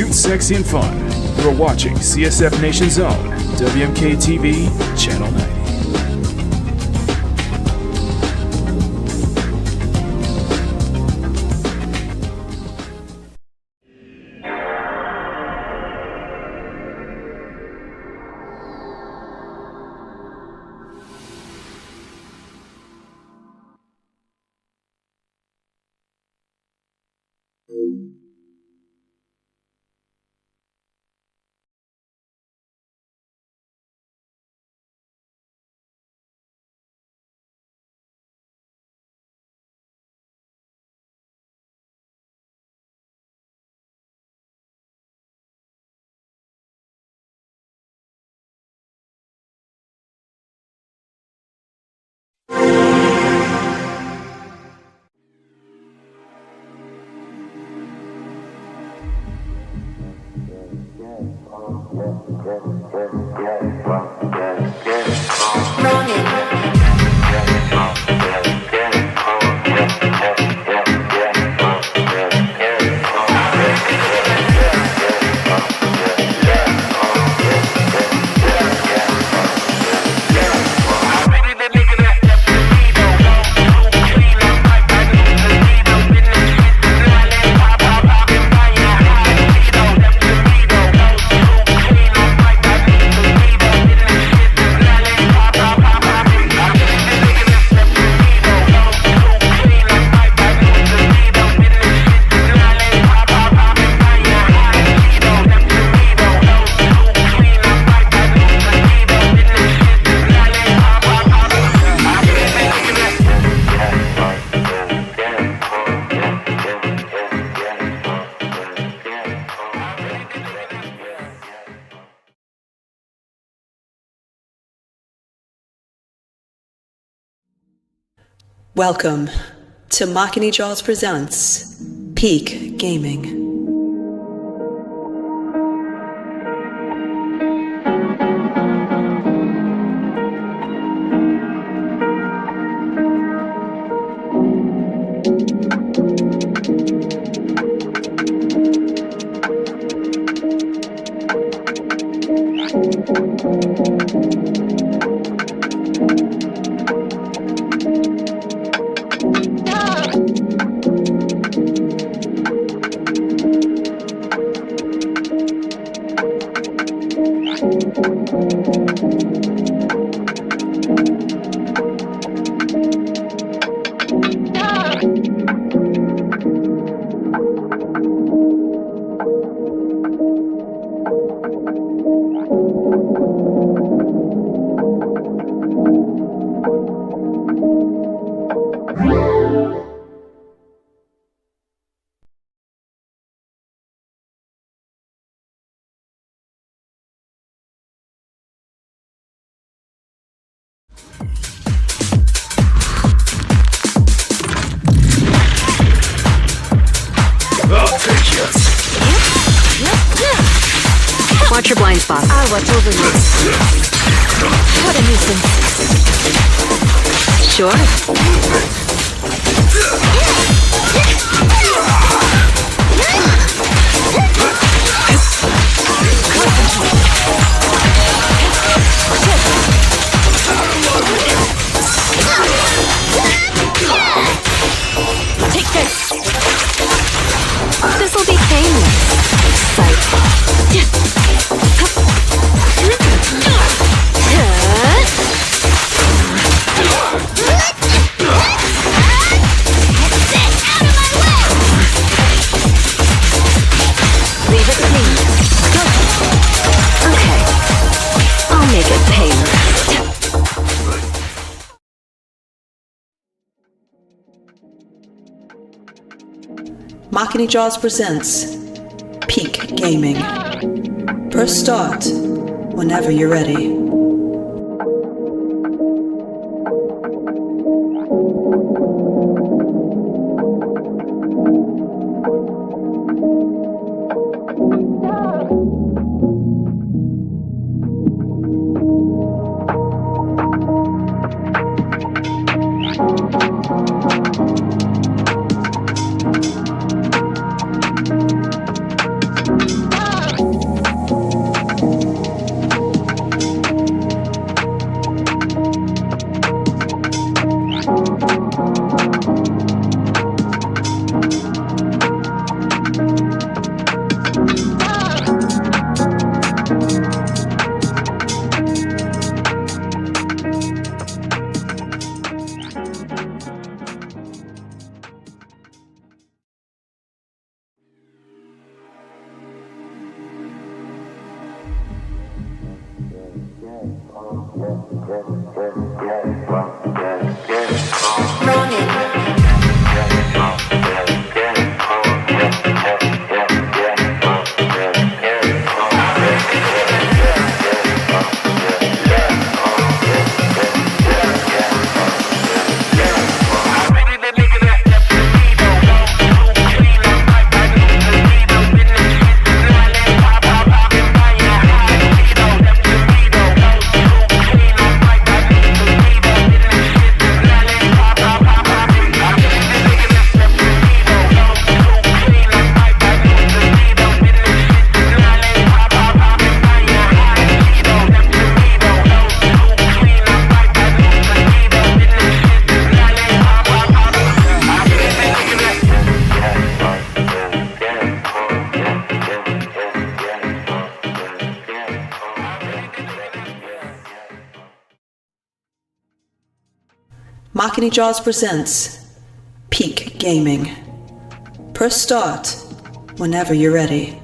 cute, sexy, and fun. You are watching CSF Nation's own WMK TV, Channel 90. Welcome to Makini presents Peak Gaming. Watch your blind spot. I'll watch over you. What a nuisance. Sure. Take this. This'll be painless. Leave it to me. Go. Okay. I'll make it painless. Makini presents Peak Gaming. Press start whenever you're ready. Makini Jaws presents Peak Gaming. Press start whenever you're ready.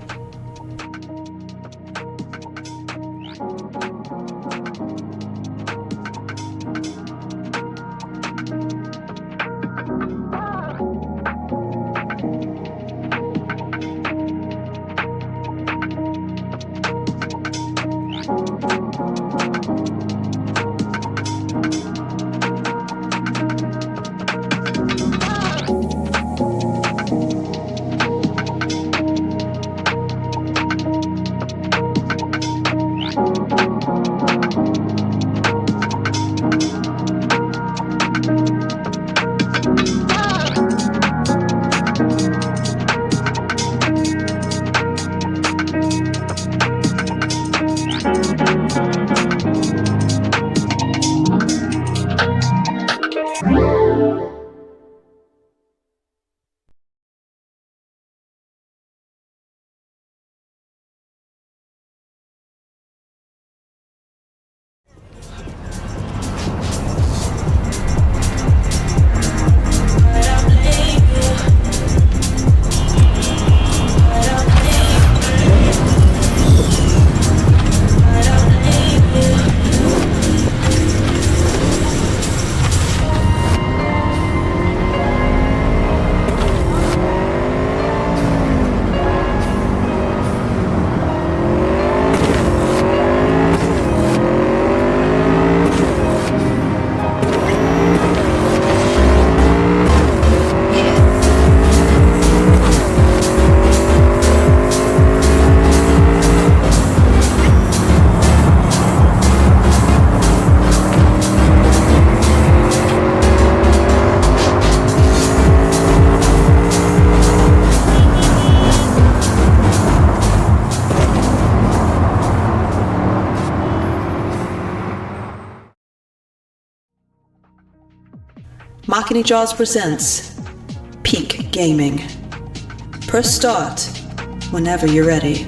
Makini Jaws presents Peak Gaming. Press start whenever you're ready.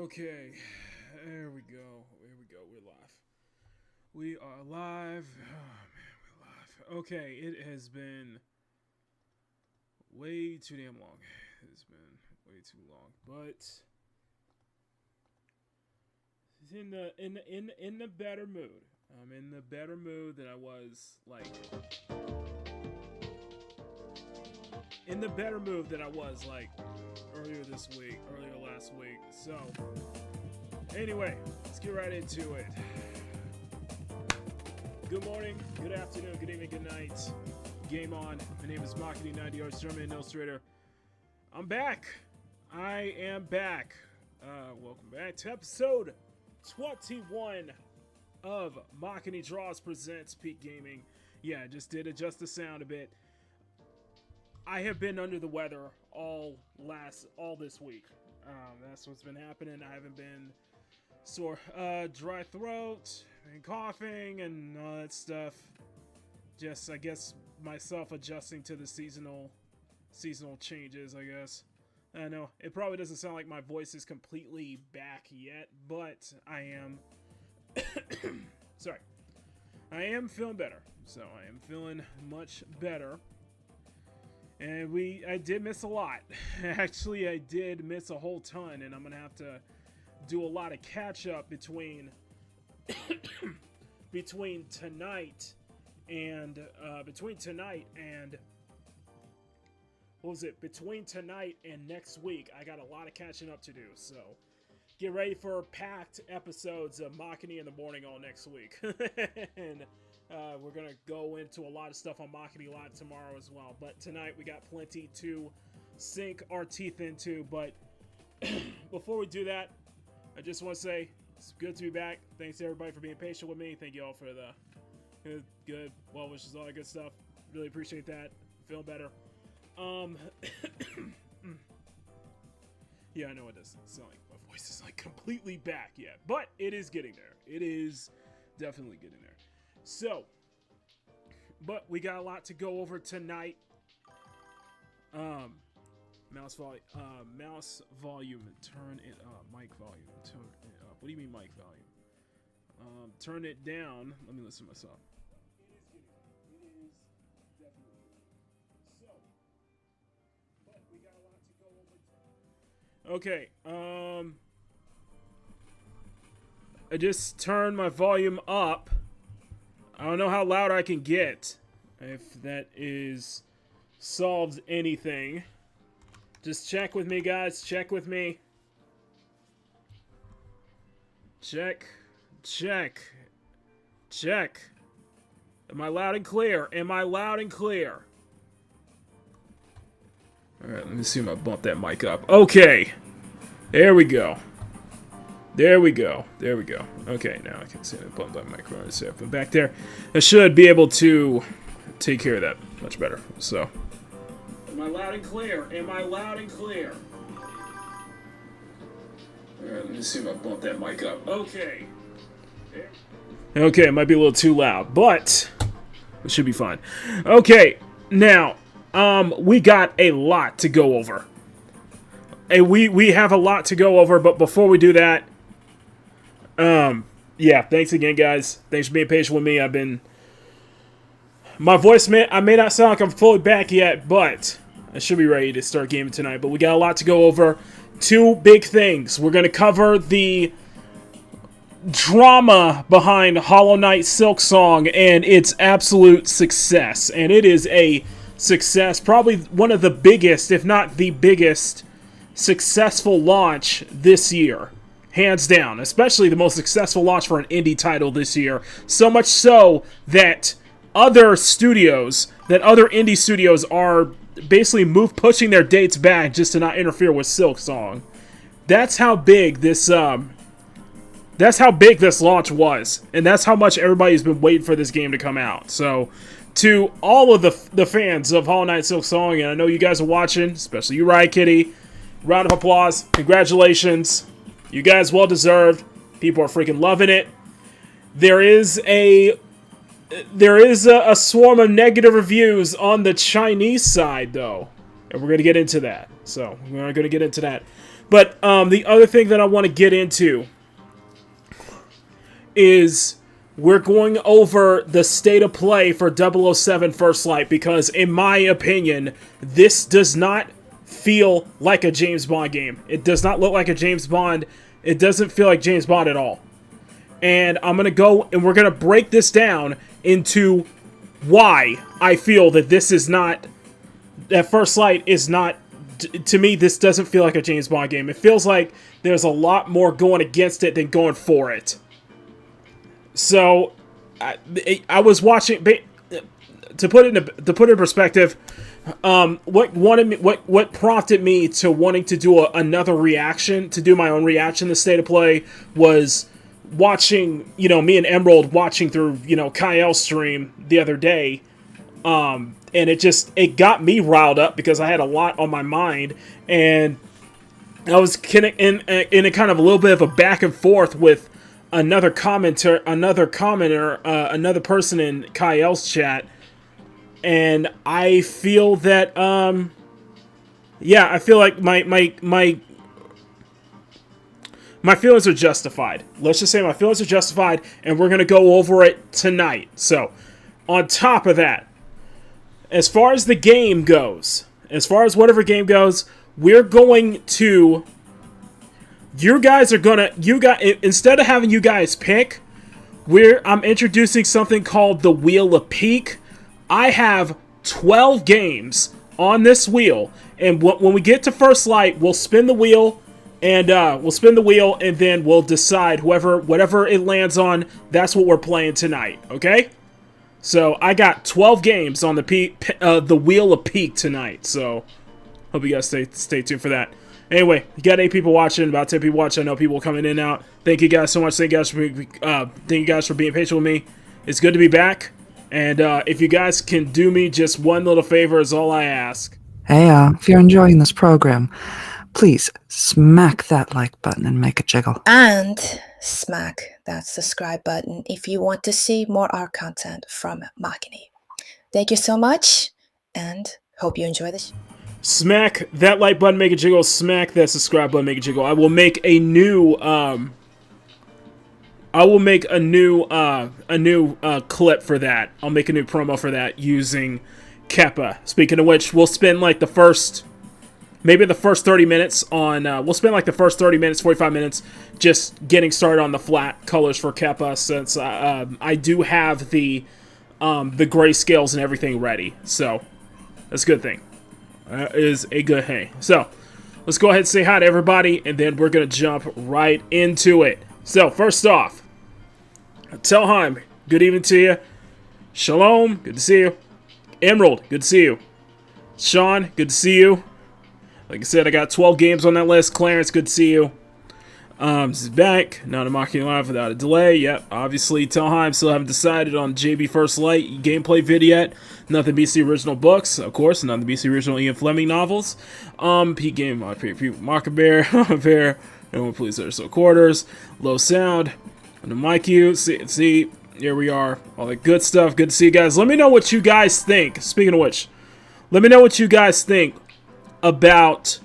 Okay, there we go. We're live. We are live. Oh man, we're live. Okay, it has been way too damn long. It's been way too long, but in the better mood. I'm in the better mood than I was earlier last week. So, anyway, let's get right into it. Good morning, good afternoon, good evening, good night. Game on. My name is Makini, 90 Arts German and Illustrator. I'm back. I am back. Welcome back to episode 21 of Makini Draws Presents Peak Gaming. Yeah, I just did adjust the sound a bit. I have been under the weather all this week. That's what's been happening. I haven't been sore, dry throat, and coughing, and all that stuff. Just, I guess, myself adjusting to the seasonal changes, I guess. I know it probably doesn't sound like my voice is completely back yet, but I am. Sorry, I am feeling better. So I am feeling much better. And I did miss a lot. Actually, I did miss a whole ton, and I'm gonna have to do a lot of catch up between between tonight and between tonight and next week, I got a lot of catching up to do. So get ready for packed episodes of Makini in the morning all next week. And we're going to go into a lot of stuff on Makini Live tomorrow as well. But tonight we got plenty to sink our teeth into. But before we do that, I just want to say it's good to be back. Thanks to everybody for being patient with me. Thank you all for the good well wishes, all that good stuff. Really appreciate that. Feeling better. Yeah, I know it doesn't sound like my voice is like completely back yet, but it is getting there. It is definitely getting there. So, but we got a lot to go over tonight. Mouse volume, turn it up. Mic volume, turn it up. What do you mean mic volume? Turn it down. Let me listen to myself. Okay, I just turned my volume up. I don't know how loud I can get, if that solves anything. Just check with me, guys. Check with me. Check. Am I loud and clear? Am I loud and clear? Alright, let me see if I bump that mic up. Okay. There we go. Okay, now I can see that bump that microphone. So from back there, I should be able to take care of that much better. So. Am I loud and clear? Alright, let me see if I bump that mic up. Okay. Okay, it might be a little too loud, but it should be fine. Okay, now. We got a lot to go over. And we have a lot to go over, but before we do that, yeah, thanks again, guys. Thanks for being patient with me. My voice, I may not sound like I'm fully back yet, but I should be ready to start gaming tonight. But we got a lot to go over. Two big things. We're going to cover the drama behind Hollow Knight Silksong and its absolute success. And it is a success, probably one of the biggest, if not the biggest, successful launch this year. Hands down. Especially the most successful launch for an indie title this year. So much so that other indie studios are basically pushing their dates back just to not interfere with Silksong. That's how big this launch was. And that's how much everybody's been waiting for this game to come out. So to all of the fans of Hollow Knight Silksong, and I know you guys are watching, especially you, Riot Kitty, round of applause, congratulations. You guys well deserved. People are freaking loving it. There is a swarm of negative reviews on the Chinese side, though, and we're going to get into that. So we're going to get into that. But the other thing that I want to get into is we're going over the state of play for 007 First Light, because in my opinion, this does not feel like a James Bond game. It does not look like a James Bond. It doesn't feel like James Bond at all. And I'm going to go and we're going to break this down into why I feel that this is not, that First Light is not, to me, this doesn't feel like a James Bond game. It feels like there's a lot more going against it than going for it. So, I was watching. To put it in perspective, what prompted me to wanting to do another reaction, to do my own reaction to State of Play, was watching, me and Emerald watching through, Kyle's stream the other day, and it got me riled up because I had a lot on my mind, and I was in a kind of a little bit of a back and forth with another commenter, another person in Kyle's chat, and I feel that, I feel like my feelings are justified. Let's just say my feelings are justified, and we're going to go over it tonight. So, on top of that, as far as the game goes, as far as whatever game goes, we're going to... instead of having you guys pick, I'm introducing something called the Wheel of Peak. I have 12 games on this wheel, and when we get to first light, we'll spin the wheel, and then we'll decide whatever it lands on. That's what we're playing tonight. Okay? So I got 12 games on the Wheel of Peak tonight. So hope you guys stay tuned for that. Anyway, you got 8 people watching, about 10 people watching. I know people coming in and out. Thank you guys so much. Thank you guys for being patient with me. It's good to be back. And if you guys can do me just one little favor is all I ask. Hey, if you're enjoying this program, please smack that like button and make a jiggle. And smack that subscribe button if you want to see more art content from Makini. Thank you so much, and hope you enjoy this. Smack that like button, make a jiggle. Smack that subscribe button, make a jiggle. I will make a new clip for that. I'll make a new promo for that using Kepa. Speaking of which, we'll spend like the first 30 minutes on, we'll spend like the first 30 minutes, 45 minutes just getting started on the flat colors for Kepa, since I do have the grayscales and everything ready. So, that's a good thing. Is a good thing. So, let's go ahead and say hi to everybody, and then we're going to jump right into it. So, first off, Telheim, good evening to you. Shalom, good to see you. Emerald, good to see you. Sean, good to see you. Like I said, I got 12 games on that list. Clarence, good to see you. This is back. Not a Makini live without a delay. Yep, obviously, Telheim still haven't decided on JB First Light gameplay vid yet. Nothing beats the original books, of course. Nothing beats the original Ian Fleming novels. Peak game, Market Bear, Bear, and please there's so quarters, low sound, and the mic you see. Here we are. All the good stuff. Good to see you guys. Let me know what you guys think. Speaking of which, let me know what you guys think about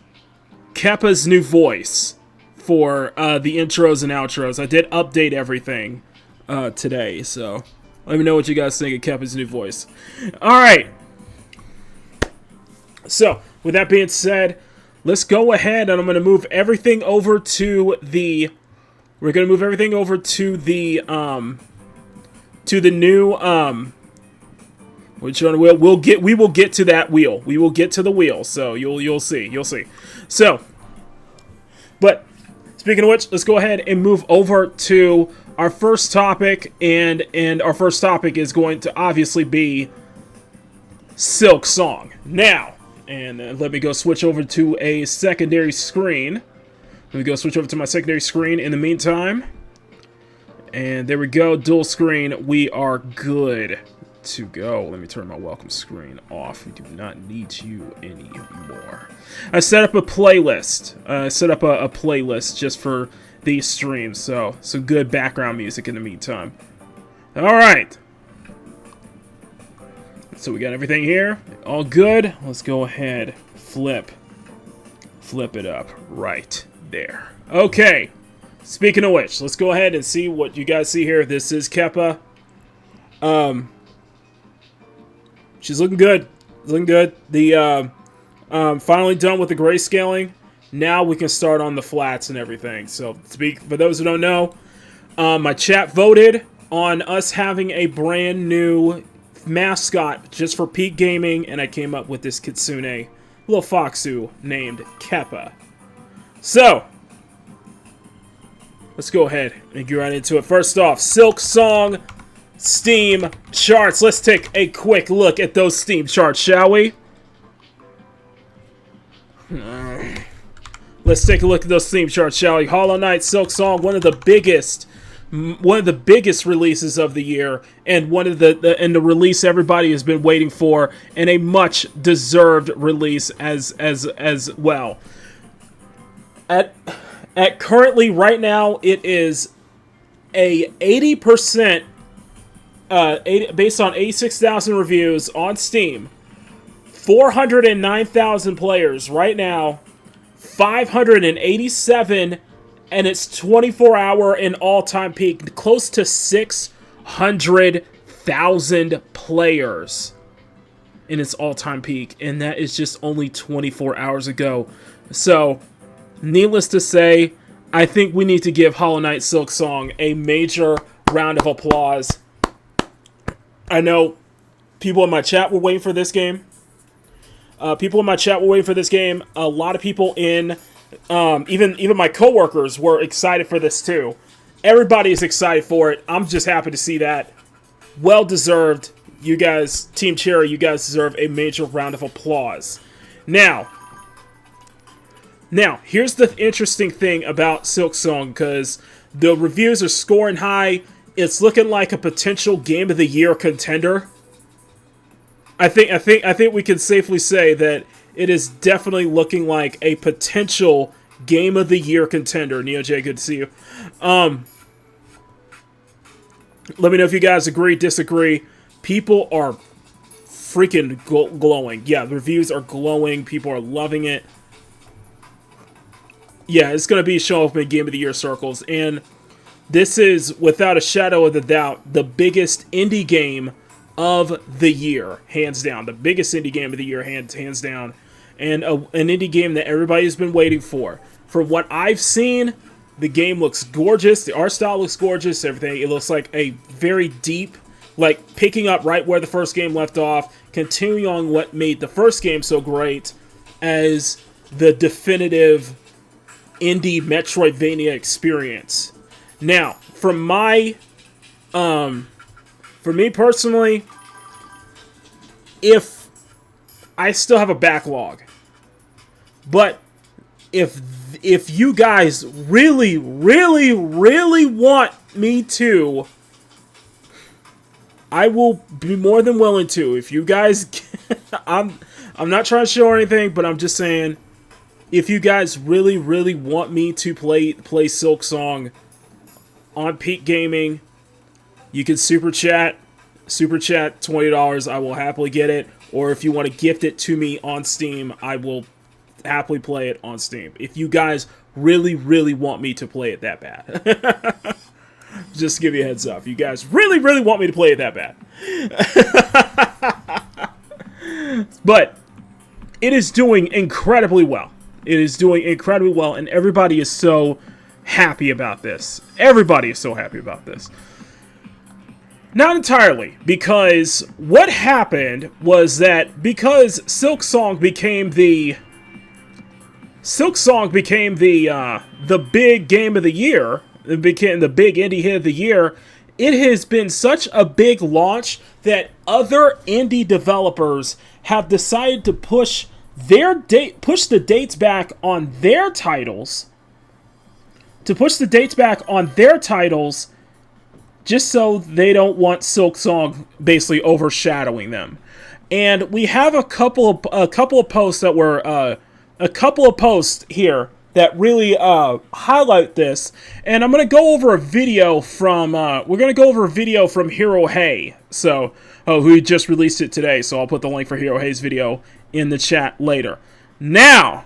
Kepa's new voice for the intros and outros. I did update everything today, so let me know what you guys think of Kepa's new voice. Alright. So, with that being said, let's go ahead and I'm going to move everything over to the... We're going to move everything over to the new... Which one we will get to that wheel. We will get to the wheel, so you'll see. So, but speaking of which, let's go ahead and move over to our first topic, and our first topic is going to obviously be Silk Song. Now, and let me go switch over to a secondary screen. Let me go switch over to my secondary screen in the meantime. And there we go, dual screen. We are good to go. Let me turn my welcome screen off. We do not need you anymore. I set up a playlist. I set up a playlist just for these streams, so some good background music in the meantime. Alright. So we got everything here. All good. Let's go ahead. Flip it up right there. Okay. Speaking of which, let's go ahead and see what you guys see here. This is Kepa. She's looking good. Looking good. The finally done with the grayscaling. Now we can start on the flats and everything. So, for those who don't know, my chat voted on us having a brand new mascot just for Peak Gaming, and I came up with this kitsune, little foxu named Kepa. So, let's go ahead and get right into it. First off, Silk Song Steam charts. Let's take a quick look at those Steam charts, shall we? Let's take a look at those Steam charts, shall we? Hollow Knight, Silk Song, one of the biggest releases of the year, and the release everybody has been waiting for, and a much deserved release as well. At currently right now, it is a 80%. Based on 86,000 reviews on Steam, 409,000 players right now, 587, and it's 24-hour and all-time peak, close to 600,000 players in its all-time peak, and that is just only 24 hours ago. So, needless to say, I think we need to give Hollow Knight Silk Song a major round of applause. I know people in my chat were waiting for this game. A lot of people in, even my coworkers were excited for this too. Everybody is excited for it. I'm just happy to see that. Well deserved. You guys, Team Cherry, you guys deserve a major round of applause. Now, here's the interesting thing about Silksong, because the reviews are scoring high. It's looking like a potential Game of the Year contender. I think we can safely say that it is definitely looking like a potential Game of the Year contender. Neo J, good to see you. Let me know if you guys agree, disagree. People are freaking glowing. Yeah, the reviews are glowing. People are loving it. Yeah, it's going to be showing up in Game of the Year circles. And this is, without a shadow of a doubt, the biggest indie game of the year. Hands down. The biggest indie game of the year, hands down. And an indie game that everybody's been waiting for. From what I've seen, the game looks gorgeous. The art style looks gorgeous. Everything. It looks like a very deep, like picking up right where the first game left off, continuing on what made the first game so great as the definitive indie Metroidvania experience. Now, for me personally, if I still have a backlog, but if you guys really want me to, I will be more than willing to. If you guys, I'm not trying to show anything, but I'm just saying, if you guys really want me to play Silksong on Peak Gaming, you can super chat $20. I will happily get it. Or if you want to gift it to me on Steam, I will happily play it on Steam. If you guys really want me to play it that bad. Just to give you a heads up. You guys really want me to play it that bad. But it is doing incredibly well. It is doing incredibly well, and everybody is so happy about this. Everybody is so happy about this. Not entirely, because what happened was that because Silksong became the big game of the year, it became the big indie hit of the year, it has been such a big launch that other indie developers have decided to push the dates back on their titles. Just so they don't want Silksong basically overshadowing them. And we have a couple of posts that were here that really highlight this. And I'm gonna go over a video from Hero Hey. So, who just released it today. So I'll put the link for Hero Hey's video in the chat later. Now,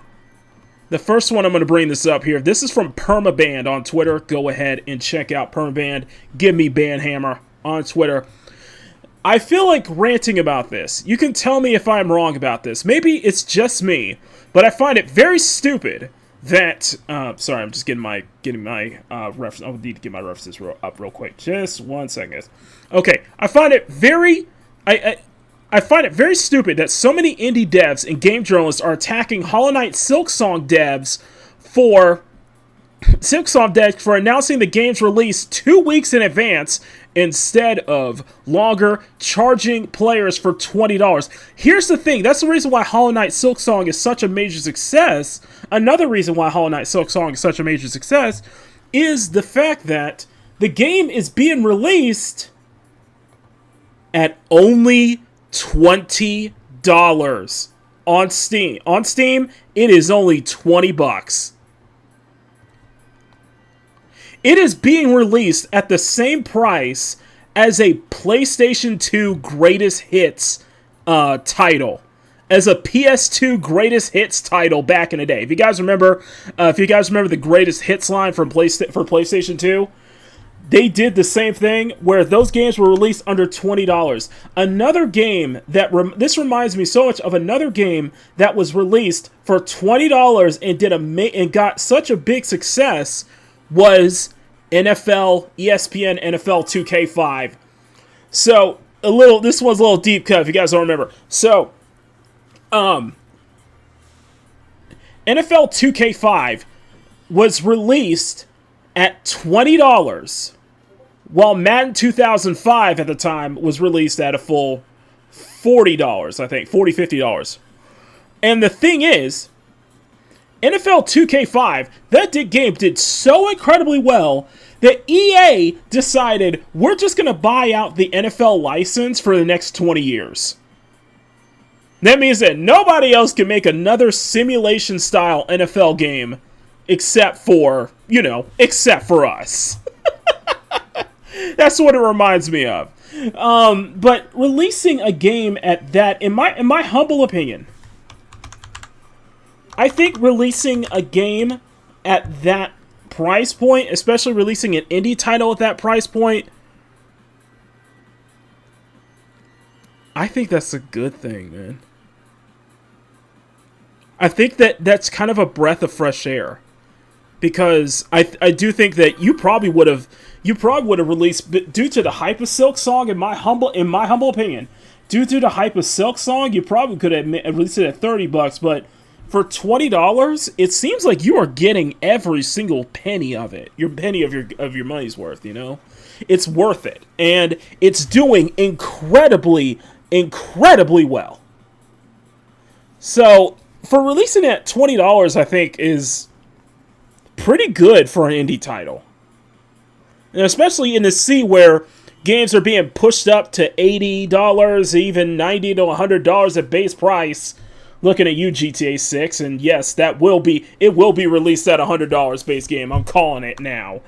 the first one I'm going to bring this up here. This is from Permaband on Twitter. Go ahead and check out Permaband. Give me Bandhammer on Twitter. I feel like ranting about this. You can tell me if I'm wrong about this. Maybe it's just me, but I find it very stupid that. Sorry, I'm just getting my reference. I need to get my references up real quick. Just 1 second. Okay, I find it very. I find it very stupid that so many indie devs and game journalists are attacking Hollow Knight Silksong devs for announcing the game's release 2 weeks in advance instead of longer, charging players for $20. Here's the thing, that's the reason why Hollow Knight Silksong is such a major success. Another reason why Hollow Knight Silksong is such a major success is the fact that the game is being released at only $20 on Steam. On Steam, it is only $20. It is being released at the same price as a PlayStation 2 Greatest Hits title. As a PS2 Greatest Hits title back in the day. If you guys remember the Greatest Hits line for PlayStation 2, they did the same thing where those games were released under $20. Another game that this reminds me so much of another game that was released for $20 and got such a big success was NFL, ESPN, NFL 2K5. So, this one's a little deep cut if you guys don't remember. So, NFL 2K5 was released at $20, while Madden 2005 at the time was released at a full $40, I think, $50. And the thing is, NFL 2K5, game did so incredibly well that EA decided we're just going to buy out the NFL license for the next 20 years. That means that nobody else can make another simulation-style NFL game except for us. That's what it reminds me of. But releasing a game at that, in my humble opinion, I think releasing a game at that price point, especially releasing an indie title at that price point, I think that's a good thing, man. I think that's kind of a breath of fresh air, because I do think that you probably would have released, due to the hype of Silk Song, in my humble opinion, due to the hype of Silk Song, you probably could have released it at $30, but for $20, it seems like you are getting every single penny of it. Your penny of your money's worth, It's worth it. And it's doing incredibly, incredibly well. So, for releasing it at $20, I think is pretty good for an indie title. And especially in the sea where games are being pushed up to $80, even $90 to $100 at base price. Looking at you, GTA 6, and yes, it will be released at $100 base game. I'm calling it now.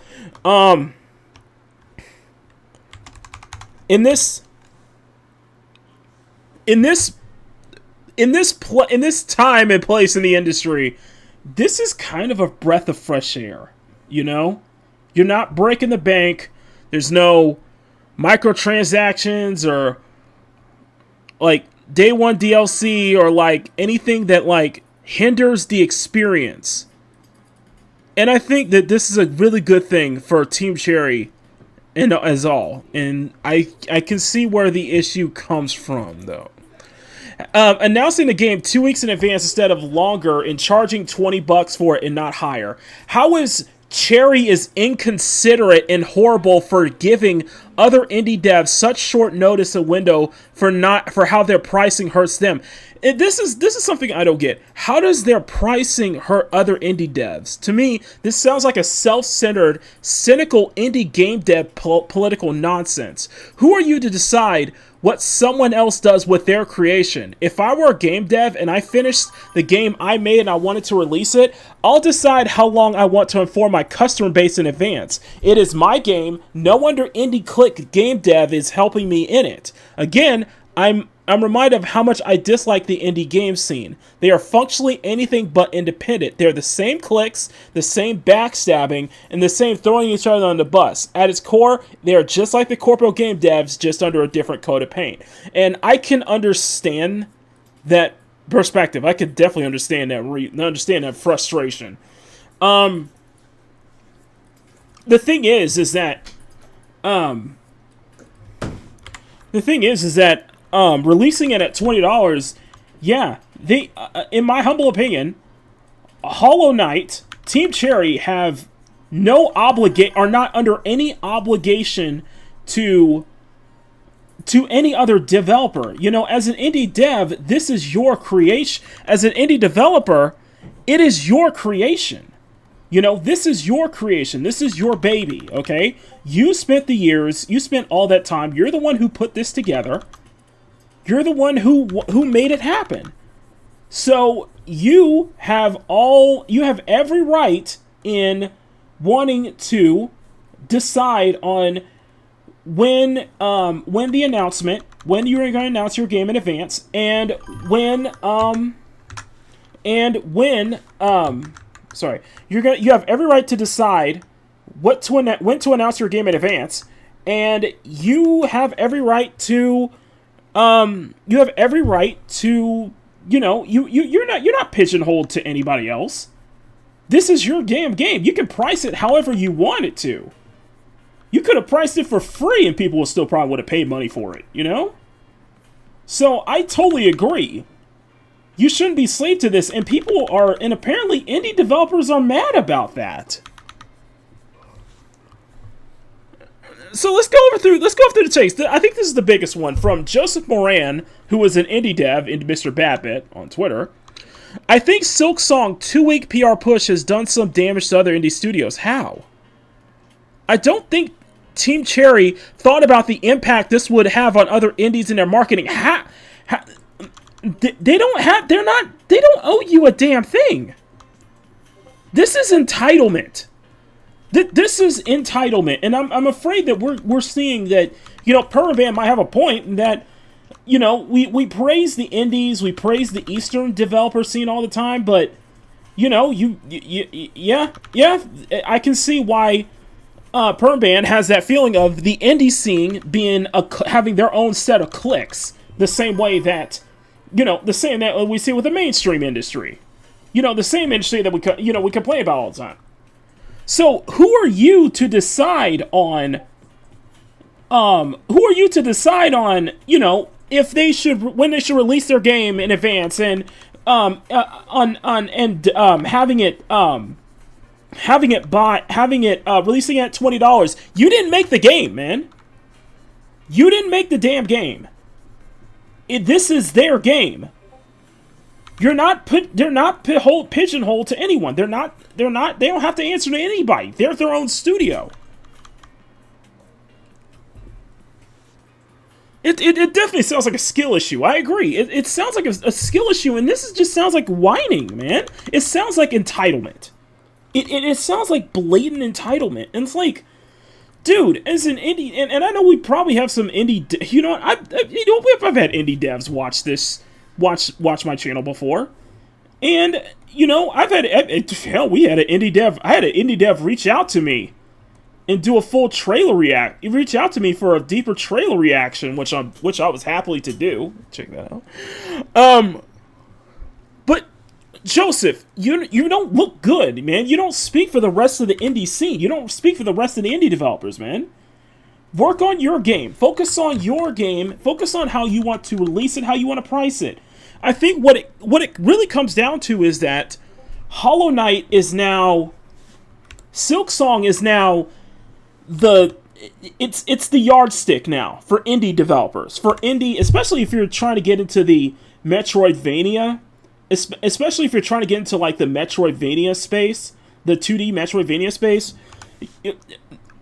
In this time and place in the industry, this is kind of a breath of fresh air. You're not breaking the bank. There's no microtransactions or like day one DLC or like anything that like hinders the experience. And I think that this is a really good thing for Team Cherry and as all. And I can see where the issue comes from, though. Announcing the game 2 weeks in advance instead of longer and charging $20 for it and not higher. How is Cherry is inconsiderate and horrible for giving other indie devs such short notice a window for how their pricing hurts them? This is something I don't get. How does their pricing hurt other indie devs? To me, this sounds like a self-centered, cynical indie game dev political nonsense. Who are you to decide what someone else does with their creation? If I were a game dev and I finished the game I made and I wanted to release it, I'll decide how long I want to inform my customer base in advance. It is my game. No wonder Indie Click Game Dev is helping me in it. Again, I'm reminded of how much I dislike the indie game scene. They are functionally anything but independent. They're the same clicks, the same backstabbing, and the same throwing each other on the bus. At its core, they are just like the corporate game devs, just under a different coat of paint. And I can understand that perspective. I could definitely understand that frustration. The thing is that releasing it at $20, yeah, they, in my humble opinion, Hollow Knight, Team Cherry have are not under any obligation to any other developer. As an indie dev, this is your creation. As an indie developer, it is your creation. This is your creation. This is your baby, okay? You spent the years, you spent all that time. You're the one who put this together. You're the one who made it happen. So you have every right in wanting to decide on when the announcement, when you're going to announce your game in advance, and when you have every right to decide when to announce your game in advance, and you have every right to you're not pigeonholed to anybody else. This is your game. You can price it however you want it to. You could have priced it for free and people would still probably would have paid money for it, you know? So I totally agree. You shouldn't be slave to this, and people are, and apparently indie developers are mad about that. So let's go through the takes. I think this is the biggest one from Joseph Moran, who is an indie dev in Mr. Badbit on Twitter. I think Silksong 2-week PR push has done some damage to other indie studios. How? I don't think Team Cherry thought about the impact this would have on other indies in their marketing. They don't owe you a damn thing. This is entitlement. This is entitlement, and I'm afraid that we're seeing that, you know, Permaban might have a point in that, you know, we praise the indies, we praise the Eastern developer scene all the time, but, you know, yeah, I can see why Permaban has that feeling of the indie scene being having their own set of cliques, the same way that, you know, the same that we see with the mainstream industry, you know, the same industry that we complain about all the time. So who are you to decide on? You know, if they should, when they should release their game in advance and releasing it at $20. You didn't make the game, man. You didn't make the damn game. This is their game. They're not pigeonholed to anyone. They don't have to answer to anybody. They're their own studio. It definitely sounds like a skill issue. I agree. It sounds like a skill issue, and this just sounds like whining, man. It sounds like entitlement. It sounds like blatant entitlement. And it's like, dude, as an indie, and I know we probably have some indie, you know, I've had indie devs watch my channel before, and you know, I had an indie dev reach out to me and do a full trailer react. He reached out to me for a deeper trailer reaction, which I was happily to do. Check that out. But Joseph, you don't look good, man. You don't speak for the rest of the indie scene. You don't speak for the rest of the indie developers, man. Work on your game. Focus on your game. Focus on how you want to release it, how you want to price it. I think what it really comes down to is that Hollow Knight is now, Silksong is now it's the yardstick now for indie developers, for indie, especially if you're trying to get into the Metroidvania, especially if you're trying to get into like the Metroidvania space, the 2D Metroidvania space.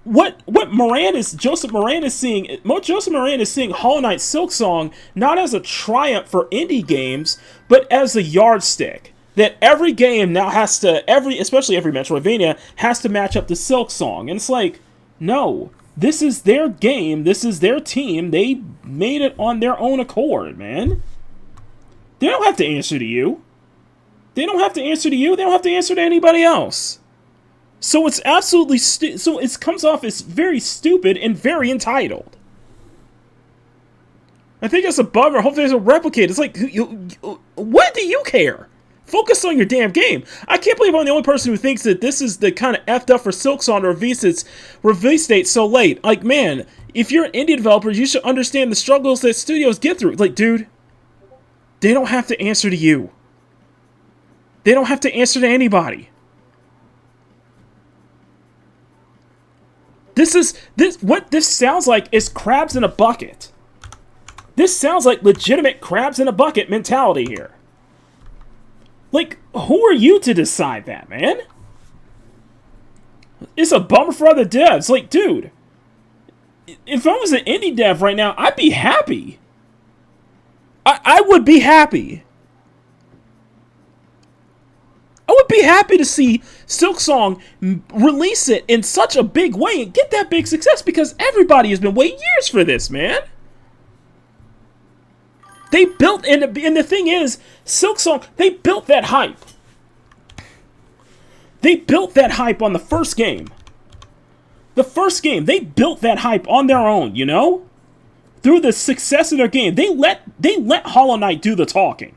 What Joseph Moran is seeing Hollow Knight Silksong not as a triumph for indie games, but as a yardstick. That every game now has to, especially every Metroidvania, has to match up to Silksong. And it's like, no, this is their game, this is their team, they made it on their own accord, man. They don't have to answer to you. They don't have to answer to anybody else. So it's absolutely so it comes off as very stupid and very entitled. I think it's a bummer. Hopefully there's a replicate. It's like, what do you care? Focus on your damn game. I can't believe I'm the only person who thinks that this is the kind of effed up for Silksong to release date so late. Like, man, if you're an indie developer, you should understand the struggles that studios get through. Like, dude, they don't have to answer to you. They don't have to answer to anybody. What this sounds like is crabs in a bucket. This sounds like legitimate crabs in a bucket mentality here. Like, who are you to decide that, man? It's a bummer for other devs. Like, dude, if I was an indie dev right now, I'd be happy. I would be happy. I would be happy to see Silksong release it in such a big way and get that big success, because everybody has been waiting years for this, man. They built, and the thing is, Silksong, they built that hype. They built that hype on the first game. The first game, they built that hype on their own, you know? Through the success of their game. They let Hollow Knight do the talking.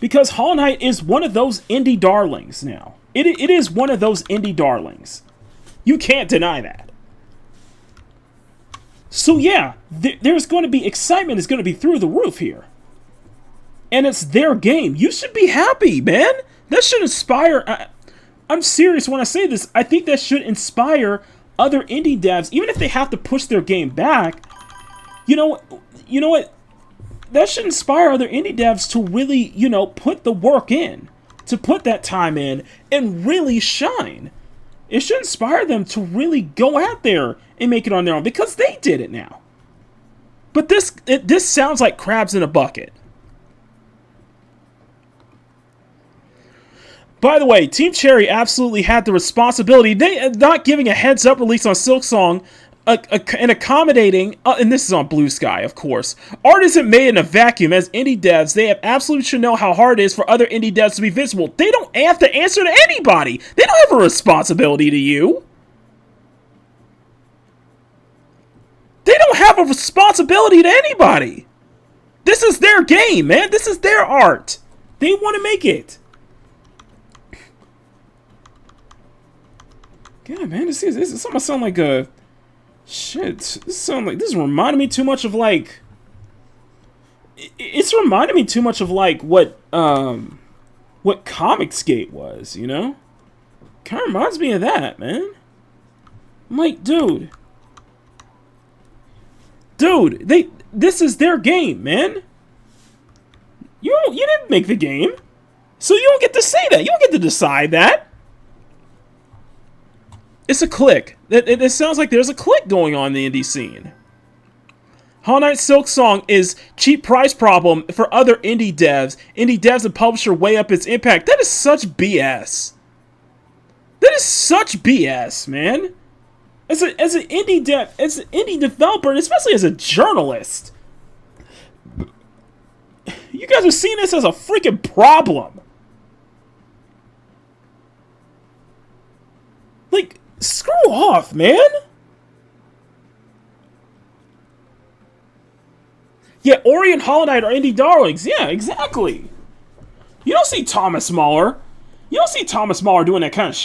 Because Hollow Knight is one of those indie darlings now. It is one of those indie darlings. You can't deny that. So yeah, there's going to be excitement is going to be through the roof here. And it's their game. You should be happy, man. That should inspire... I'm serious when I say this. I think that should inspire other indie devs, even if they have to push their game back. You know what? That should inspire other indie devs to really, put the work in, to put that time in, and really shine. It should inspire them to really go out there and make it on their own, because they did it now. But this sounds like crabs in a bucket. By the way, Team Cherry absolutely had the responsibility. They not giving a heads-up release on Silksong and accommodating, and this is on Blue Sky, of course. Art isn't made in a vacuum. As indie devs, they have absolutely should know how hard it is for other indie devs to be visible. They don't have to answer to anybody. They don't have a responsibility to you. They don't have a responsibility to anybody. This is their game, man. This is their art. They want to make it. Yeah, man, this something sound like a shit. This reminded me too much of like. It's reminded me too much of like what Comicsgate was, Kind of reminds me of that, man. I'm like, dude, this is their game, man. You didn't make the game, so you don't get to say that. You don't get to decide that. It's a clique. It sounds like there's a clique going on in the indie scene. Hollow Knight Silksong is cheap price problem for other indie devs. Indie devs and publisher weigh up its impact. That is such BS. That is such BS, man. As an indie dev, as an indie developer, and especially as a journalist, you guys are seeing this as a freaking problem. Like, screw off, man. Yeah, Ori and Hollow Knight are indie darlings. Yeah, exactly. You don't see Thomas Mahler. You don't see Thomas Mahler doing that kind of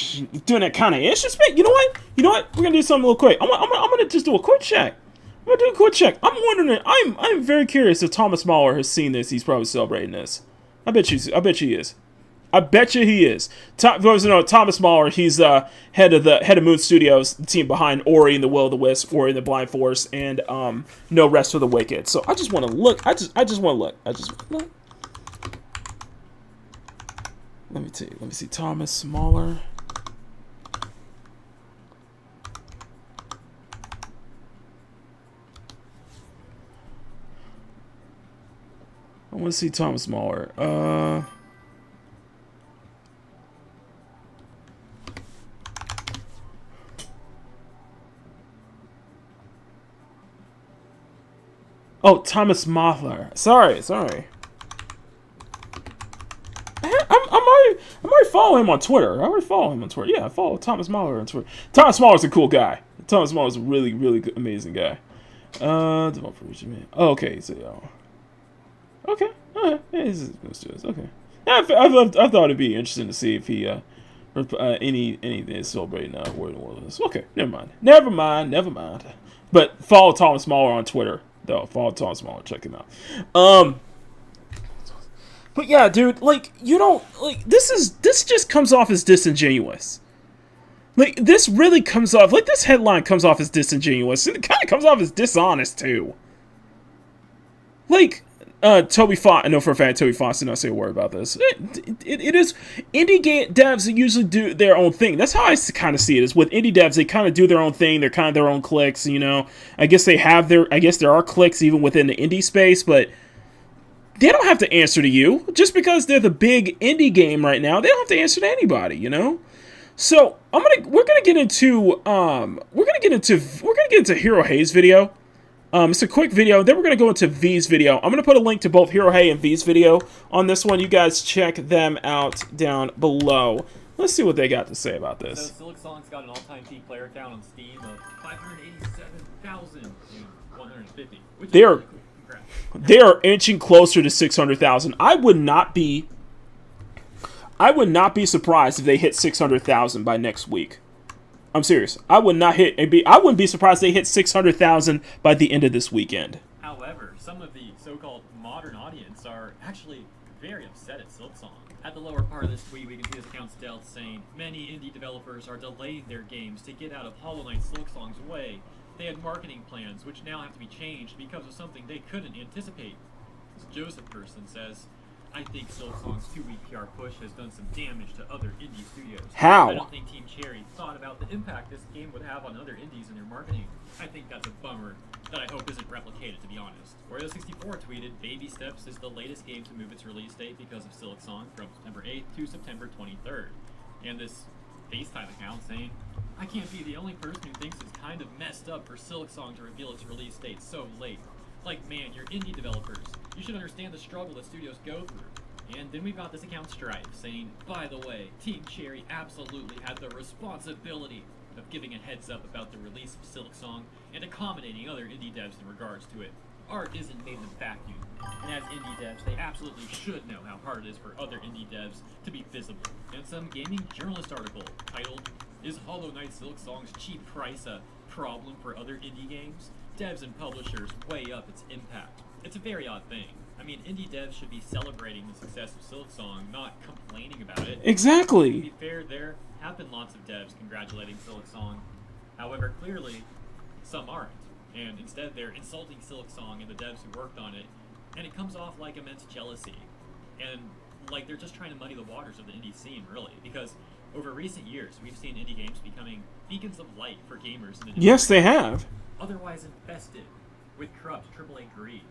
ish. Just you know what? We're gonna do something real quick. I'm gonna just do a quick check. I'm wondering. I'm very curious if Thomas Mahler has seen this. He's probably celebrating this. I bet he is. I bet you he is. For those who know, Thomas Mahler, he's head of Moon Studios, the team behind Ori and the Will of the Wisp, Ori and the Blind Forest, and No Rest for the Wicked. So I just want to look. I just want to look. Let me see. Thomas Mahler. I want to see Thomas Mahler. Oh, Thomas Mahler. Sorry. I'm already following him on Twitter. Yeah, I follow Thomas Mahler on Twitter. Thomas Mahler's a cool guy. Thomas Mahler's a really, really good, amazing guy. Oh, okay. So, okay. All right. Okay. I thought it'd be interesting to see if he anything is celebrating War in the World. Okay, never mind. But follow Thomas Mahler on Twitter. Though, follow Thomas Mahler, check him out. But yeah, dude, like, you don't, like, this just comes off as disingenuous. Like, this really comes off, like, this headline comes off as disingenuous, and it kind of comes off as dishonest, too. Like, Toby Fox, I know for a fact Toby Fox did not say a word about this. It is, indie game devs usually do their own thing. That's how I kind of see it, is with indie devs, they kind of do their own thing, they're kind of their own cliques, I guess there are cliques even within the indie space, but they don't have to answer to you. Just because they're the big indie game right now, they don't have to answer to anybody, So we're gonna get into Hero Hayes' video. It's a quick video. Then we're gonna go into V's video. I'm gonna put a link to both Hero Hay and V's video on this one. You guys check them out down below. Let's see what they got to say about this. So Silksong's got an all-time peak player count on Steam of 587,150. They are inching closer to 600,000. I would not be surprised if they hit 600,000 by next week. I'm serious. I would not hit. I wouldn't be surprised they hit 600,000 by the end of this weekend. However, some of the so-called modern audience are actually very upset at Silksong. At the lower part of this tweet, we can see this account Stealth saying, many indie developers are delaying their games to get out of Hollow Knight Silksong's way. They had marketing plans, which now have to be changed because of something they couldn't anticipate. This Joseph person says, I think Silksong's 2-week PR push has done some damage to other indie studios. How? I don't think Team Cherry thought about the impact this game would have on other indies in their marketing. I think that's a bummer that I hope isn't replicated, to be honest. Oreo64 tweeted, Baby Steps is the latest game to move its release date because of Silksong from September 8th to September 23rd. And this FaceTime account saying, I can't be the only person who thinks it's kind of messed up for Silksong to reveal its release date so late. Like, man, you're indie developers. You should understand the struggle that studios go through. And then we've got this account Strife saying, by the way, Team Cherry absolutely had the responsibility of giving a heads up about the release of Silksong and accommodating other indie devs in regards to it. Art isn't made in a vacuum, and as indie devs, they absolutely should know how hard it is for other indie devs to be visible. And some gaming journalist article titled, Is Hollow Knight Silksong's cheap price a problem for other indie games? Devs and publishers weigh up its impact. It's a very odd thing. I mean, indie devs should be celebrating the success of Silksong, not complaining about it. Exactly. To be fair, there have been lots of devs congratulating Silksong. However, clearly, some aren't. And instead, they're insulting Silksong and the devs who worked on it, and it comes off like immense jealousy. And like they're just trying to muddy the waters of the indie scene, really, because over recent years, we've seen indie games becoming beacons of light for gamers in the Yes, they have. otherwise infested with corrupt AAA greed.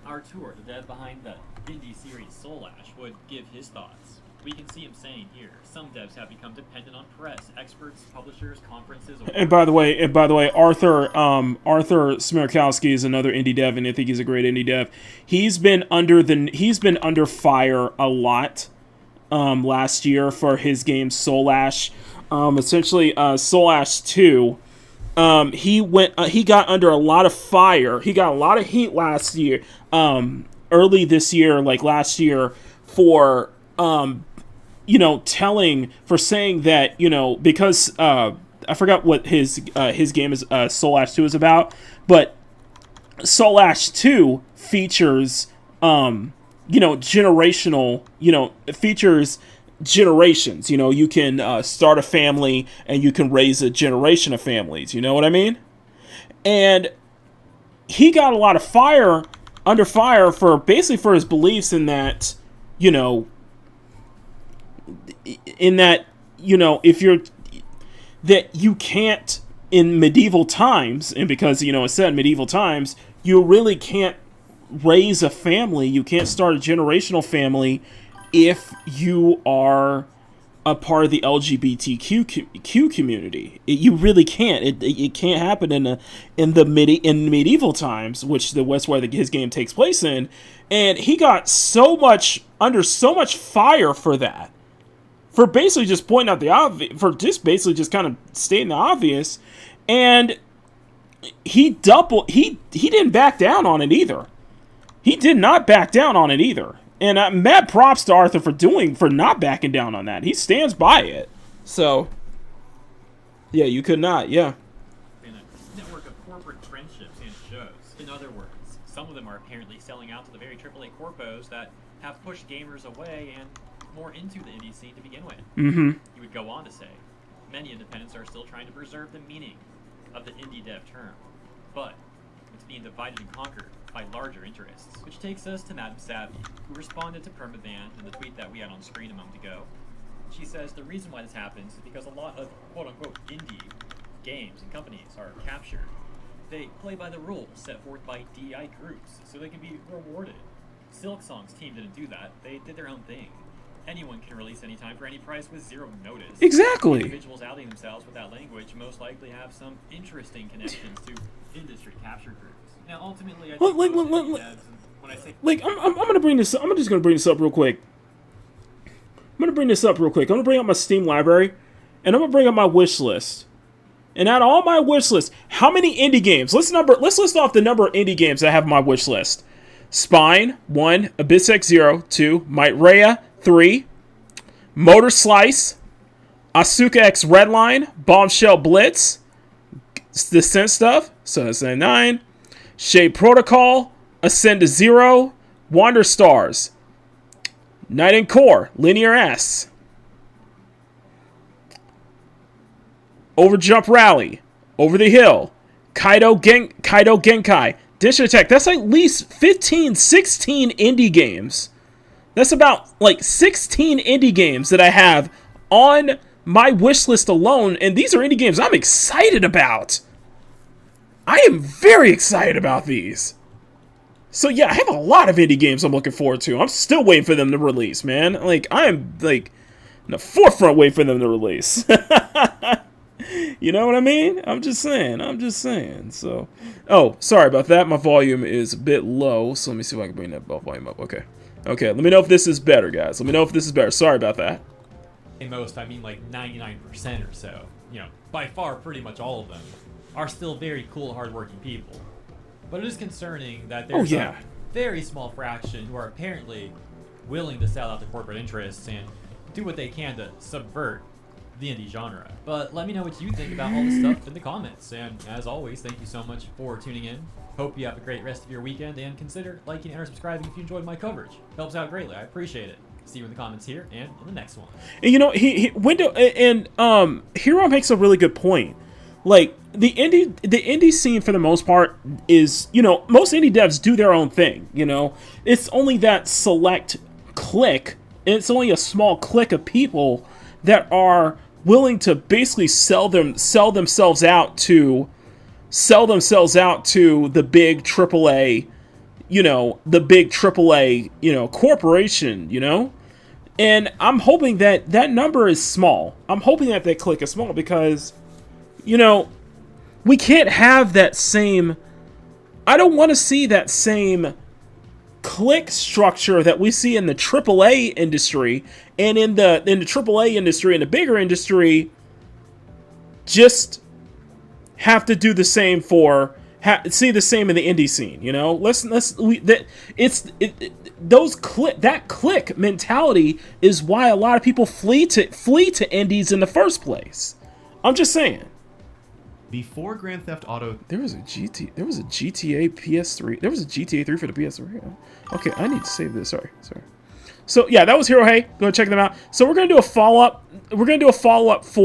Artur, the dev behind the indie series Soul Ash, would give his thoughts. We can see him saying here, some devs have become dependent on press, experts, publishers, conferences. And by the way, Arthur Smirkowski is another indie dev, and I think he's a great indie dev. He's been under fire a lot last year for his game Soul Ash. Essentially, Soul Ash 2. He got under a lot of fire. He got a lot of heat last year, early this year, like last year, for saying that, because I forgot what his game is, Soul Ash 2 is about, but Soul Ash 2 features generational, features generations. You can start a family and you can raise a generation of families. You know what I mean? And he got a lot of under fire for his beliefs in that, that you can't, in medieval times, and because, it said medieval times, you really can't raise a family, you can't start a generational family if you are a part of the LGBTQ community. You really can't. It can't happen in medieval times, which that's where his game takes place in. And he got under so much fire for that, for basically just pointing out the obvious, for just basically just kind of stating the obvious, and he didn't back down on it either. He did not back down on it either. And mad props to Arthur for not backing down on that. He stands by it. So, yeah, you could not, yeah. In a network of corporate friendships and shows. In other words, some of them are apparently selling out to the very AAA corpos that have pushed gamers away and more into the indie scene to begin with. Mm-hmm. He would go on to say, many independents are still trying to preserve the meaning of the indie dev term, but it's being divided and conquered by larger interests. Which takes us to Madame Savvy, who responded to Permaband in the tweet that we had on screen a moment ago. She says the reason why this happens is because a lot of quote-unquote indie games and companies are captured. They play by the rules set forth by DI groups, so they can be rewarded. Silksong's team didn't do that. They did their own thing. Anyone can release anytime for any price with zero notice. Exactly. Individuals outing themselves with that language most likely have some interesting connections to industry capture groups. Now, ultimately, I think when I say I'm gonna bring this up. I'm just gonna bring this up real quick. I'm gonna bring up my Steam library, and I'm gonna bring up my wish list. And out of all my wish list, how many indie games? Let's list off the number of indie games I have on my wish list. Spine 1, Abyss X 0 2, Might Rhea 3, Motor Slice Asuka X Redline, Bombshell Blitz, Descent stuff, so Ascend 9, Shade Protocol, Ascend to Zero, Wander Stars, Night and Core, Linear S, Overjump Rally, Over the Hill, Kaido Genkai, Dish Attack. That's at least 15, 16 indie games. That's about like 16 indie games that I have on my wish list alone, and these are indie games I'm excited about. I am very excited about these. So yeah, I have a lot of indie games I'm looking forward to. I'm still waiting for them to release, man. Like, I am like in the forefront waiting for them to release. You know what I mean? I'm just saying. So, oh, sorry about that. My volume is a bit low, so let me see if I can bring that volume up. Okay, let me know if this is better, guys. Let me know if this is better. Sorry about that. Most, I mean like 99% or so, by far pretty much all of them, are still very cool, hardworking people. But it is concerning that there's a very small fraction who are apparently willing to sell out to corporate interests and do what they can to subvert the indie genre. But let me know what you think about all this stuff in the comments. And as always, thank you so much for tuning in. Hope you have a great rest of your weekend, and consider liking and subscribing if you enjoyed my coverage. Helps out greatly. I appreciate it. See you in the comments here and in the next one. And Hero makes a really good point. Like, the indie scene for the most part is, most indie devs do their own thing. It's only that select clique. It's only a small clique of people that are willing to basically sell themselves out to the big AAA, corporation, And I'm hoping that number is small. I'm hoping that clique is small because, we can't have that same... I don't want to see that same clique structure that we see in the AAA industry and in the AAA industry and the bigger industry. Just have to do the same see the same in the indie scene, that clique mentality is why a lot of people flee to indies in the first place. I'm just saying. Before Grand Theft Auto, There was a GTA PS3. There was a GTA 3 for the PS3. Okay, I need to save this. Sorry. So yeah, that was Hero Hey. Go check them out. So we're gonna do a follow up. We're gonna do a follow up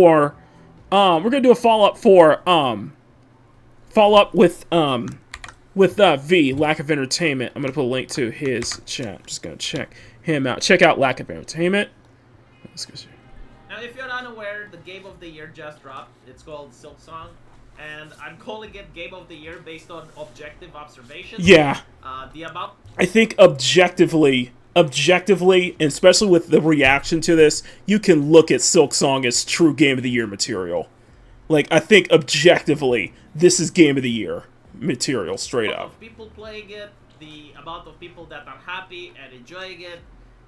with V, Lack of Entertainment. I'm gonna put a link to his chat. I'm just gonna check him out. Check out Lack of Entertainment. Let's go see. Now, if you're unaware, the Game of the Year just dropped. It's called Silk Song, and I'm calling it Game of the Year based on objective observations. Yeah. I think objectively, and especially with the reaction to this, you can look at Silk Song as true Game of the Year material. Like, I think objectively, this is Game of the Year material, straight up. Of people playing it, the amount of people that are happy and enjoying it,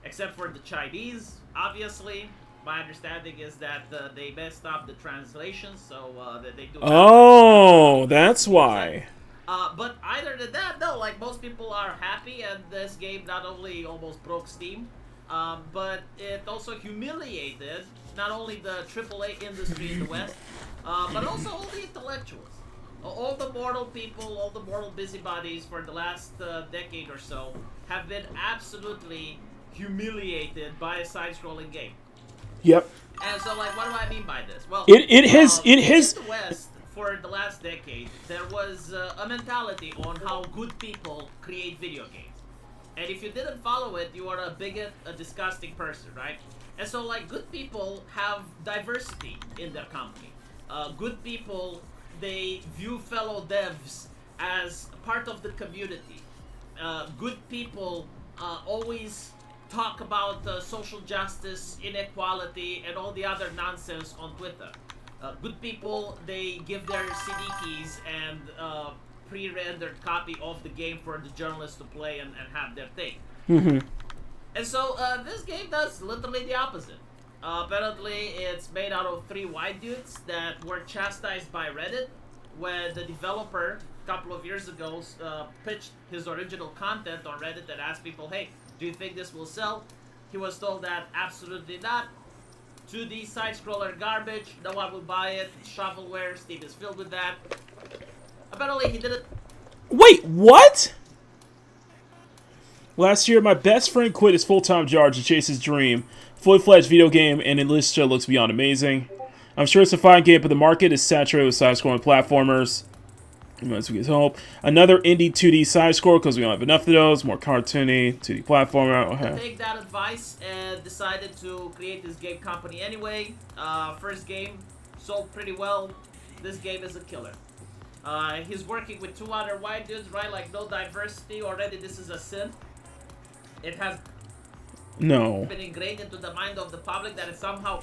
except for the Chinese, obviously. My understanding is that they messed up the translation, so that they do. Oh, that's why. But either than that, no. Like, most people are happy, and this game not only almost broke Steam, but it also humiliated not only the AAA industry in the West, but also all the intellectuals, all the mortal people, all the mortal busybodies for the last decade or so have been absolutely humiliated by a side-scrolling game. Yep. And so, like, what do I mean by this? Well, in the West for the last decade, there was a mentality on how good people create video games, and if you didn't follow it, you are a bigot, a disgusting person, right? And so, like, good people have diversity in their company. Good people, they view fellow devs as part of the community. Good people always talk about social justice, inequality, and all the other nonsense on Twitter. Good people, they give their CD keys and pre-rendered copy of the game for the journalists to play and have their thing. Mm-hmm. And so this game does literally the opposite. Apparently, it's made out of 3 white dudes that were chastised by Reddit when the developer, a couple of years ago, pitched his original content on Reddit and asked people, hey, do you think this will sell? He was told that absolutely not. 2D side-scroller garbage. No one will buy it. It's shovelware. Steam is filled with that. Apparently, he did it. Wait, what? Last year, my best friend quit his full-time job to chase his dream. Fully-fledged video game, and it looks beyond amazing. I'm sure it's a fine game, but the market is saturated with side-scrolling platformers. Unless we get help. Another indie 2D side-scroller, because we don't have enough of those. More cartoony, 2D platformer. Okay. Take that advice and decided to create this game company anyway. First game sold pretty well. This game is a killer. He's working with 2 other white dudes, right? Like, no diversity. Already, this is a sin. It has been ingrained into the mind of the public that it's somehow...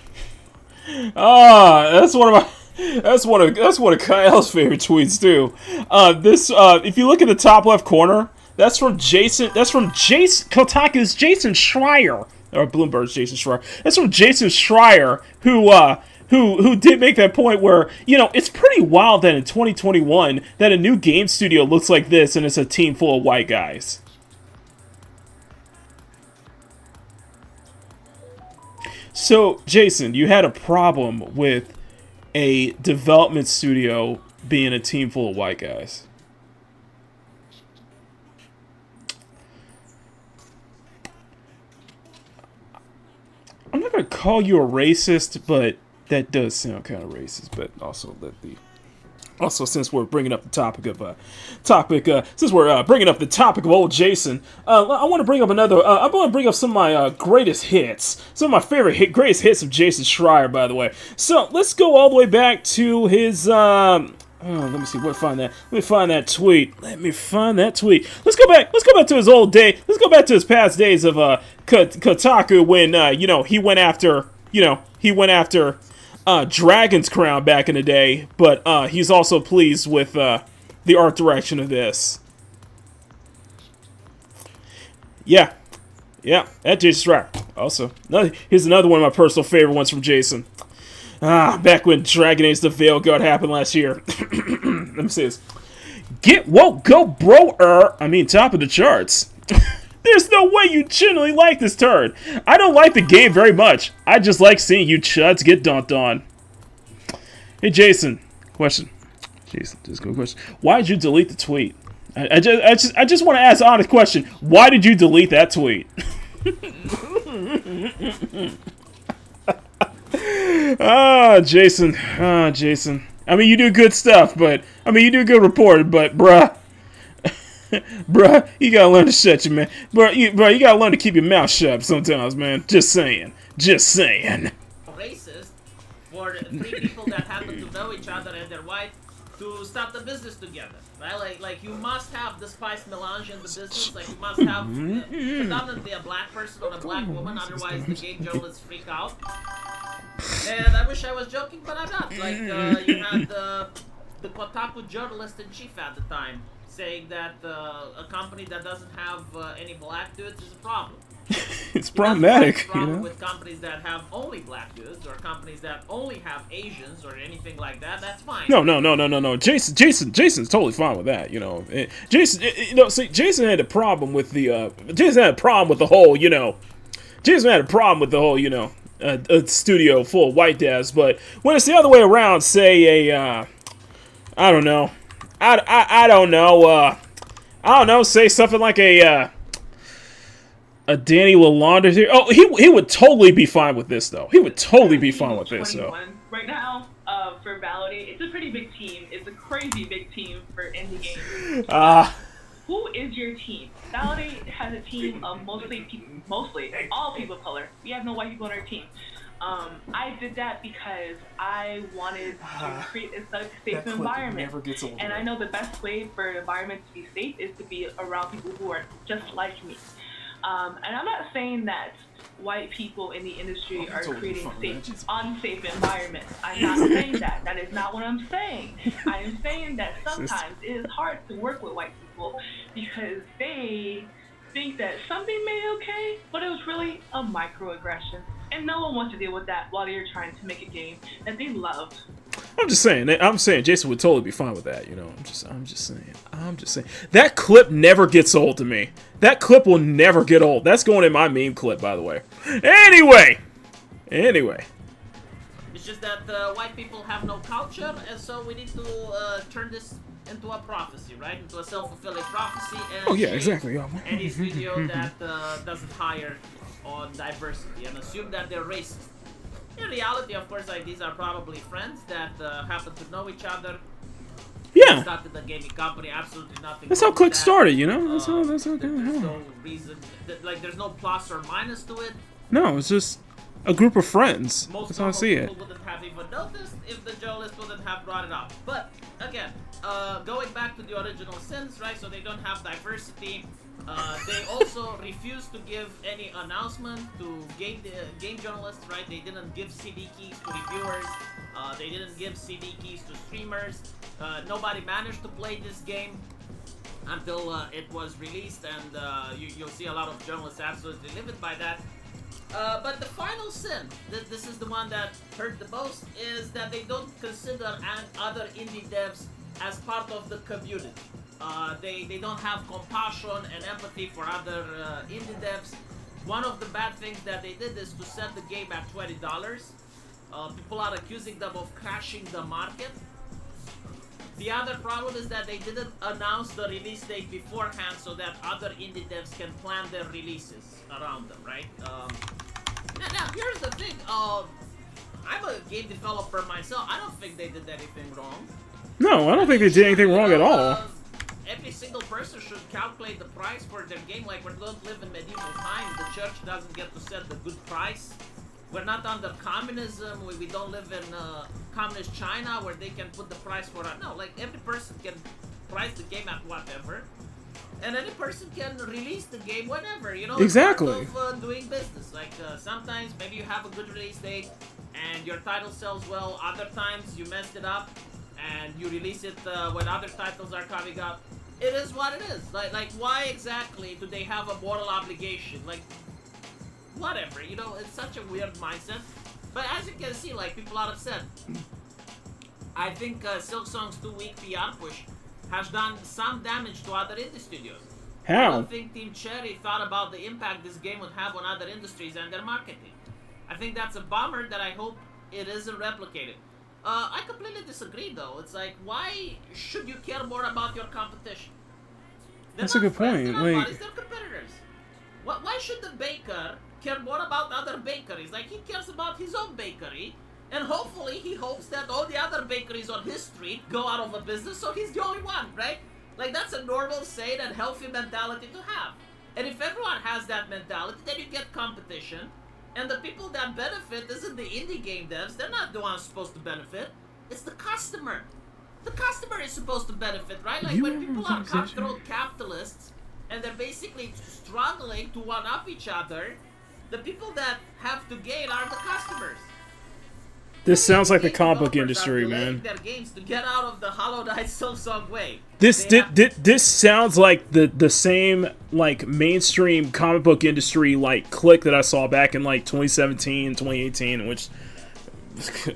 That's one of my... That's one of Kyle's favorite tweets too. If you look at the top left corner, that's from Kotaku's Jason Schreier, or Bloomberg's Jason Schreier. That's from Jason Schreier, who did make that point where, you know, it's pretty wild that in 2021 that a new game studio looks like this and it's a team full of white guys. So, Jason, you had a problem with a development studio being a team full of white guys. I'm not gonna call you a racist, but that does sound kind of racist. But also, since we're bringing up the topic of old Jason, I want to bring up another. I want to bring up some of my greatest hits, some of my greatest hits of Jason Schreier, by the way. So let's go all the way back to his. Let me see. Let me find that tweet. Let's go back to his old day. Let's go back to his past days of Kotaku when he went after. Dragon's Crown back in the day, but he's also pleased with the art direction of this. Yeah, that Jason Schreier. Also, here's another one of my personal favorite ones from Jason. Back when Dragon Age the Veilguard happened last year. Let me say this. Get woke, go bro, top of the charts. There's no way you genuinely like this turd. I don't like the game very much. I just like seeing you chuds get dunked on. Hey, Jason. Question. Jason, just go question. Why did you delete the tweet? I just want to ask an honest question. Why did you delete that tweet? Jason. Jason. I mean, you do good stuff, but... you do good reporting, but, bruh... Bruh, you gotta learn to shut your man. Bruh, you gotta learn to keep your mouth shut sometimes, man. Just saying. Racist for 3 people that happen to know each other and they're white to start the business together, right? Like you must have the spice melange in the business. Like you must have predominantly a black person or a black woman, otherwise the gay journalists freak out. And I wish I was joking, but I'm not. Like you had the Kotaku journalist in chief at the time saying that a company that doesn't have any black dudes is a problem. It's problematic, with companies that have only black dudes or companies that only have Asians or anything like that. That's fine. No. Jason's totally fine with that. Jason had a problem with the. Jason had a problem with the whole. Jason had a problem with the whole. A studio full of white dads. But when it's the other way around, say I don't know. I don't know. Say something like a Danny Lalonde here. Oh, he would totally be fine with this, though. He would totally be fine with this, though. Right now, for Validate, it's a pretty big team. It's a crazy big team for indie games. Who is your team? Validate has a team of mostly all people of color. We have no white people on our team. I did that because I wanted to create a safe environment. And I know the best way for an environment to be safe is to be around people who are just like me. And I'm not saying that white people in the industry are creating unsafe environments. I'm not saying that. That is not what I'm saying. I am saying that sometimes it is hard to work with white people because they think that something may be okay, but it was really a microaggression. And no one wants to deal with that while they're trying to make a game that they love. I'm saying Jason would totally be fine with that, I'm just saying. That clip never gets old to me. That clip will never get old. That's going in my meme clip, by the way. Anyway. It's just that white people have no culture, and so we need to turn this into a prophecy, right? Into a self-fulfilling prophecy. And Oh yeah, exactly. Yeah. any studio that doesn't hire on diversity and assume that they're racist. In reality, of course, like these are probably friends that happen to know each other. Yeah. Started the gaming company, absolutely nothing. That's how wrong Click with that. started, you know. That's how. That's how. There's no reason, like there's no plus or minus to it. No, it's just a group of friends. Most That's how I see it. people wouldn't have even noticed if the journalist wouldn't have brought it up. But again, going back to the original sins, right? So they don't have diversity. They also refuse to give any announcement to game journalists, right? They didn't give CD keys to reviewers. They didn't give CD keys to streamers. Nobody managed to play this game until it was released, and you'll see a lot of journalists absolutely livid by that. But the final sin, this is the one that hurt the most, is that they don't consider other indie devs as part of the community. They don't have compassion and empathy for other indie devs. One of the bad things that they did is to set the game at $20. People are accusing them of crashing the market. The other problem is that they didn't announce the release date beforehand so that other indie devs can plan their releases around them, right? Now, here's the thing. I'm a game developer myself. I don't think they did anything wrong. No, I don't think they did anything wrong at all. Every single person should calculate the price for their game. Like, we don't live in medieval times. The church doesn't get to set the good price. We're not under communism. We don't live in communist China where they can put the price for it. No, like every person can price the game at whatever, and any person can release the game whenever. You know, exactly. It's part of doing business. Like sometimes maybe you have a good release date and your title sells well. Other times you messed it up and you release it when other titles are coming up. It is what it is. Like why exactly do they have a moral obligation? Like. Whatever, you know, it's such a weird mindset. But as you can see, like, people are upset. I think Silksong's 2-week PR push has done some damage to other indie studios. How? I don't think Team Cherry thought about the impact this game would have on other industries and their marketing. I think that's a bummer that I hope it isn't replicated. I completely disagree, though. It's like, why should you care more about your competition? That's a good point. They're like, they're competitors. Why should the baker care more about other bakeries? Like, he cares about his own bakery, and hopefully he hopes that all the other bakeries on his street go out of a business, so he's the only one, right? Like, that's a normal, sane, and healthy mentality to have. And if everyone has that mentality, then you get competition, and the people that benefit isn't the indie game devs. They're not the ones supposed to benefit. It's the customer. The customer is supposed to benefit, right? Like, when people are cutthroat capitalists, and they're basically struggling to one-up each other, the people that have to gain are the customers. This sounds like the comic book industry, man. Their games to get out of the Hollow Knight Silksong way. This sounds like the same like mainstream comic book industry like click that I saw back in like 2017, 2018, which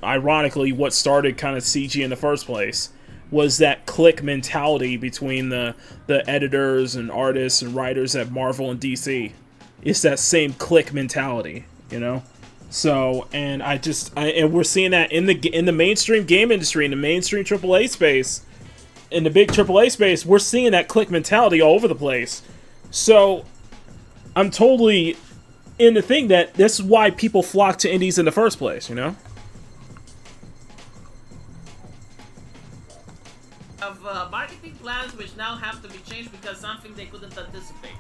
ironically what started kind of CG in the first place. Was that click mentality between the editors and artists and writers at Marvel and DC. It's that same click mentality, you know? So, and and we're seeing that in the mainstream game industry, in the mainstream AAA space, in the big AAA space, we're seeing that click mentality all over the place. So, I'm totally in the thing that this is why people flock to indies in the first place, you know? Of marketing plans which now have to be changed because something they couldn't anticipate.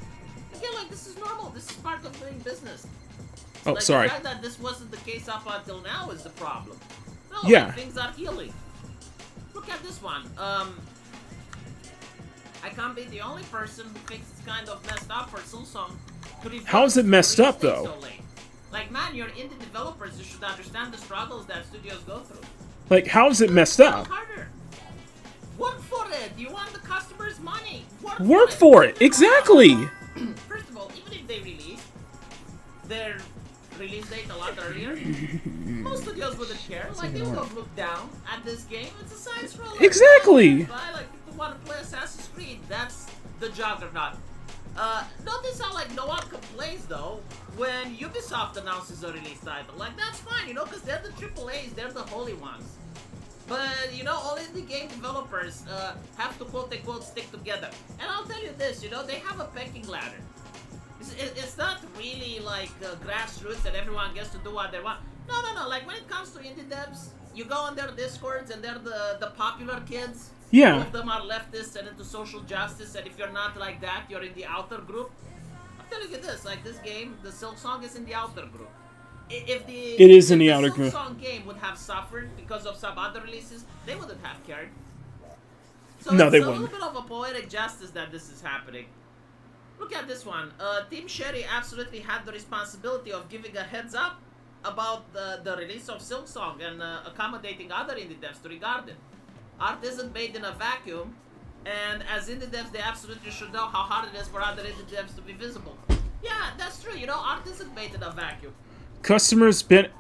Again, like, this is normal. This is part of doing business. Oh, like, sorry. The fact that this wasn't the case up until now is the problem. No, yeah. Like, things are healing. Look at this one. I can't be the only person who thinks it's kind of messed up for Silksong to review. How is it messed up, though? So late. Like, man, you're indie developers. You should understand the struggles that studios go through. Like, how is it messed up? Harder. Work for it. You want the customer's money. Work for it. Exactly. First of all, even if they release their release date a lot earlier, most studios wouldn't care. Like, they would have looked down at this game. It's a science roller. Exactly. Like, people want to play Assassin's Creed. That's the juggernaut. Notice how, like, no one complains, though, when Ubisoft announces a release title. Like, that's fine, you know, because they're the AAAs, they're the holy ones. But, you know, all indie game developers have to quote-unquote stick together. And I'll tell you this, you know, they have a pecking ladder. It's not really like grassroots and everyone gets to do what they want. No. Like, when it comes to indie devs, you go on their Discords and they're the popular kids. Yeah. All of them are leftists and into social justice, and if you're not like that, you're in the outer group. I'm telling you this, like, this game, the Silksong is in the outer group. If the outer group. Silksong game would have suffered because of some other releases, they wouldn't have cared. So No, it's they a wouldn't. little bit of a poetic justice that this is happening. Look at this one. Team Sherry absolutely had the responsibility of giving a heads up about the release of Silksong and accommodating other indie devs to regard it. Art isn't made in a vacuum, and as indie devs, they absolutely should know how hard it is for other indie devs to be visible. Yeah, that's true. You know, art isn't made in a vacuum. Customers benefit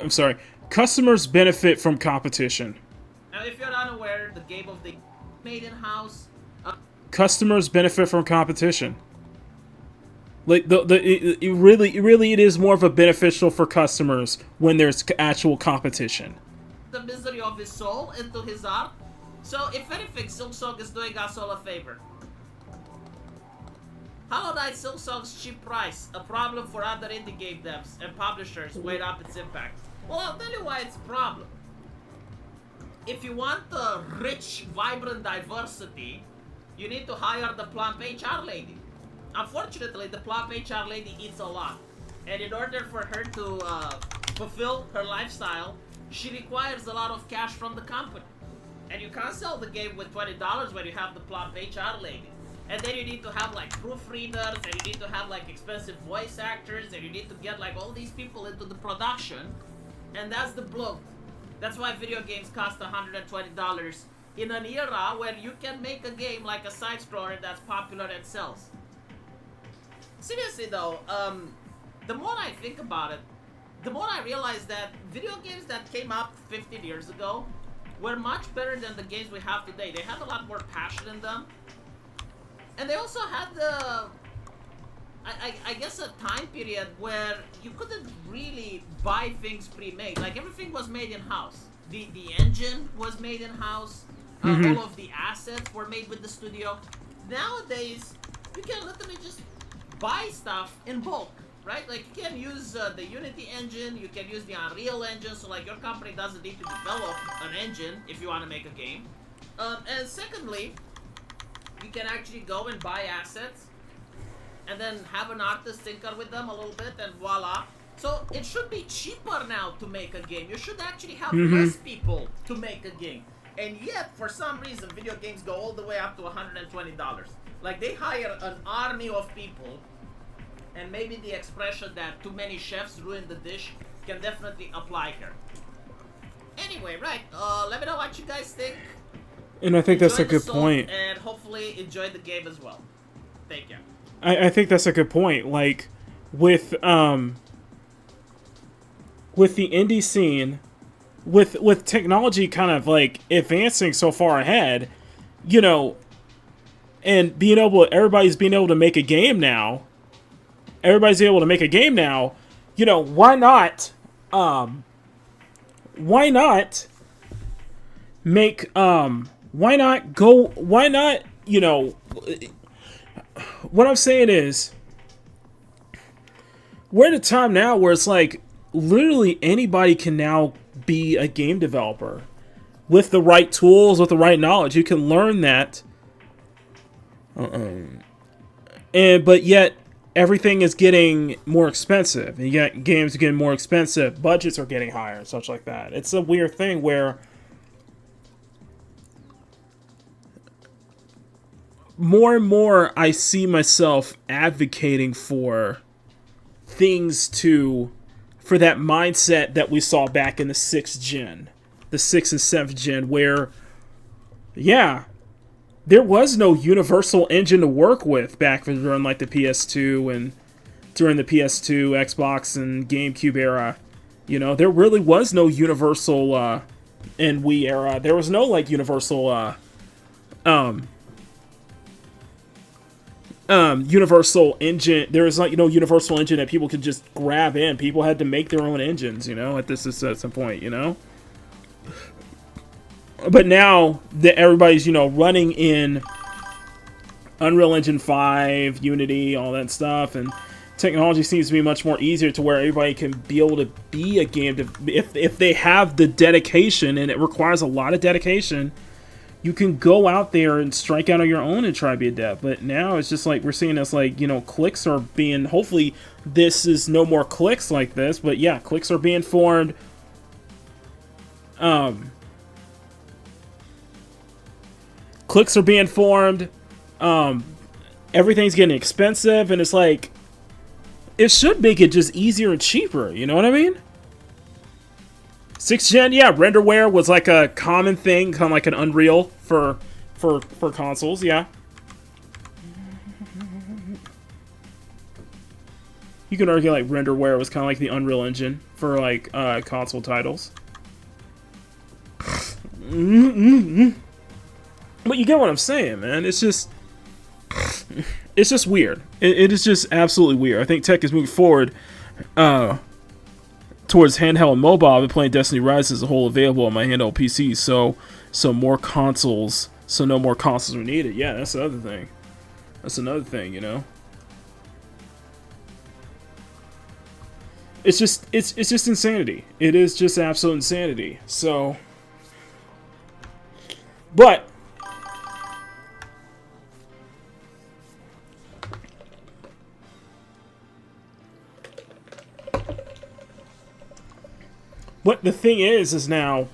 from competition. Now, if you're unaware, the game of the made in-house. Customers benefit from competition. Like it really is more of a beneficial for customers when there's actual competition. The misery of his soul into his art. So, if anything, Silksong is doing us all a favor. Hollow Knight Silksong's cheap price, a problem for other indie game devs and publishers, weighed up its impact. Well, I'll tell you why it's a problem. If you want the rich, vibrant diversity, you need to hire the plump HR lady. Unfortunately, the plump HR lady eats a lot. And in order for her to fulfill her lifestyle, she requires a lot of cash from the company. And you can't sell the game with $20 when you have the plump HR lady. And then you need to have like proofreaders, and you need to have like expensive voice actors, and you need to get like all these people into the production. And that's the bloat. That's why video games cost $120 in an era where you can make a game like a side-scroller that's popular and sells. Seriously though, the more I think about it, the more I realize that video games that came up 15 years ago were much better than the games we have today. They had a lot more passion in them. And they also had I guess a time period where you couldn't really buy things pre-made. Like, everything was made in-house. The engine was made in-house. All of the assets were made with the studio. Nowadays, you can literally just buy stuff in bulk, right? Like, you can use the Unity engine, you can use the Unreal engine, so like your company doesn't need to develop an engine if you want to make a game. And secondly, you can actually go and buy assets and then have an artist tinker with them a little bit, and voila. So it should be cheaper now to make a game. You should actually have less people to make a game. And yet, for some reason, video games go all the way up to $120. Like, they hire an army of people, and maybe the expression that too many chefs ruin the dish can definitely apply here. Anyway, right, let me know what you guys think. And I think that's a good Enjoy the point. And hopefully enjoy the game as well. Thank you. I think that's a good point. Like, with the indie scene, with technology kind of like advancing so far ahead, you know, and everybody's being able to make a game now. Everybody's able to make a game now. You know, why not make you know, what I'm saying is, we're at a time now where it's like literally anybody can now be a game developer with the right tools, with the right knowledge. You can learn that, but yet everything is getting more expensive. And yet games are getting more expensive, budgets are getting higher, and such like that. It's a weird thing where more and more I see myself advocating for for that mindset that we saw back in the 6th gen, the 6th and 7th gen, where, yeah, there was no universal engine to work with back during like the PS2 and during the PS2, Xbox, and GameCube era. You know, there really was no universal, and Wii era, there was no like universal, universal engine. There is not, universal engine that people could just grab in. People had to make their own engines, at some point, But now that everybody's, running in Unreal Engine 5, Unity, all that stuff, and technology seems to be much more easier to where everybody can be able to be a game if they have the dedication, and it requires a lot of dedication. You can go out there and strike out on your own and try to be a dev. But now it's just like we're seeing this, like, cliques are being, hopefully this is no more cliques like this, but yeah, cliques are being formed. Cliques are being formed. Everything's getting expensive, and it's like, it should make it just easier and cheaper, you know what I mean? 6th gen, yeah, renderware was like a common thing, kind of like an Unreal for consoles, yeah. You can argue like renderware was kind of like the Unreal Engine for like console titles. But you get what I'm saying, man. It's just weird. It is just absolutely weird. I think tech is moving forward towards handheld and mobile. I've been playing Destiny Rise as a whole available on my handheld PC, so more consoles, so no more consoles are needed. Yeah, that's the other thing. That's another thing, It's just insanity. It is just absolute insanity. So, but the thing is now,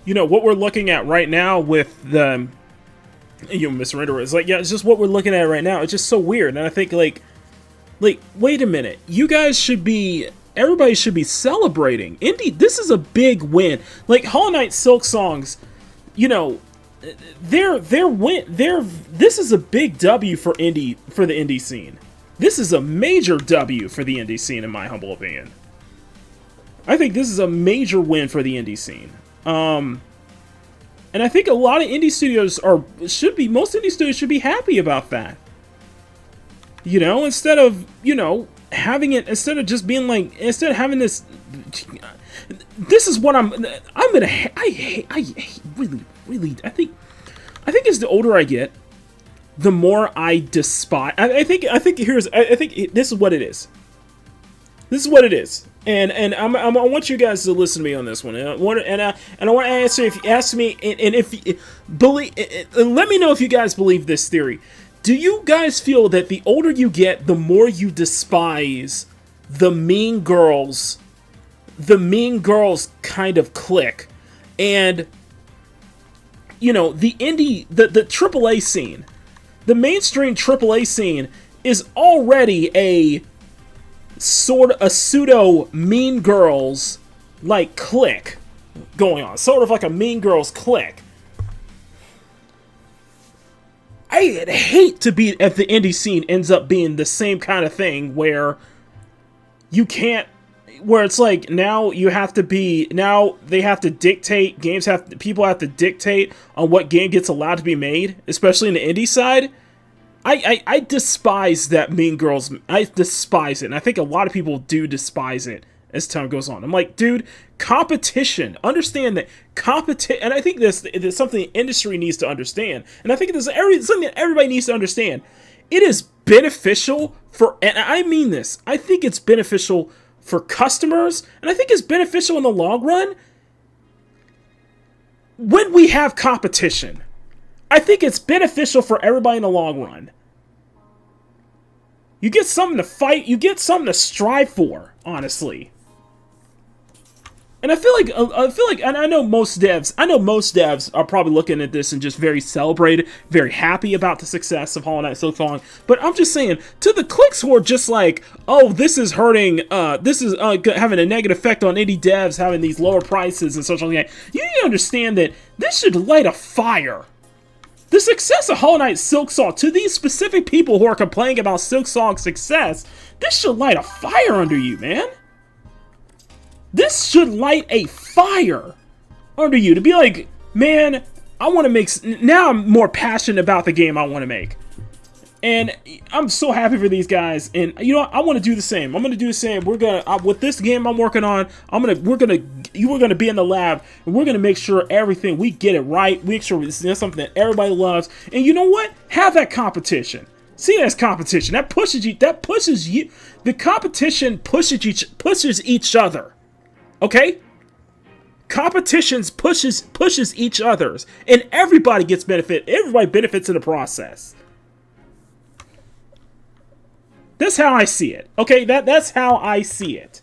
what we're looking at right now with the, misrender is like, yeah, it's just what we're looking at right now. It's just so weird. And I think like, wait a minute. You guys should be, everybody should be celebrating. Indie, this is a big win. Like, Hollow Knight Silk Songs, this is a big W for the indie scene. This is a major W for the indie scene, in my humble opinion. I think this is a major win for the indie scene. And I think a lot of indie studios most indie studios should be happy about that. Instead of, having it, instead of just being like, instead of having this is what I think as the older I get, the more I despise. I think this is what it is. This is what it is. And I want you guys to listen to me on this one. And I want to answer, if you ask me, and if you believe, let me know if you guys believe this theory. Do you guys feel that the older you get, the more you despise the mean girls kind of clique, and the indie, the AAA scene, the mainstream AAA scene is already a sort of a pseudo Mean Girls like clique going on, sort of like a Mean Girls clique. I'd hate to be at the indie scene ends up being the same kind of thing where you can't, where it's like now they have to dictate, people have to dictate on what game gets allowed to be made, especially in the indie side. I despise that Mean Girls. I despise it. And I think a lot of people do despise it as time goes on. I'm like, dude, competition. Understand that competition. And I think this is something the industry needs to understand. And I think it is something that everybody needs to understand. It is beneficial for, and I mean this, I think it's beneficial for customers. And I think it's beneficial in the long run when we have competition. I think it's beneficial for everybody in the long run. You get something to fight, you get something to strive for, honestly. And I feel like, and I know most devs are probably looking at this and just very celebrated, very happy about the success of Hollow Knight Silk Song. But I'm just saying, to the cliques who are just like, oh, this is hurting, this is having a negative effect on indie devs, having these lower prices and such like that. You need to understand that this should light a fire. The success of Hollow Knight Silk Song, to these specific people who are complaining about Silk Song's success, this should light a fire under you, man. This should light a fire under you to be like, man, I want to make, now I'm more passionate about the game I want to make. And I'm so happy for these guys. And you know what? I want to do the same. I'm going to do the same. We're going to, with this game I'm working on, we're going to be in the lab, and we're going to make sure everything, we get it right. Make sure it's something that everybody loves. And you know what? Have that competition. See, that's competition. That pushes you. The competition pushes each other. Okay? Competitions pushes each other's, and everybody gets benefit. Everybody benefits in the process. That's how I see it. Okay, that's how I see it.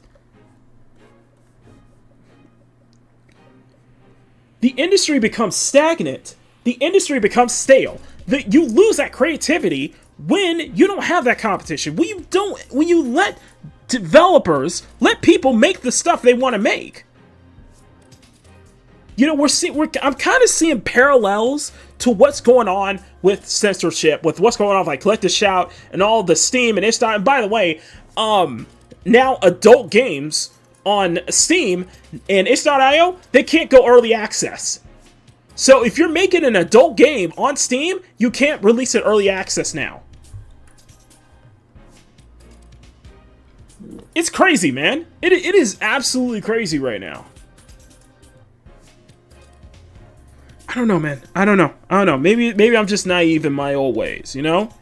The industry becomes stagnant. The industry becomes stale. You lose that creativity when you don't have that competition. When you let developers, let people make the stuff they want to make. You know, I'm kind of seeing parallels to what's going on with censorship, with what's going on with like Collective Shout and all the Steam and itch.io. And by the way, now adult games on Steam and itch.io, they can't go early access. So if you're making an adult game on Steam, you can't release it early access now. It's crazy, man. It is absolutely crazy right now. I don't know, man. I don't know. Maybe I'm just naive in my old ways, you know?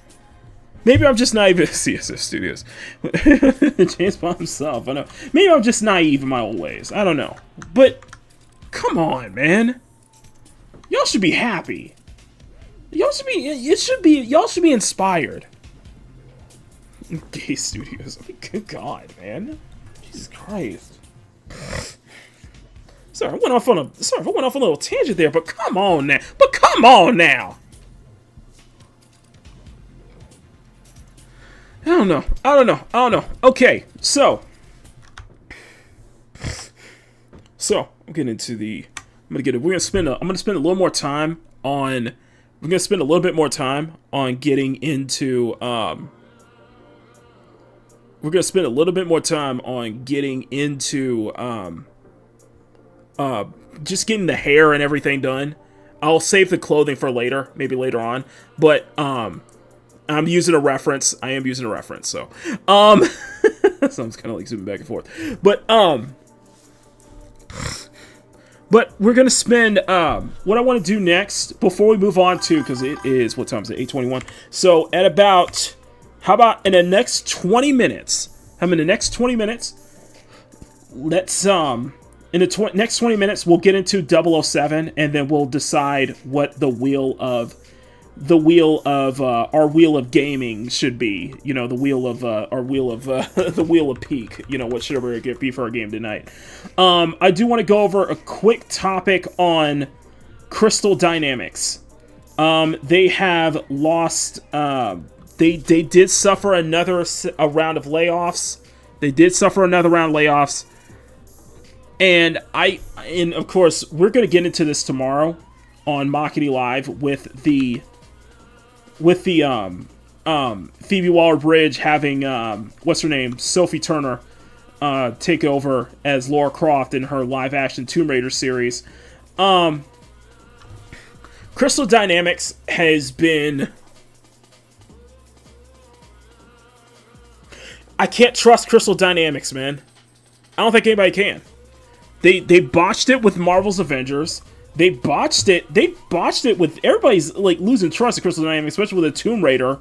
Maybe I'm just naive in CSS Studios. James by himself, I know. Maybe I'm just naive in my old ways. I don't know. But, come on, man. Y'all should be happy. Y'all should be inspired. Gay Studios. Good God, man. Jesus Christ. Sorry, I went off on a little tangent there, but come on now. I don't know. Okay, so I'm getting into the. I'm gonna spend a little more time on. We're gonna spend a little bit more time on getting into. We're gonna spend a little bit more time on getting into. Just getting the hair and everything done. I'll save the clothing for later, maybe later on. But I'm using a reference. I am using a reference, so so I'm just kind of like zooming back and forth. But we're gonna spend what I want to do next before we move on to, because it is, what time is it? 8:21. So at about, how about in the next 20 minutes? Let's in the next 20 minutes, we'll get into 007, and then we'll decide what the wheel of our wheel of gaming should be. You know, the wheel of our wheel of the wheel of peak. You know, what should we be for our game tonight? I do want to go over a quick topic on Crystal Dynamics. They have lost. They did suffer a round of layoffs. And of course, we're going to get into this tomorrow on Makini Live with the Phoebe Waller-Bridge having what's her name, Sophie Turner, take over as Lara Croft in her live action Tomb Raider series. Crystal Dynamics has been. I can't trust Crystal Dynamics, man. I don't think anybody can. They botched it with Marvel's Avengers. They botched it with everybody's like losing trust in Crystal Dynamics, especially with a Tomb Raider.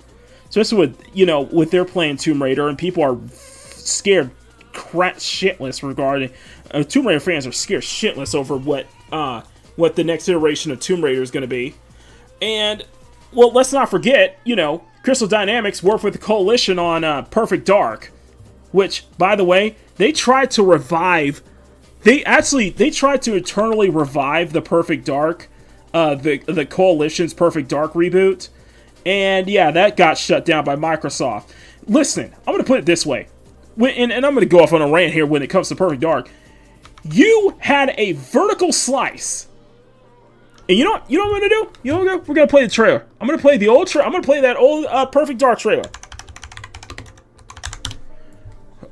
Especially with, you know, with their playing Tomb Raider, and people are scared shitless regarding Tomb Raider fans are scared shitless over what the next iteration of Tomb Raider is going to be. And well, let's not forget, you know, Crystal Dynamics worked with the Coalition on Perfect Dark, which, by the way, they tried to revive. They tried to eternally revive the Perfect Dark, the Coalition's Perfect Dark reboot, and yeah, that got shut down by Microsoft. Listen, I'm gonna put it this way, and I'm gonna go off on a rant here when it comes to Perfect Dark. You had a vertical slice, and you know what I'm gonna do? You know what we're gonna play the trailer. I'm gonna play that old Perfect Dark trailer.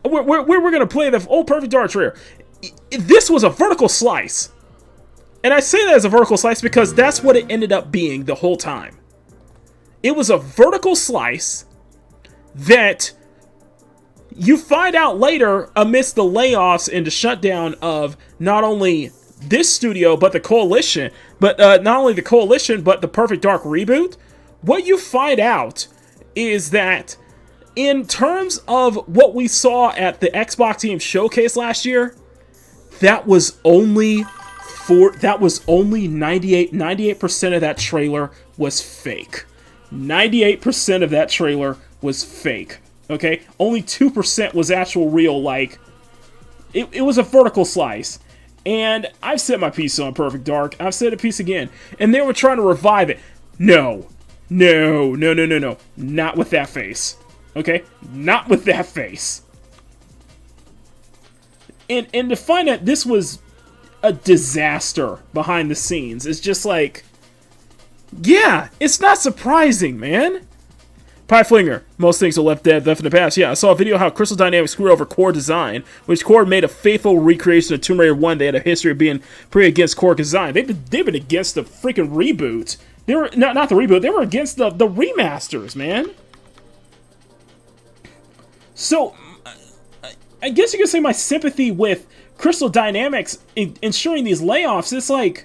We're gonna play the old Perfect Dark trailer. This was a vertical slice. And I say that as a vertical slice because that's what it ended up being the whole time. It was a vertical slice that you find out later amidst the layoffs and the shutdown of not only this studio, but the Coalition, but not only the Coalition, but the Perfect Dark reboot. What you find out is that in terms of what we saw at the Xbox Team Showcase last year, that was only 98% of that trailer was fake. 98% of that trailer was fake. Okay? Only 2% was actual real, like, it was a vertical slice. And I've said my piece on Perfect Dark. I've said a piece again. And they were trying to revive it. No. Not with that face. Okay? Not with that face. And to find that this was a disaster behind the scenes, it's just like, yeah, it's not surprising, man. Pie Flinger, most things are left in the past. Yeah, I saw a video how Crystal Dynamics screwed over Core Design, which Core made a faithful recreation of Tomb Raider 1. They had a history of being pretty against Core Design. They've been against the freaking reboot. They were not the reboot. They were against the remasters, man. So, I guess you could say my sympathy with Crystal Dynamics ensuring these layoffs, it's like,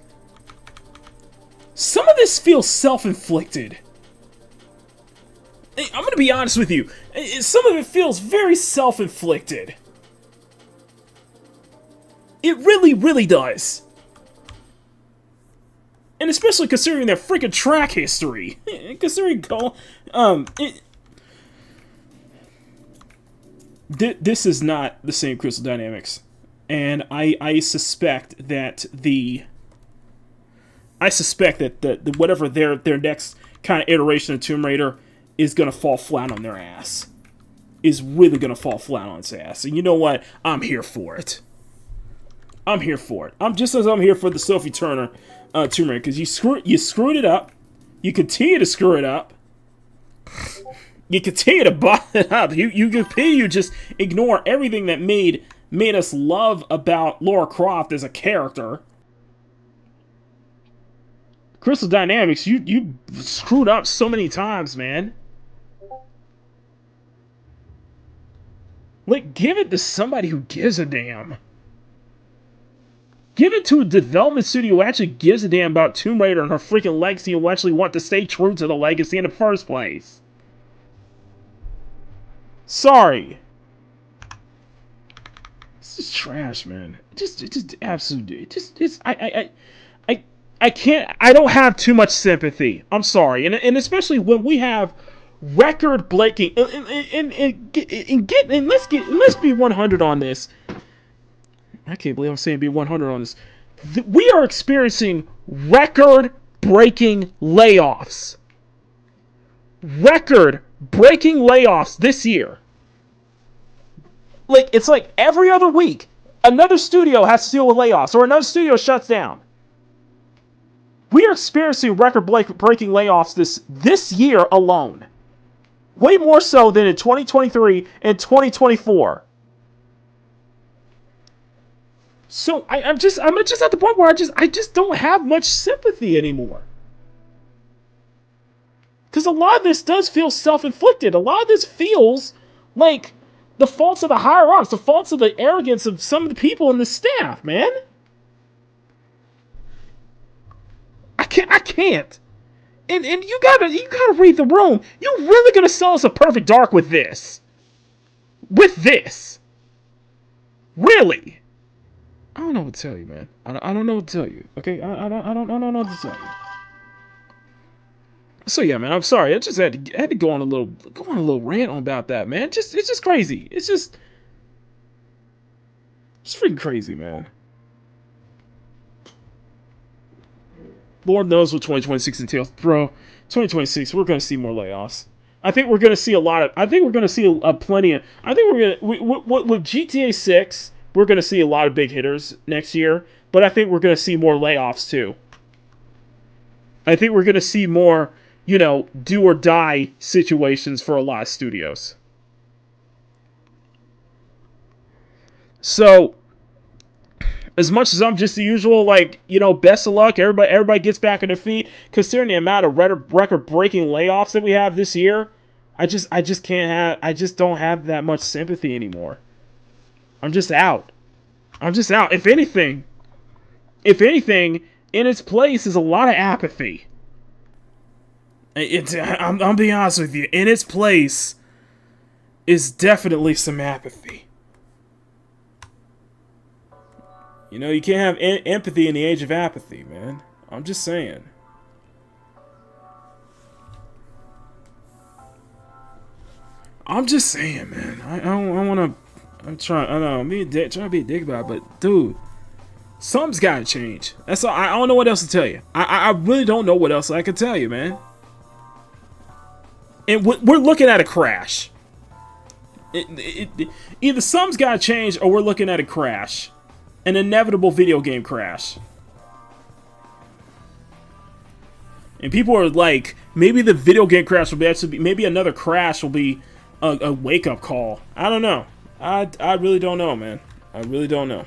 some of this feels self-inflicted. I'm going to be honest with you. Some of it feels very self-inflicted. It really, really does. And especially considering their freaking track history. Considering this is not the same Crystal Dynamics. And I suspect that the whatever their next kind of iteration of Tomb Raider is going to fall flat on their ass. Is really going to fall flat on its ass. And you know what? I'm here for it. I'm here for it. I'm here for the Sophie Turner Tomb Raider. Because you screwed it up. You continue to screw it up. You continue to bother it up. You continue to just ignore everything that made us love about Lara Croft as a character. Crystal Dynamics, you screwed up so many times, man. Like, give it to somebody who gives a damn. Give it to a development studio who actually gives a damn about Tomb Raider and her freaking legacy and who actually want to stay true to the legacy in the first place. Sorry. This is trash, man. Just absolute. I can't. I don't have too much sympathy. I'm sorry, and especially when we have record breaking. And let's be 100 on this. I can't believe I'm saying be 100 on this. We are experiencing record-breaking layoffs. Record-breaking layoffs this year. Like, it's like every other week, another studio has to deal with layoffs, or another studio shuts down. We are experiencing record-breaking layoffs this year alone. Way more so than in 2023 and 2024. So I'm just at the point where I just don't have much sympathy anymore. Because a lot of this does feel self-inflicted. A lot of this feels like the faults of the higher-ups, the faults of the arrogance of some of the people in the staff, man. I can't. And you gotta read the room. You're really gonna sell us a Perfect Dark with this? With this? Really? I don't know what to tell you, man. I don't know what to tell you. Okay, I don't know what to tell you. So yeah, man, I'm sorry. I just had to go on a little rant about that, man. It's just crazy. It's just freaking crazy, man. Lord knows what 2026 entails, bro. 2026, we're gonna see more layoffs. I think we're gonna see plenty of. I think we're gonna with GTA 6. We're gonna see a lot of big hitters next year, but I think we're gonna see more layoffs too. I think we're gonna see more, do or die situations for a lot of studios. So, as much as I'm just the usual, like, you know, best of luck, everybody gets back on their feet, considering the amount of record-breaking layoffs that we have this year, I just don't have that much sympathy anymore. I'm just out. If anything, in its place is a lot of apathy. I'm being honest with you. In its place is definitely some apathy. You know, you can't have empathy in the age of apathy, man. I'm just saying. Man. I want to. I'm trying. I know. Trying to be a dick about it, but dude, something's got to change. That's all. I don't know what else to tell you. I really don't know what else I can tell you, man. And we're looking at a crash. Either something's got to change, or we're looking at a crash. An inevitable video game crash. And people are like, maybe the video game crash will be maybe another crash will be a wake-up call. I don't know. I really don't know, man. I really don't know.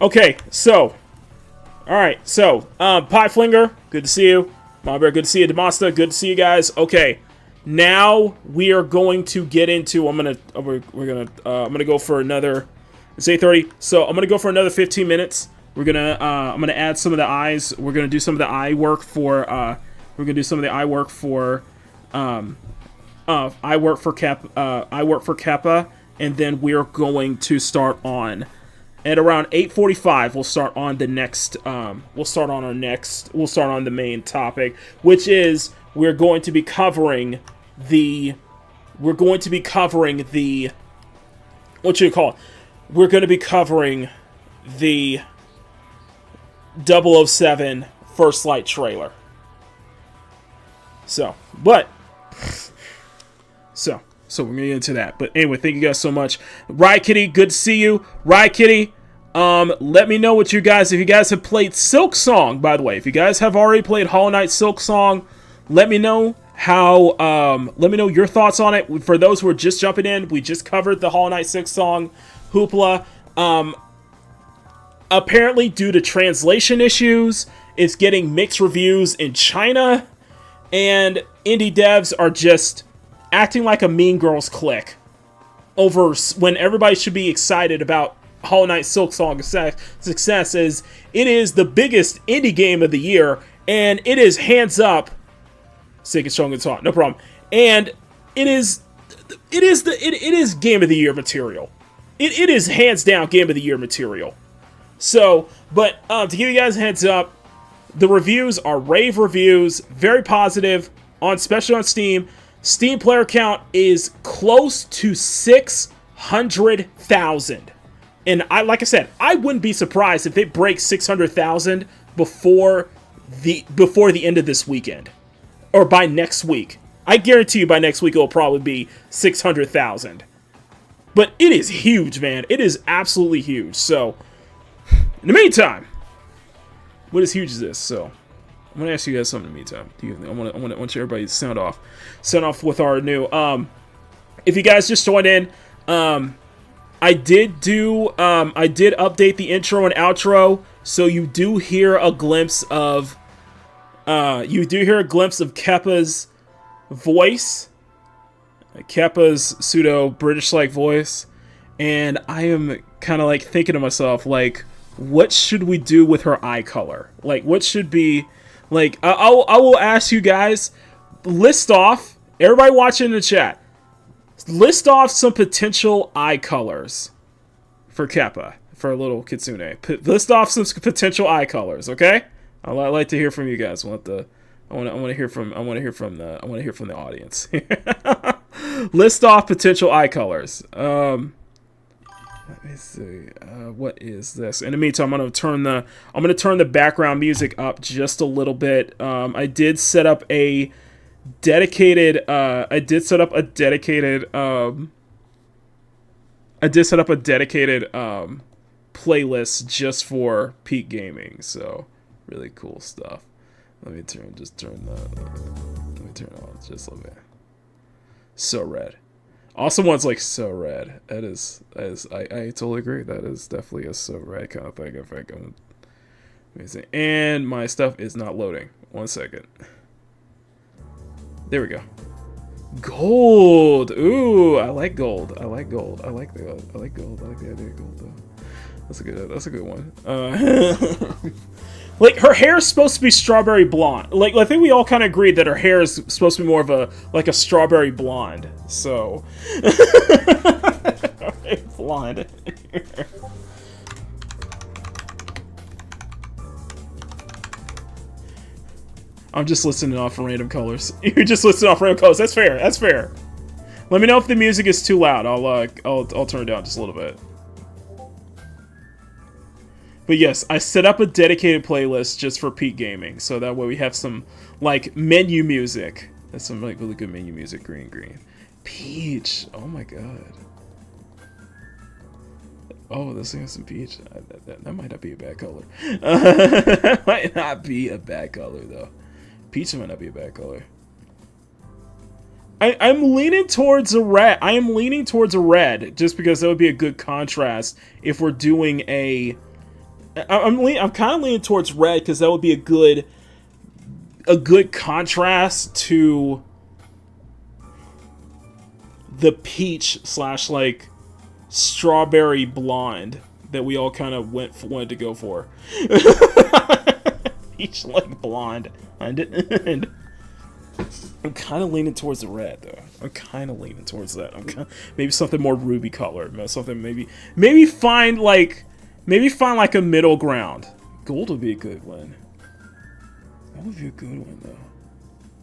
Okay, so. Alright, so, Pie Flinger, good to see you. Mama Bear, good to see you. Demasta, good to see you guys. Okay. Now we are going to get into. I'm gonna go for another. It's 8:30, so I'm gonna go for another 15 minutes. I'm gonna add some of the eyes. We're gonna do some of the eye work for. We're gonna do some of the eye work for. Eye work for Kepa, and then we're going to start on. At around 8:45, we'll start on the next. We'll start on the main topic, which is we're going to be covering the. What you call it? We're going to be covering the 007 First Light trailer. So we're gonna get into that. But anyway, thank you guys so much. Riot Kitty, good to see you. Riot Kitty, let me know if you guys have played Silk Song, by the way. If you guys have already played Hollow Knight Silk Song, let me know your thoughts on it. For those who are just jumping in, we just covered the Hollow Knight Silk Song hoopla. Apparently, due to translation issues, it's getting mixed reviews in China, and indie devs are just acting like a Mean Girls clique over when everybody should be excited about Hollow Knight Silk Song success. Is it is the biggest indie game of the year, and it is hands up. Sick and strong guitar, no problem. And it is game of the year material. It is hands down game of the year material. So, but to give you guys a heads up, the reviews are rave reviews, very positive, especially on Steam. Steam player count is close to 600,000. And like I said, I wouldn't be surprised if it breaks 600,000 before the end of this weekend. Or by next week. I guarantee you by next week it'll probably be 600,000. But it is huge, man. It is absolutely huge. So, in the meantime, what is huge is this? So, I'm gonna ask you guys something in the meantime. I want everybody to sound off with our new. If you guys just joined in, I did update the intro and outro, so you do hear a glimpse of Kepa's voice, Kepa's pseudo British-like voice, and I am kind of like thinking to myself, like, what should we do with her eye color? Like, what should be, like, I will ask you guys, list off, everybody watching in the chat, list off some potential eye colors for Kepa, for a little kitsune. List off some potential eye colors, okay? I'd like to hear from you guys. I want to hear from the audience. List off potential eye colors. Let me see. What is this? In the meantime, I'm gonna turn the background music up just a little bit. I did set up a dedicated playlist just for Peak Gaming. So really cool stuff. Let me turn on just a little bit. So red. Awesome One's like so rad. That is I totally agree. That is definitely a so rad kind of thing. In fact, I'm amazing. And my stuff is not loading. 1 second. There we go. Gold. Ooh, I like gold. I like gold. I like the gold. I like gold. I like the idea of gold though. That's a good one. Like her hair is supposed to be strawberry blonde. Like I think we all kind of agreed that her hair is supposed to be more of a like a strawberry blonde. So blonde. I'm just listening off random colors. You're just listening off random colors. That's fair. That's fair. Let me know if the music is too loud. I'll turn it down just a little bit. But yes, I set up a dedicated playlist just for Peak Gaming, so that way we have some like menu music. That's some like really good menu music. Green. Peach. Oh my god. Oh, this thing has some peach. That might not be a bad color. Might not be a bad color though. Peach might not be a bad color. I'm leaning towards a red. I am leaning towards a red just because that would be a good contrast if we're doing a. I'm kind of leaning towards red because that would be a good contrast to the peach / like strawberry blonde that we all kind of wanted to go for. Peach like blonde, and I'm kind of leaning towards the red though. I'm kind of leaning towards that. Maybe something more ruby color. Something maybe find like a middle ground. Gold would be a good one. That would be a good one though.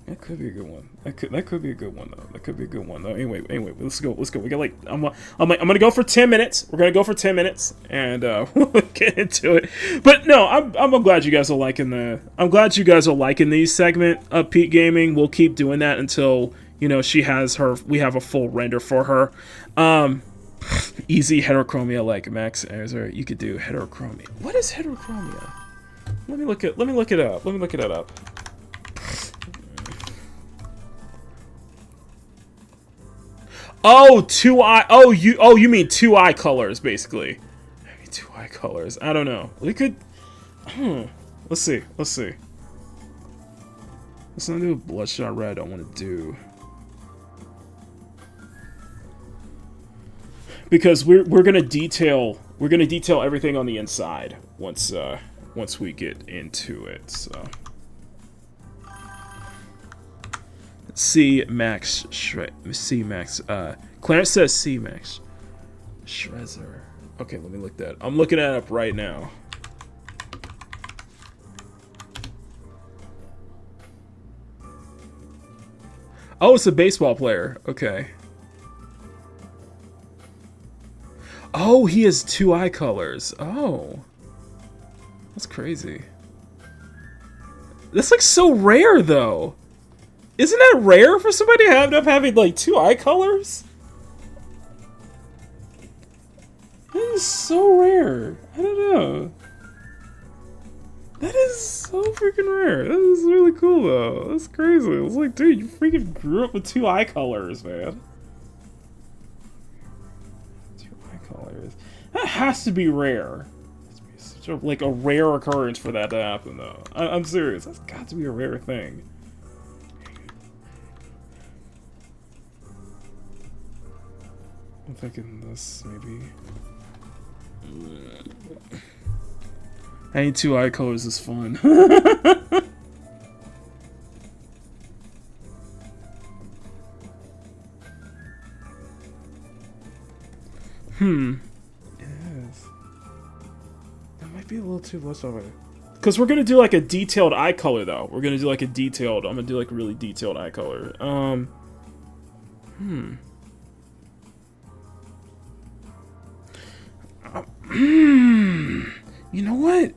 That could be a good one. That could be a good one though. That could be a good one though. Anyway, let's go. We got like I'm gonna go for 10 minutes. We're gonna go for 10 minutes and we'll get into it. But no, I'm glad you guys are liking these segment of Peak Gaming. We'll keep doing that until we have a full render for her. Easy heterochromia like Max Azure. You could do heterochromia. What is heterochromia? Let me look it up. Oh, two eye. Oh, you mean two eye colors, basically. Maybe two eye colors. I don't know. We could. Let's see. Let's not do bloodshot red. I want to do because we're gonna detail everything on the inside once we get into it. So. C Max. Clarence says C Max. Shredder. Okay, let me look that. I'm looking that up right now. Oh, it's a baseball player. Okay. Oh, he has two eye colors. Oh. That's crazy. That's like so rare though. Isn't that rare for somebody to end up having like two eye colors? That is so rare. I don't know. That is so freaking rare. That is really cool though. That's crazy. It's like, dude, you freaking grew up with two eye colors, man. Two eye colors. That has to be rare. It's such a rare occurrence for that to happen though. I'm serious. That's got to be a rare thing. I'm thinking this, maybe. Any two eye colors is fun. Yes. That might be a little too much of it. Because we're gonna do like a detailed eye color though. I'm gonna do like a really detailed eye color. You know what?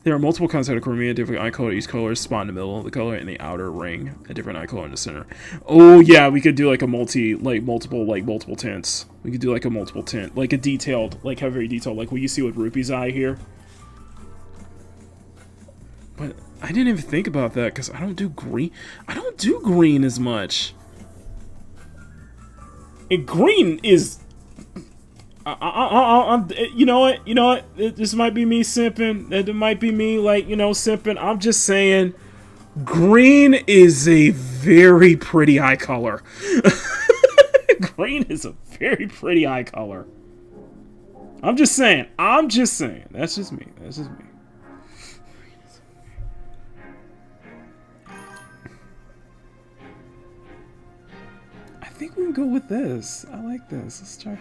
There are multiple kinds of heterochromia, different eye color. Each color is spot in the middle of the color and the outer ring, a different eye color in the center. Oh yeah, we could do like a multiple tints. We could do like a multiple tint, like a detailed, have very detailed, like what you see with Rupee's eye here. But I didn't even think about that because I don't do green. I don't do green as much. And green is... you know what? You know what? This might be me simping. It might be me, like, you know, simping. I'm just saying, green is a very pretty eye color. Green is a very pretty eye color. I'm just saying. I'm just saying. That's just me. That's just me. I think we can go with this. I like this. Let's try.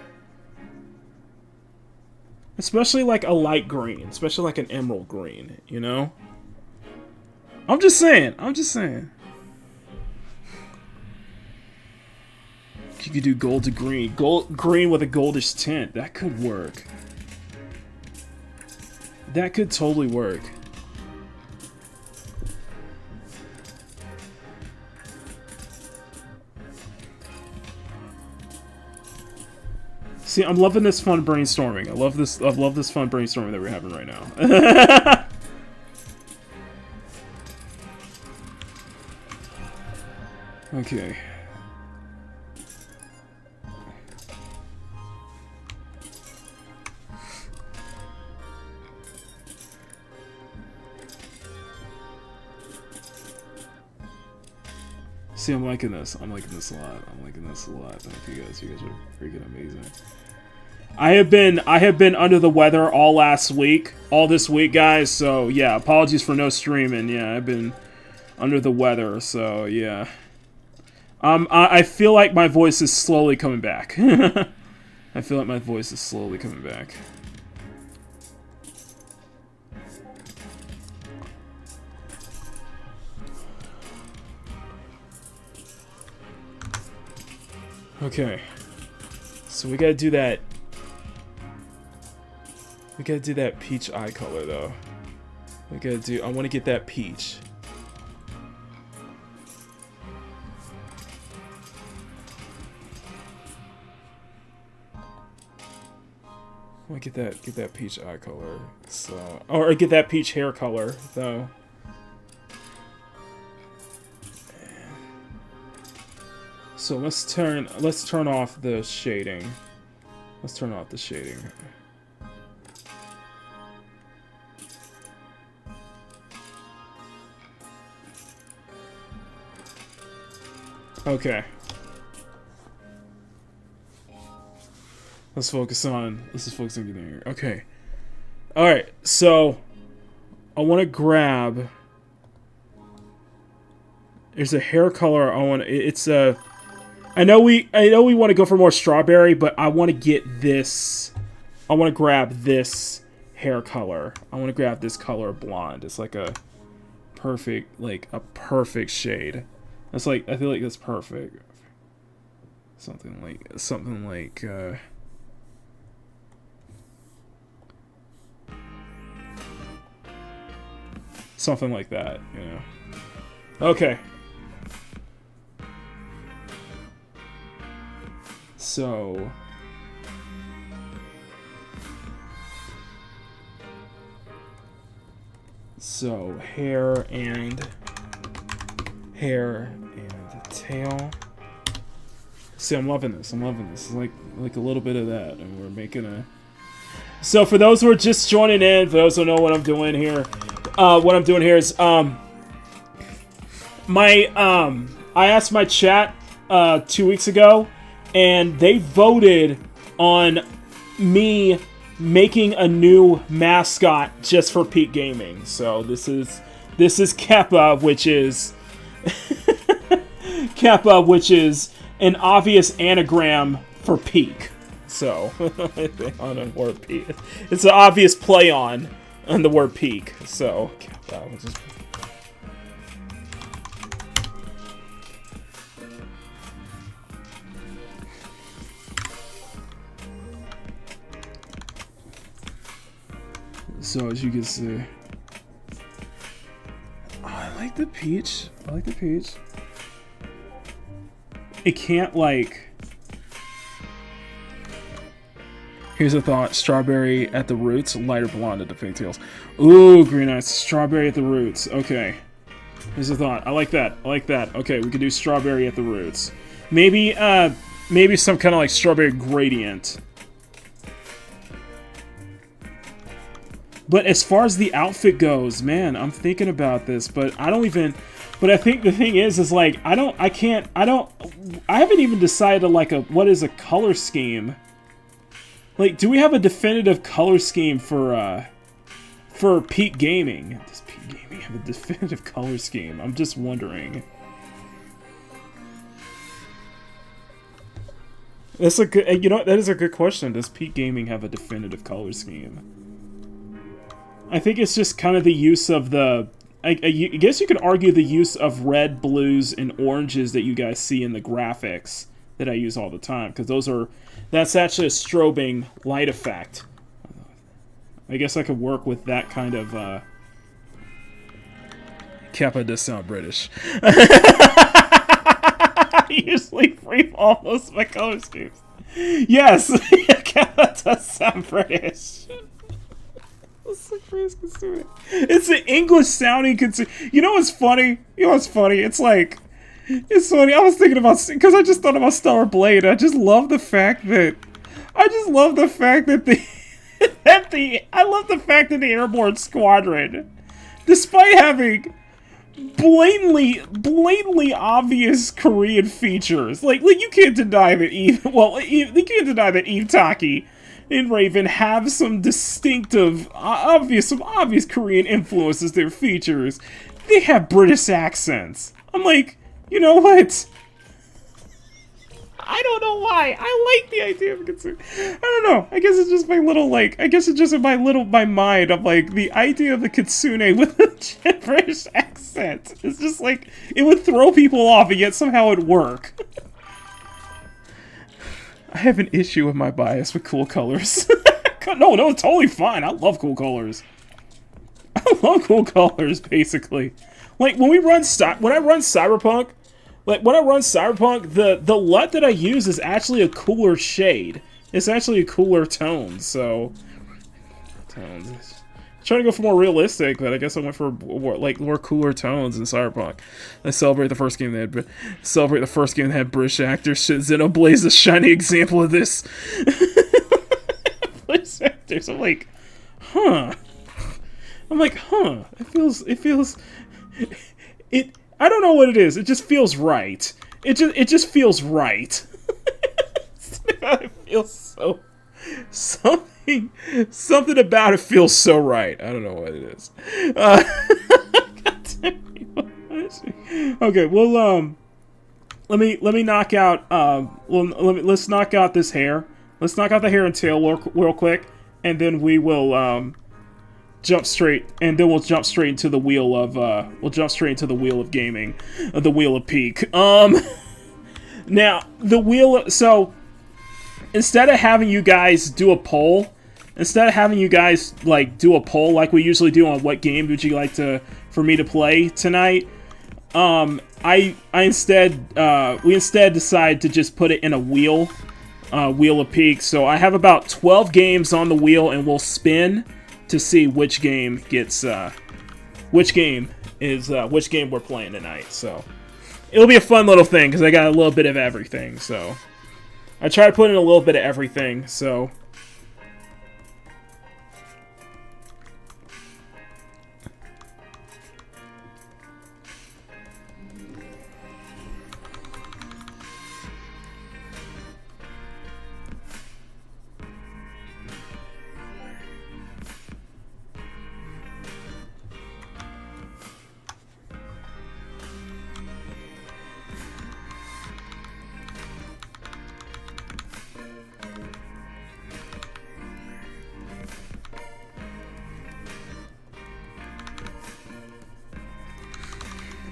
Especially like a light green. Especially like an emerald green, you know? I'm just saying. I'm just saying. You could do gold to green. Green with a goldish tint. That could work. That could totally work. See, I'm loving this fun brainstorming. I love this fun brainstorming that we're having right now. Okay. See, I'm liking this. I'm liking this a lot. I'm liking this a lot. Thank you guys. You guys are freaking amazing. I have been under the weather all this week, guys. So yeah, apologies for no streaming. Yeah, I've been under the weather. So yeah. I feel like my voice is slowly coming back. I feel like my voice is slowly coming back. Okay, so we gotta do that. We gotta do that peach eye color though. I want to get that peach. I want to get that peach eye color. So, or get that peach hair color though. So let's turn off the shading. Let's turn off the shading. Okay. Let's focus on getting here. Okay. Alright, so I wanna grab, there's a hair color I want. It's a, I know we want to go for more strawberry, but I want to get this. I want to grab this hair color. I want to grab this color blonde. It's like a perfect shade. That's like, I feel like that's perfect. Something like something like that, you know. Okay. So hair and tail. See, I'm loving this. It's like a little bit of that, and we're making a. So for those who are just joining in, for those who know what I'm doing here, is I asked my chat 2 weeks ago, and they voted on me making a new mascot just for Peak Gaming. So this is Kepa, which is Kepa, which is an obvious anagram for Peak. So on the word Peak, it's an obvious play on the word Peak. So Kepa, which is. So as you can see, oh, I like the peach. It can't like. Here's a thought. Strawberry at the roots, lighter blonde at the pigtails. Ooh, green eyes. Strawberry at the roots. Okay. Here's a thought. I like that. I like that. Okay, we could do strawberry at the roots. Maybe, maybe some kind of like strawberry gradient. But as far as the outfit goes, man, I'm thinking about this, but I don't even... But I think the thing is like, I haven't even decided, like, what is a color scheme? Like, do we have a definitive color scheme for Peak Gaming? Does Peak Gaming have a definitive color scheme? I'm just wondering. That's a good, you know, that is a good question. Does Peak Gaming have a definitive color scheme? I think it's just kind of the use of the... I guess you could argue the use of red, blues, and oranges that you guys see in the graphics that I use all the time. Because that's actually a strobing light effect. I guess I could work with that kind of... Kepa does sound British. I usually free fall most of my color schemes. Yes! Kepa does sound British. It's an English sounding Kitsune. You know what's funny? You know what's funny? It's like, it's funny. I was thinking about, because I just thought about Stellar Blade. I just love the fact that the Airborne Squadron, despite having blatantly obvious Korean features, like you can't deny that you can't deny that Eve Taki and Raven have some distinctive, obvious Korean influences, their features. They have British accents. I'm like, you know what? I don't know why. I like the idea of Kitsune. I don't know. I guess it's just my little, like, my mind of, like, the idea of the Kitsune with a British accent. It's just like, it would throw people off, and yet somehow it'd work. I have an issue with my bias with cool colors. No, it's totally fine. I love cool colors. I love cool colors, basically. Like, when I run Cyberpunk, the LUT that I use is actually a cooler shade. It's actually a cooler tone, so... Tones. Trying to go for more realistic, but I guess I went for more cooler tones in Cyberpunk. I celebrate the first game that had British actors. Xenoblade is a shining example of this. British actors. I'm like, huh. It. I don't know what it is. It just feels right. It just feels right. It feels so. Something about it feels so right. I don't know what it is. Okay, well, let me knock out. Let's knock out this hair. Let's knock out the hair and tail real quick, and then we will jump straight into the wheel of gaming, the wheel of peak. Now the wheel. So instead of having you guys do a poll. Instead of having you guys, like, do a poll like we usually do on what game would you like for me to play tonight, we instead decide to just put it in a wheel of peak. So I have about 12 games on the wheel, and we'll spin to see which game we're playing tonight. So it'll be a fun little thing, because I got a little bit of everything, so I try to put in a little bit of everything, so...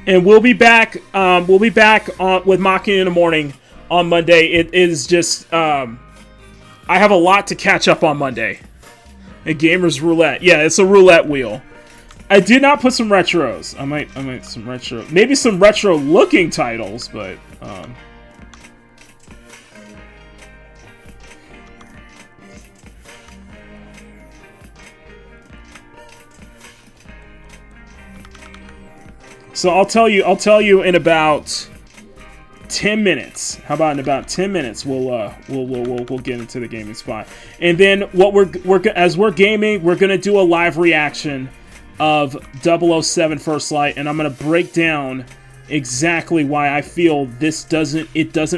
And we'll be back. We'll be back with Makini in the morning on Monday. It is just I have a lot to catch up on Monday. A gamer's roulette. Yeah, it's a roulette wheel. I did not put some retros. I might some retro. Maybe some retro looking titles, but So I'll tell you in about 10 minutes. How about in about 10 minutes we'll get into the gaming spot. And then what as we're gaming, we're gonna do a live reaction of 007 First Light, and I'm gonna break down exactly why I feel this doesn't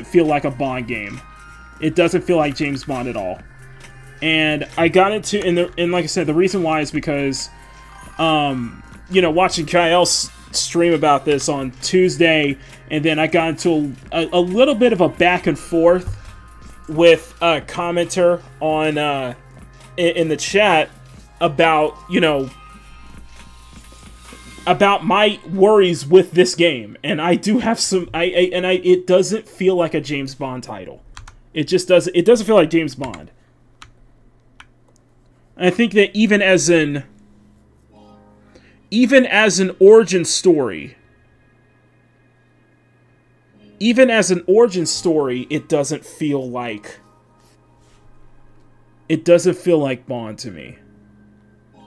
feel like a Bond game. It doesn't feel like James Bond at all. And I got into and like I said, the reason why is because watching Kyle stream about this on Tuesday, and then I got into a little bit of a back and forth with a commenter on in the chat about about my worries with this game, and I do have some. It doesn't feel like a James Bond title. It just doesn't. It doesn't feel like James Bond. I think that even as an origin story, it doesn't feel like Bond to me.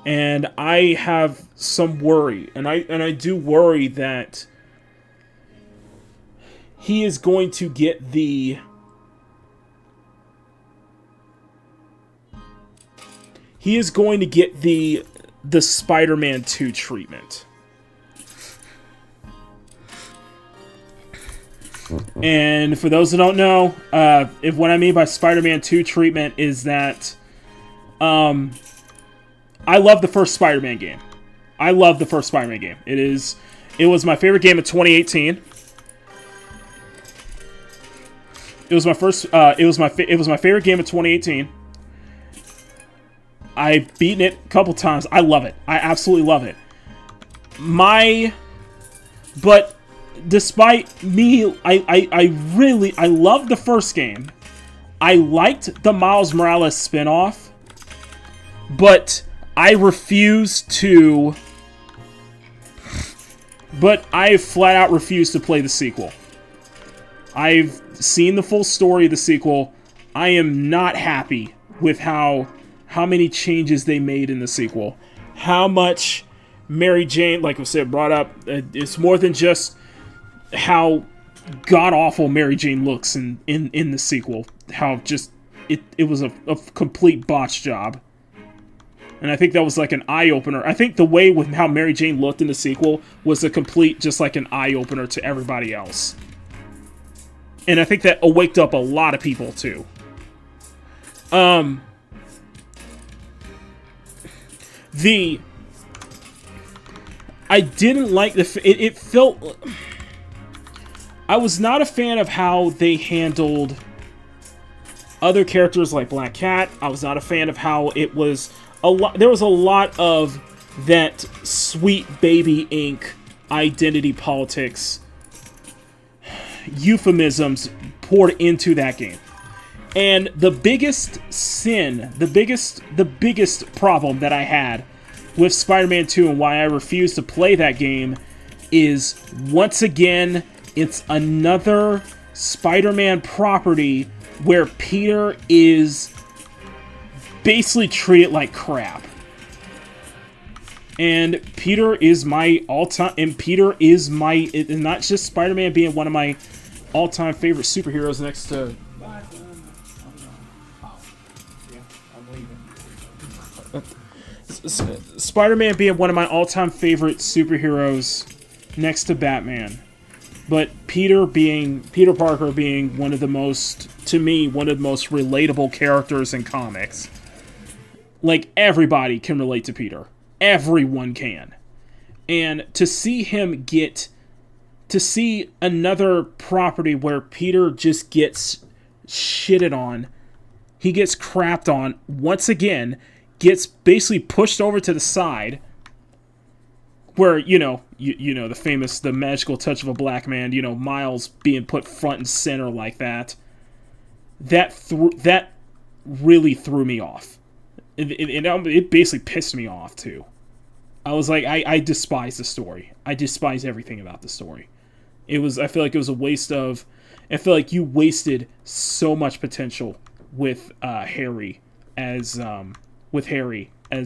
And I have some worry, and I do worry that he is going to get the Spider-Man 2 treatment. And for those that don't know, if what I mean by Spider-Man 2 treatment is that I love the first Spider-Man game. It was my favorite game of 2018. It was my favorite game of 2018. I've beaten it a couple times. I love it. I absolutely love it. But despite me, I loved the first game. I liked the Miles Morales spinoff, but I flat out refuse to play the sequel. I've seen the full story of the sequel. I am not happy with how many changes they made in the sequel. How much Mary Jane, like I said, brought up. It's more than just how god-awful Mary Jane looks in the sequel. How just it was a complete botch job. And I think that was like an eye-opener. I think the way with how Mary Jane looked in the sequel was a complete, just like an eye-opener to everybody else. And I think that waked up a lot of people, too. I didn't like it felt... I was not a fan of how they handled other characters like Black Cat. I was not a fan of how it was... There was a lot of that sweet baby ink identity politics euphemisms poured into that game. And the biggest sin, the biggest problem that I had with Spider-Man 2 and why I refuse to play that game is, once again, it's another Spider-Man property where Peter is basically treated like crap. And Peter is my all-time... And Peter is my... And not just Spider-Man being one of my all-time favorite superheroes next to... Spider-Man being one of my all-time favorite superheroes next to Batman. But Peter Parker being one of the most... To me, one of the most relatable characters in comics. Like, everybody can relate to Peter. Everyone can. And to see him get... To see another property where Peter just gets shitted on. He gets crapped on once again. Gets basically pushed over to the side. Where, the magical touch of a black man. Miles being put front and center like that. That really threw me off. It basically pissed me off, too. I was like, I despise the story. I despise everything about the story. I feel like it was a waste of... I feel like you wasted so much potential with Harry as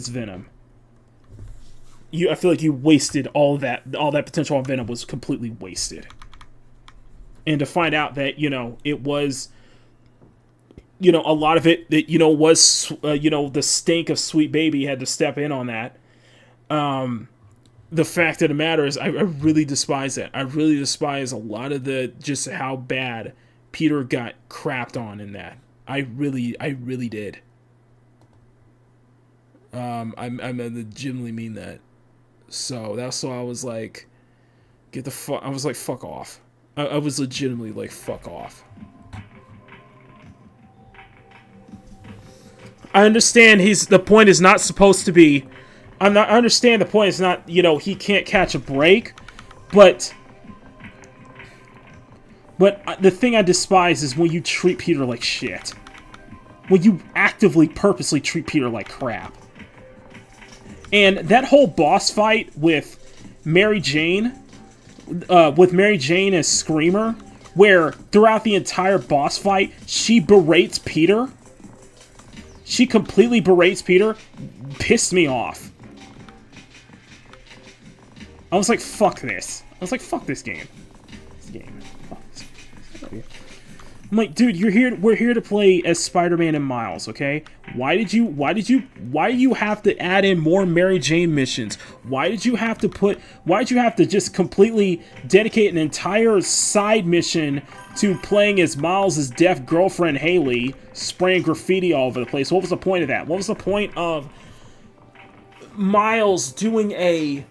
Venom. I feel like you wasted all that potential on Venom was completely wasted. And to find out that, it was, a lot of it that, was, the stink of Sweet Baby had to step in on that. The fact of the matter is I really despise that. I really despise a lot of just how bad Peter got crapped on in that. I really did. I legitimately mean that. So that's why I was like, I was like, fuck off. I was legitimately like, fuck off. I understand the point is not supposed to be, I understand the point is not, he can't catch a break, but the thing I despise is when you treat Peter like shit. When you actively, purposely treat Peter like crap. And that whole boss fight with Mary Jane as Screamer, where throughout the entire boss fight, she berates Peter. She completely berates Peter. Pissed me off. I was like, fuck this. I was like, fuck this game. I'm like, dude, we're here to play as Spider-Man and Miles, okay? Why do you have to add in more Mary Jane missions? Why did you have to just completely dedicate an entire side mission to playing as Miles' deaf girlfriend Haley, spraying graffiti all over the place? What was the point of that? What was the point of Miles doing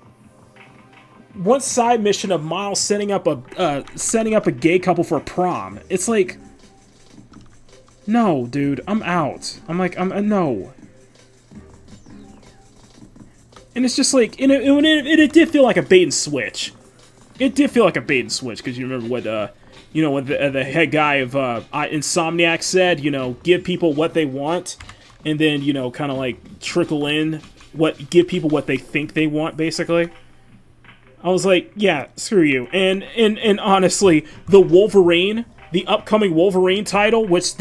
one side mission of Miles setting up a gay couple for prom? It's like, no, dude, I'm out. I'm like, no. And it's just like, it did feel like a bait and switch. It did feel like a bait and switch, because you remember what, what the head guy of Insomniac said, give people what they want, and then, kind of like trickle in give people what they think they want, basically. I was like, yeah, screw you. And honestly, the upcoming Wolverine title, what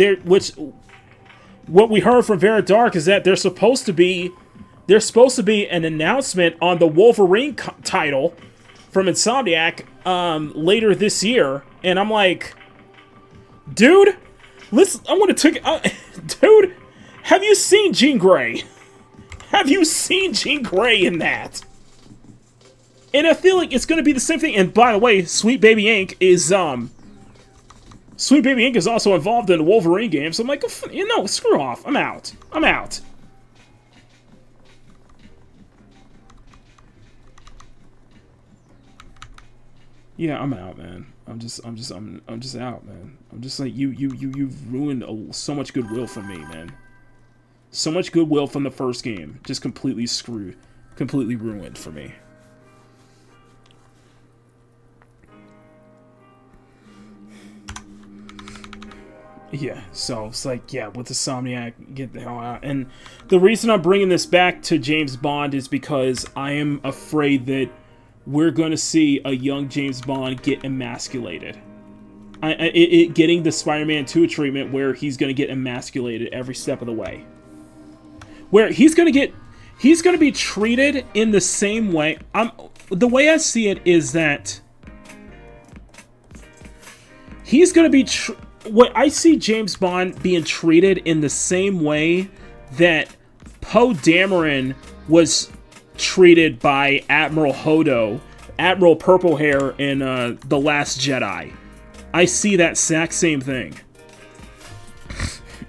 we heard from Vera Dark is that there's supposed to be an announcement on the Wolverine title from Insomniac later this year, and I'm like, dude, dude, have you seen Jean Grey? Have you seen Jean Grey in that? And I feel like it's going to be the same thing. And by the way, Sweet Baby Inc. is also involved in the Wolverine game. So I'm like, screw off. I'm out. Yeah, I'm out, man. I'm just out, man. I'm just like, you've ruined so much goodwill from me, man. So much goodwill from the first game. Just completely ruined for me. Yeah, so it's like, yeah, with Insomniac, get the hell out. And the reason I'm bringing this back to James Bond is because I am afraid that we're going to see a young James Bond get emasculated. Getting the Spider-Man 2 treatment where he's going to get emasculated every step of the way. Where he's going to be treated in the same way. The way I see it is that he's going to be... What I see James Bond being treated in the same way that Poe Dameron was treated by Admiral Hodo, Admiral Purple Hair in The Last Jedi. I see that exact same thing.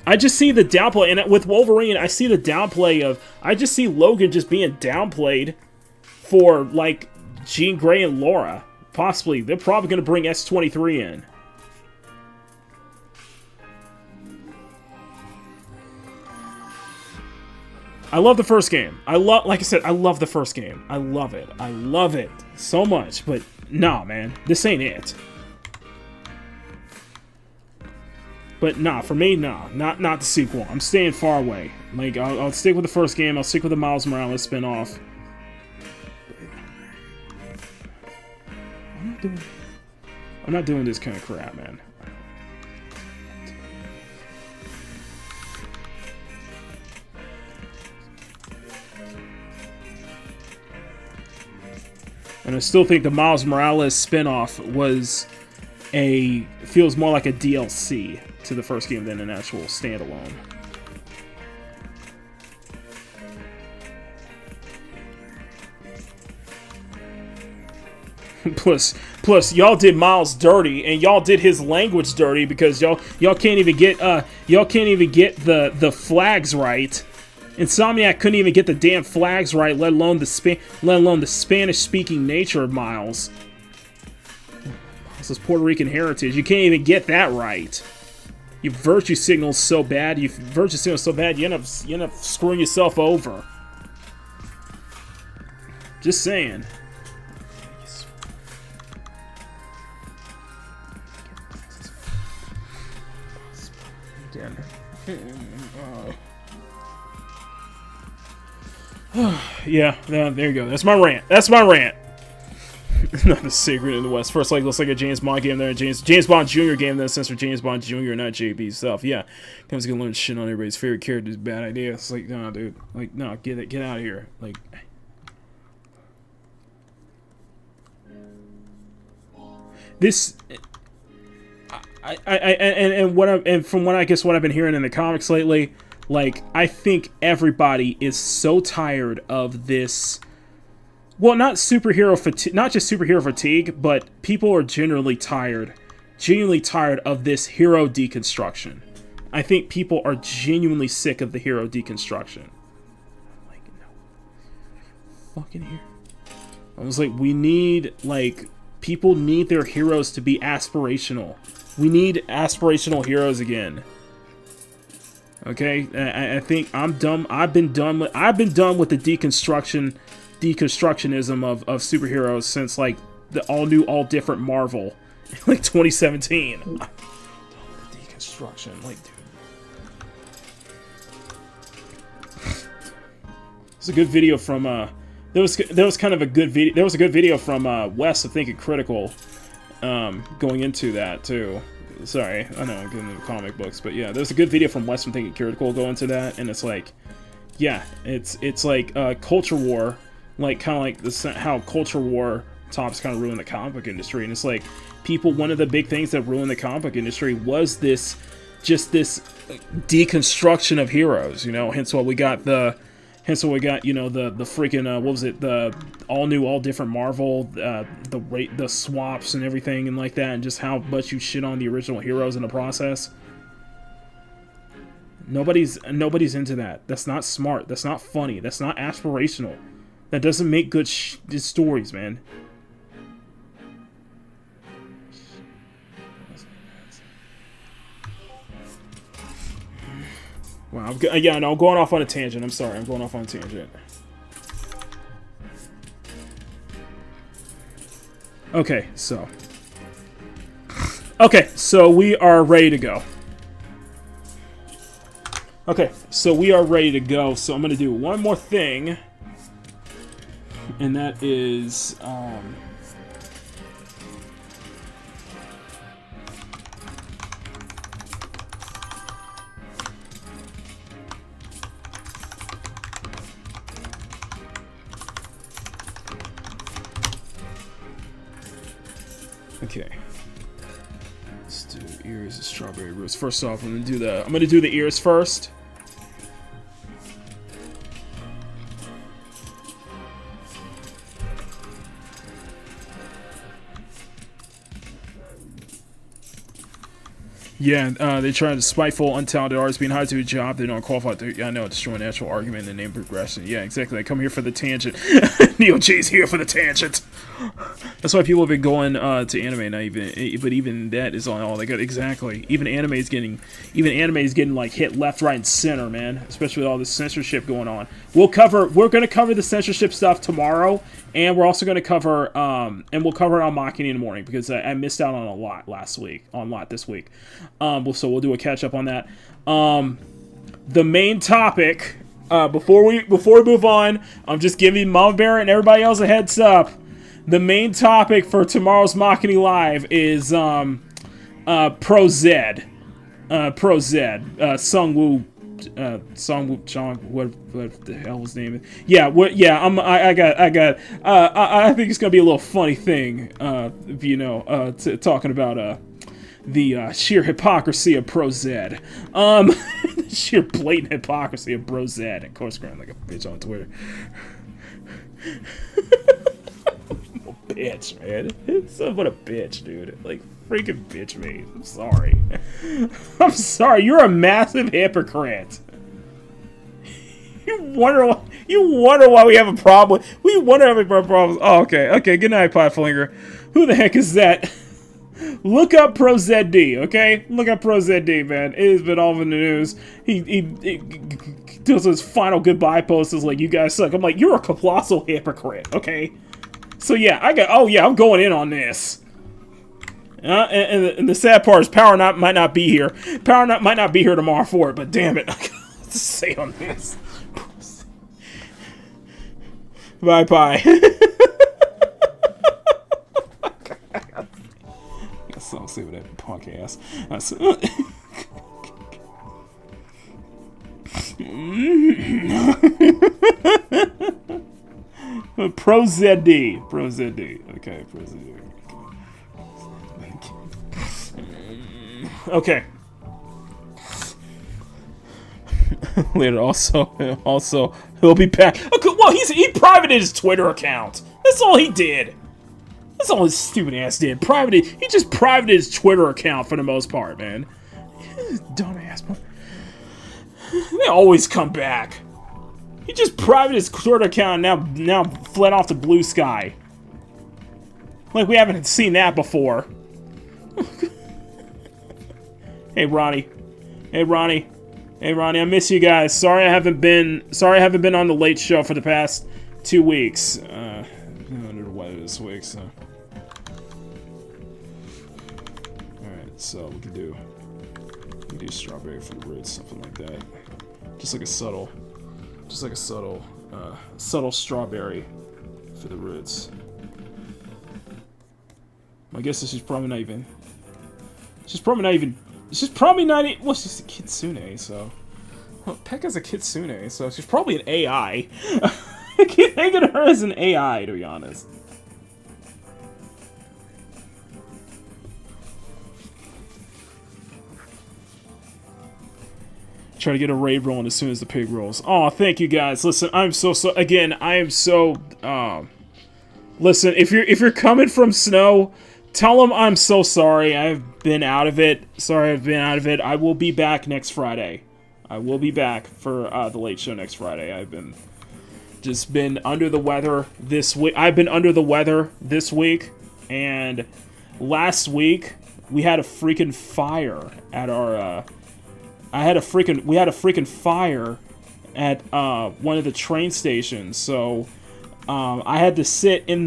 I just see the downplay, and with Wolverine, I see the downplay of... I just see Logan just being downplayed for, like, Jean Grey and Laura. Possibly. They're probably going to bring S-23 in. I love the first game. Like I said, I love the first game. I love it. I love it so much. But nah, man, this ain't it. But nah, for me, nah, not the sequel. I'm staying far away. Like I'll stick with the first game. I'll stick with the Miles Morales spinoff. I'm not doing this kind of crap, man. And I still think the Miles Morales spinoff feels more like a DLC to the first game than an actual standalone. Plus, y'all did Miles dirty, and y'all did his language dirty because y'all can't even get the flags right. Insomniac couldn't even get the damn flags right, let alone the Spanish-speaking nature of Miles. This is Puerto Rican heritage. You can't even get that right. You virtue signal so bad. You end up screwing yourself over. Just saying. Yeah, there you go. That's my rant. Nothing sacred in the West. First, looks like a James Bond game there. James Bond Jr. game that stands for James Bond Jr., not JB stuff. Yeah, comes gonna learn shit on everybody's favorite character is a bad idea. It's like, no, dude. Like, no, get out of here. Like, this. From what I've been hearing in the comics lately, like, I think everybody is so tired of this. Well, not just superhero fatigue, but people are genuinely tired of this hero deconstruction. I think people are genuinely sick of the hero deconstruction. Like, no, fucking here. I was like, people need their heroes to be aspirational. We need aspirational heroes again. Okay, I think I'm done. I've been done with the deconstructionism of superheroes since like the all different Marvel, like 2017. I'm done with the deconstruction, like, dude. There's a good video from there was kind of a good video. There was a good video from Wes of Thinking Critical, going into that too. Sorry, I know I'm getting into comic books, but yeah, there's a good video from Wes from Thinking Critical going into that, and it's like, yeah, it's like culture war, like kind of like this, how culture war tops kind of ruined the comic book industry, and it's like one of the big things that ruined the comic book industry was this deconstruction of heroes, you know. Hence why we got the freaking what was it, the all new, all different Marvel, the swaps and everything and like that, and just how much you shit on the original heroes in the process. Nobody's into that. That's not smart. That's not funny. That's not aspirational. That doesn't make good stories, man. Wow, I'm going off on a tangent. I'm sorry, I'm going off on a tangent. Okay, so we are ready to go. So I'm going to do one more thing, and that is okay. Let's do ears and strawberry roots. First off, I'm gonna do the ears first. Yeah, they try to spiteful, untalented artists being hired to a job they don't qualify to. Yeah, I know, destroy natural argument and name progression. Yeah, exactly. I come here for the tangent. Neo J's here for the tangent. That's why people have been going to anime now. Even that is on all they got. Exactly. Even anime is getting like hit left, right, and center, man. Especially with all this censorship going on. We're gonna cover the censorship stuff tomorrow, and we're also gonna cover we'll cover it on Makini in the morning because I missed out on a lot this week. So we'll do a catch up on that. The main topic, before we move on, I'm just giving Mama Bear and everybody else a heads up. The main topic for tomorrow's Makini Live is Pro Z, Sungwoo Song Chong, what the hell his name is? Yeah, I think it's gonna be a little funny thing, talking about the sheer hypocrisy of Pro Z. Sheer blatant hypocrisy of Bro Z. Of course, going like a bitch on Twitter. Bitch, man. What a bitch, dude. Like, freaking bitch me. I'm sorry. I'm sorry. You're a massive hypocrite. You wonder why we have a problem. We wonder having problems. Oh, okay. Okay, good night, Potflinger. Who the heck is that? Look up Pro ZD, okay? Look up Pro ZD, man. It has been all in the news. He does his final goodbye post. Is like, you guys suck. I'm like, you're a colossal hypocrite, okay? So yeah, I'm going in on this. And the sad part is Power might not be here. Might not be here tomorrow for it, but damn it, I got to say on this. Bye. I guess I'll see what that podcast. Pro ZD. Okay, Pro ZD. Okay. Later, also, he'll be back. Okay, well, he privated his Twitter account. That's all he did. That's all his stupid ass did. He just privated his Twitter account for the most part, man. Dumbass. They always come back. He just privated his Twitter account and now fled off to Blue Sky. Like we haven't seen that before. Hey Ronnie, I miss you guys. Sorry I haven't been on the late show for the past 2 weeks. I'm under the weather this week, so. Alright, so we can do strawberry for the roots, something like that. Just like a subtle strawberry for the roots. My guess is she's probably not even, well, she's a kitsune, so. Well, Pekka's a kitsune, so she's probably an AI. I keep thinking of her as an AI, to be honest. Try to get a raid rolling as soon as the pig rolls. Oh, thank you guys. Listen, I am so listen, if you're coming from Snow, tell them I'm so sorry. I've been out of it. I will be back next Friday. I will be back for the late show next Friday. I've been under the weather this week. And last week we had a freaking fire at our we had a freaking fire at one of the train stations. So I had to sit in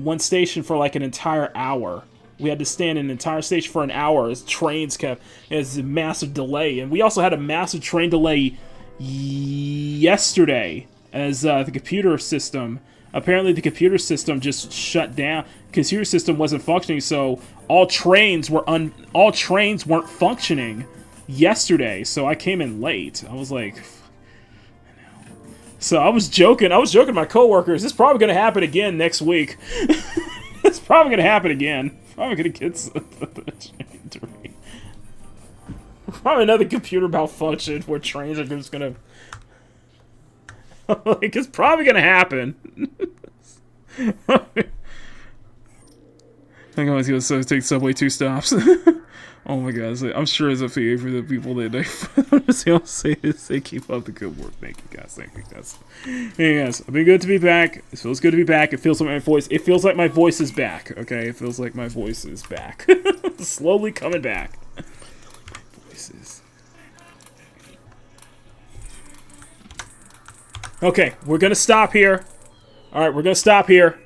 one station for like an entire hour. We had to stand in an entire station for an hour as trains as a massive delay. And we also had a massive train delay yesterday as the computer system. Apparently the computer system just shut down. Computer system wasn't functioning, so all trains weren't functioning yesterday. So I came in late. I was like, so I was joking to my coworkers. It's probably gonna happen again next week. It's probably gonna happen again. Probably gonna get probably another computer malfunction where trains are just gonna like, it's probably gonna happen. I think I was gonna take Subway 2 stops. Oh my god, I'm sure it's a fee for the people that I'll say is they keep up the good work. Thank you guys. Hey guys, I've been good to be back. It feels good to be back. It feels like my voice is back. Okay, it feels like my voice is back. Slowly coming back. Okay, we're gonna stop here. Alright, we're gonna stop here.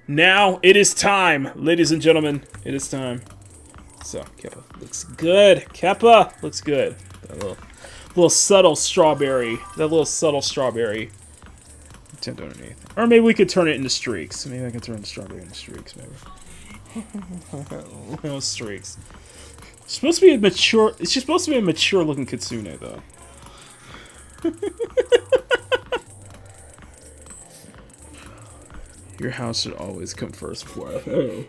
Now it is time, ladies and gentlemen. It is time. So, Kepa looks good. Kepa looks good. That little subtle strawberry. Tint underneath. Or maybe we could turn it into streaks. Maybe I can turn the strawberry into streaks, maybe. Little streaks. She's supposed to be a mature. She's supposed to be a mature-looking kitsune, though. Your house should always come first before I.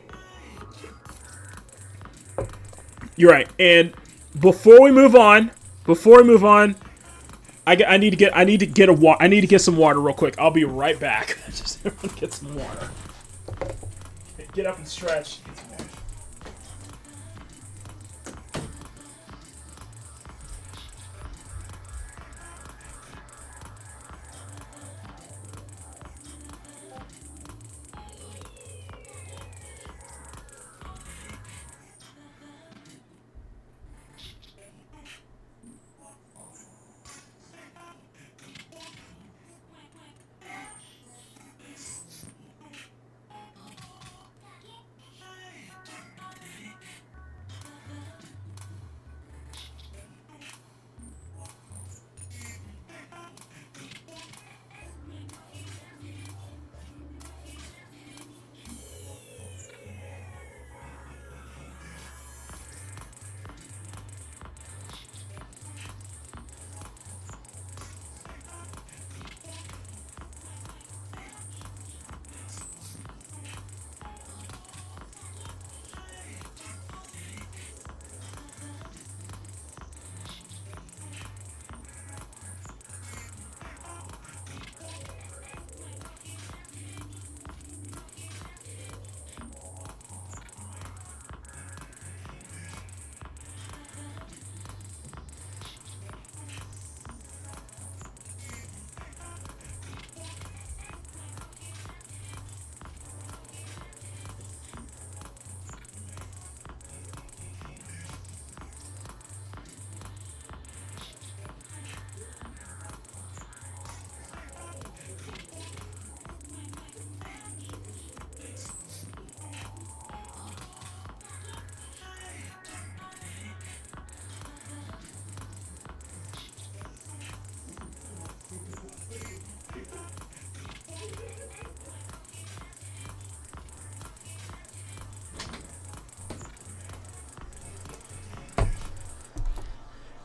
Oh. You're right. And before we move on, I need to get some water real quick. I'll be right back. Just everyone get some water. Get up and stretch. Get some water.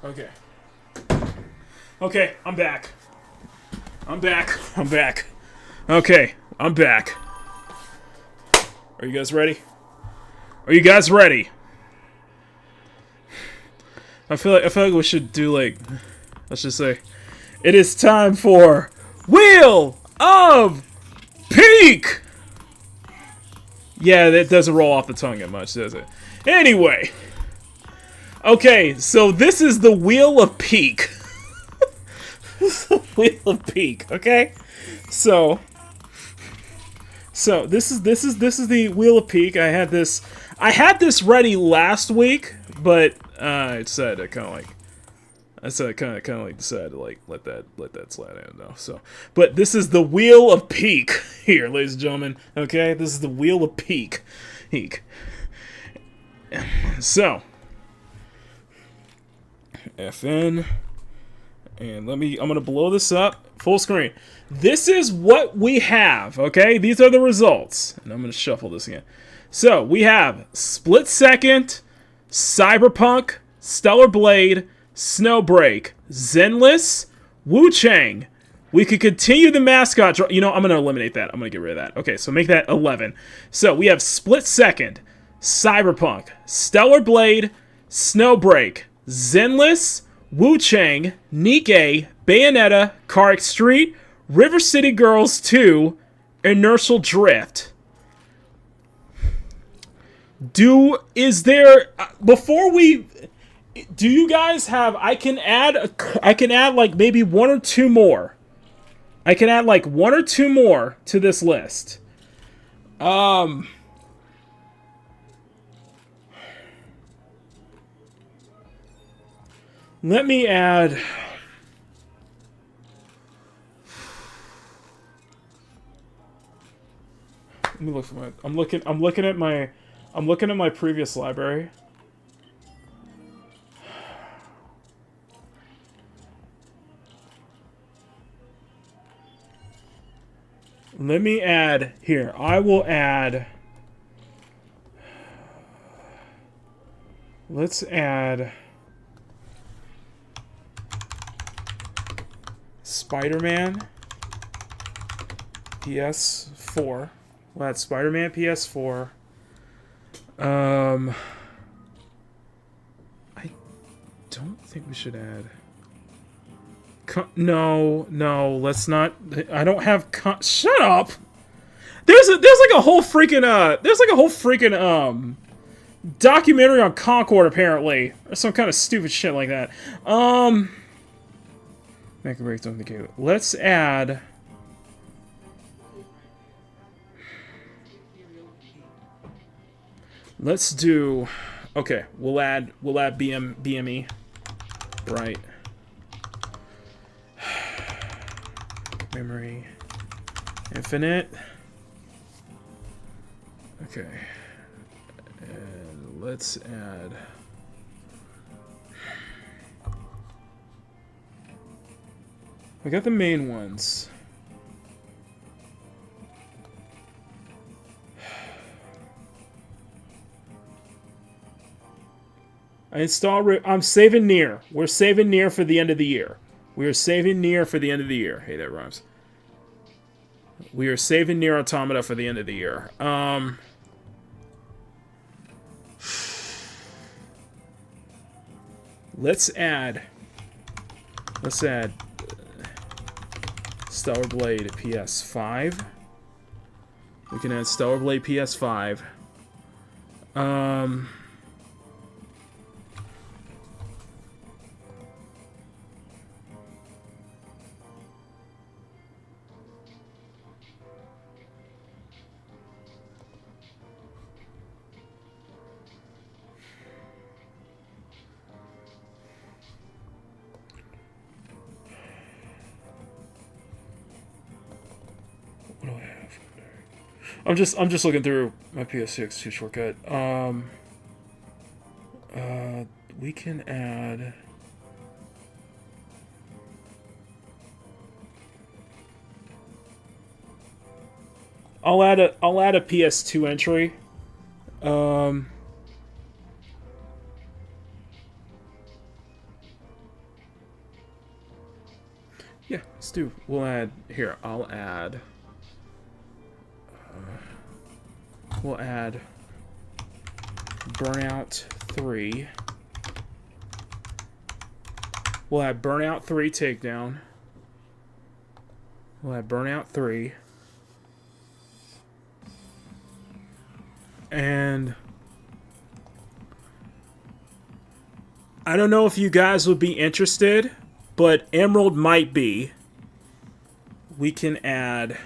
Okay. Okay, I'm back. I'm back. Okay, I'm back. Are you guys ready? Are you guys ready? I feel like we should do, like, let's just say, it is time for Wheel of Peak! Yeah, that doesn't roll off the tongue that much, does it? Anyway. Okay, so this is the Wheel of Peak. This is the Wheel of Peak, okay? So this is the Wheel of Peak. I had this ready last week, but I decided to kind of decided to like let that slide in now. So, but this is the Wheel of Peak here, ladies and gentlemen. Okay, this is the Wheel of Peak. So, FN, and I'm gonna blow this up full screen. This is what we have. Okay, these are the results, and I'm gonna shuffle this again. So we have Split Second, Cyberpunk, Stellar Blade, Snowbreak, Zenless, Wu Chang. We could continue the mascot. I'm going to eliminate that. I'm going to get rid of that. Okay, so make that 11. So we have Split Second, Cyberpunk, Stellar Blade, Snowbreak, Zenless, Wu Chang, Nikke, Bayonetta, Kark Street, River City Girls 2, Inertial Drift. Do you guys have? I can add like maybe one or two more. I can add like one or two more to this list. Let me add. Let me look for my. I'm looking at my previous library. Let me add here. I will add. Let's add Spider-Man PS4. We'll add Spider-Man PS4. I don't think we should add. No, let's not. I don't have. Shut up. There's like a whole freaking documentary on Concord apparently, or some kind of stupid shit like that. Make a break on the game. Let's add. Let's do. Okay, we'll add BME. Right. Memory. Infinite. Okay. And let's add. We got the main ones. I install. I'm saving near. We're saving near for the end of the year. We are saving near for the end of the year. Hey, that rhymes. We are saving near Automata for the end of the year. Let's add Stellar Blade PS5. We can add Stellar Blade PS5. What do I have? I'm just looking through my PS6 to shortcut. We can add. I'll add a PS2 entry. Yeah, let's do. We'll add here. I'll add. We'll add Burnout 3. We'll add Burnout 3 Takedown. We'll add Burnout 3. And I don't know if you guys would be interested, but Emerald might be. We can add